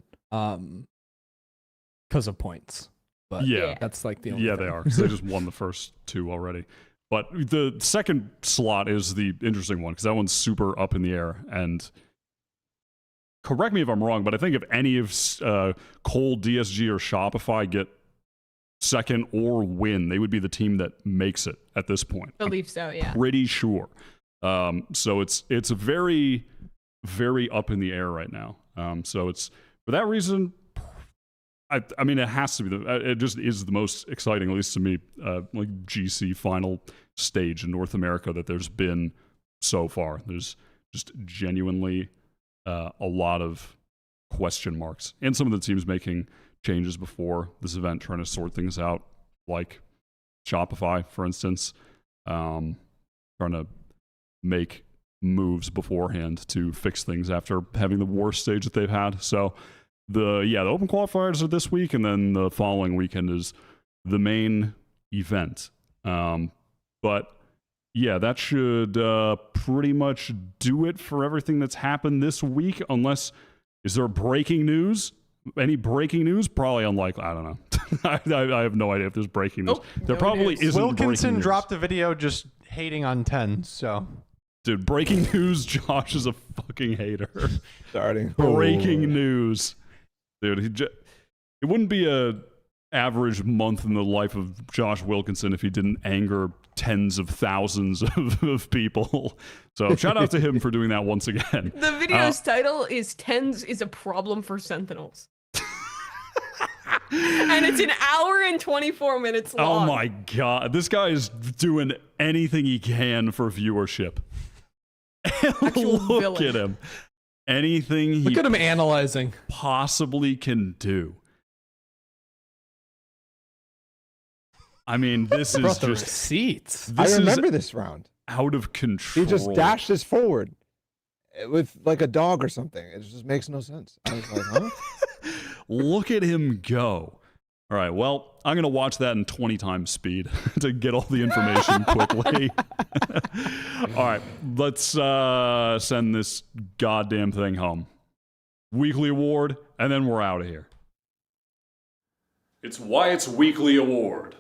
S2: Because of points. But
S1: yeah,
S2: that's like the only thing.
S1: they are. They just won the first 2 already. But the second slot is the interesting one because that one's super up in the air. And correct me if I'm wrong, but I think if any of Cold, DSG, or Shopify get second or win, they would be the team that makes it at this point.
S4: I believe so, yeah.
S1: Pretty sure. So it's very, very up in the air right now. So it's for that reason. I mean, it has to be. It just is the most exciting, at least to me, like GC final stage in North America that there's been so far. There's just genuinely a lot of question marks, and some of the teams making changes before this event, trying to sort things out, like Shopify, for instance, trying to make moves beforehand to fix things after having the worst stage that they've had. So. The open qualifiers are this week, and then the following weekend is the main event. But yeah, that should pretty much do it for everything that's happened this week. Unless, is there breaking news? Any breaking news? Probably unlikely. I don't know. I have no idea if there's breaking news. There probably isn't.
S5: Wilkinson
S1: breaking
S5: dropped
S1: news.
S5: a video just hating on 10. So.
S1: Dude, breaking news. Josh is a fucking hater.
S3: Starting.
S1: Breaking news. Dude, it wouldn't be a average month in the life of Josh Wilkinson if he didn't anger tens of thousands of people. So shout out to him for doing that once again.
S4: The video's title is "Tens is a Problem for Sentinels." And it's an hour and 24 minutes long.
S1: Oh my god. This guy is doing anything he can for viewership. Look at him. Anything he
S2: Look at him analyzing.
S1: possibly can do. I mean, this is
S2: Brought the
S1: just
S2: receipts.
S3: I
S1: this
S3: remember
S1: is
S3: this round.
S1: out of control.
S3: He just dashes forward with like a dog or something. It just makes no sense. I was like, huh?
S1: Look at him go. All right, well, I'm going to watch that in 20 times speed to get all the information quickly. All right, let's send this goddamn thing home. Weekly award, and then we're out of here. It's Wyatt's Weekly Award.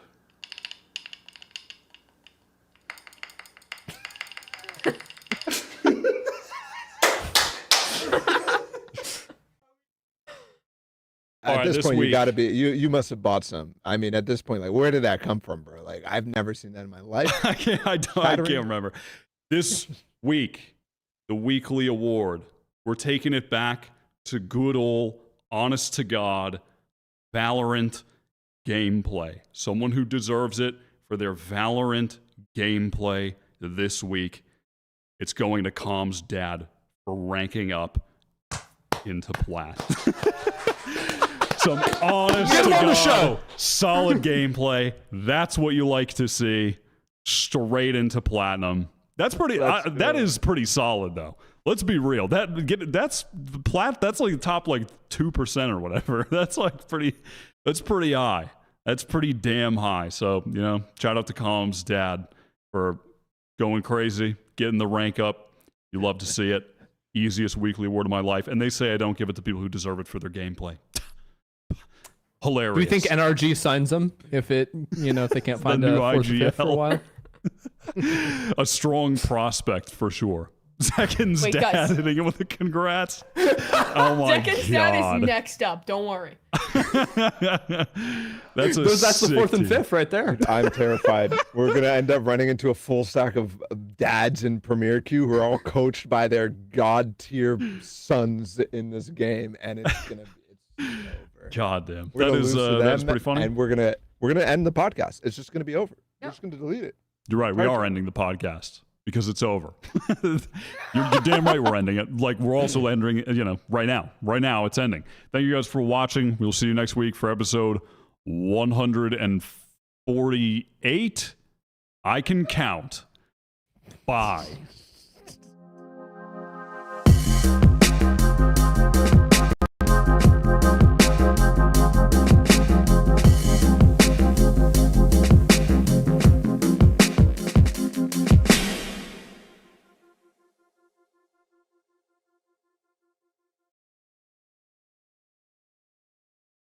S3: At this point, you gotta be. You must have bought some. I mean, at this point, like, where did that come from, bro? Like, I've never seen that in my life.
S1: I can't remember. This week, the weekly award, we're taking it back to good old, honest to God, Valorant gameplay. Someone who deserves it for their Valorant gameplay this week. It's going to Calm's dad for ranking up into Plat. Some honest
S2: Get
S1: to
S2: him on the
S1: God,
S2: show.
S1: solid gameplay. That's what you like to see. Straight into platinum. That's pretty. That is pretty solid, though. Let's be real. That's Plat. That's like the top like 2% or whatever. That's like pretty. That's pretty high. That's pretty damn high. So shout out to Calm's dad for going crazy, getting the rank up. You love to see it. Easiest weekly award of my life. And they say I don't give it to people who deserve it for their gameplay. Hilarious.
S2: Do you think NRG signs them if they can't find a fourth or fifth for a while?
S1: A strong prospect for sure. Zekin's
S4: Wait,
S1: dad
S4: guys.
S1: hitting him with a congrats. Oh my
S4: Zekin's
S1: God.
S4: dad is next up. Don't worry.
S1: That's
S2: the fourth and fifth right there.
S3: I'm terrified. We're gonna end up running into a full stack of dads in Premier Queue who are all coached by their god tier sons in this game, and it's gonna be over.
S1: God damn.
S3: We're gonna lose to
S1: That's
S3: them,
S1: pretty funny.
S3: and we're gonna end the podcast. It's just gonna be over. We're just gonna delete it.
S1: You're right. We are ending the podcast because it's over. You're damn right we're ending it. Like, we're also ending it, right now. Right now, it's ending. Thank you guys for watching. We'll see you next week for episode 148. I can count. Bye.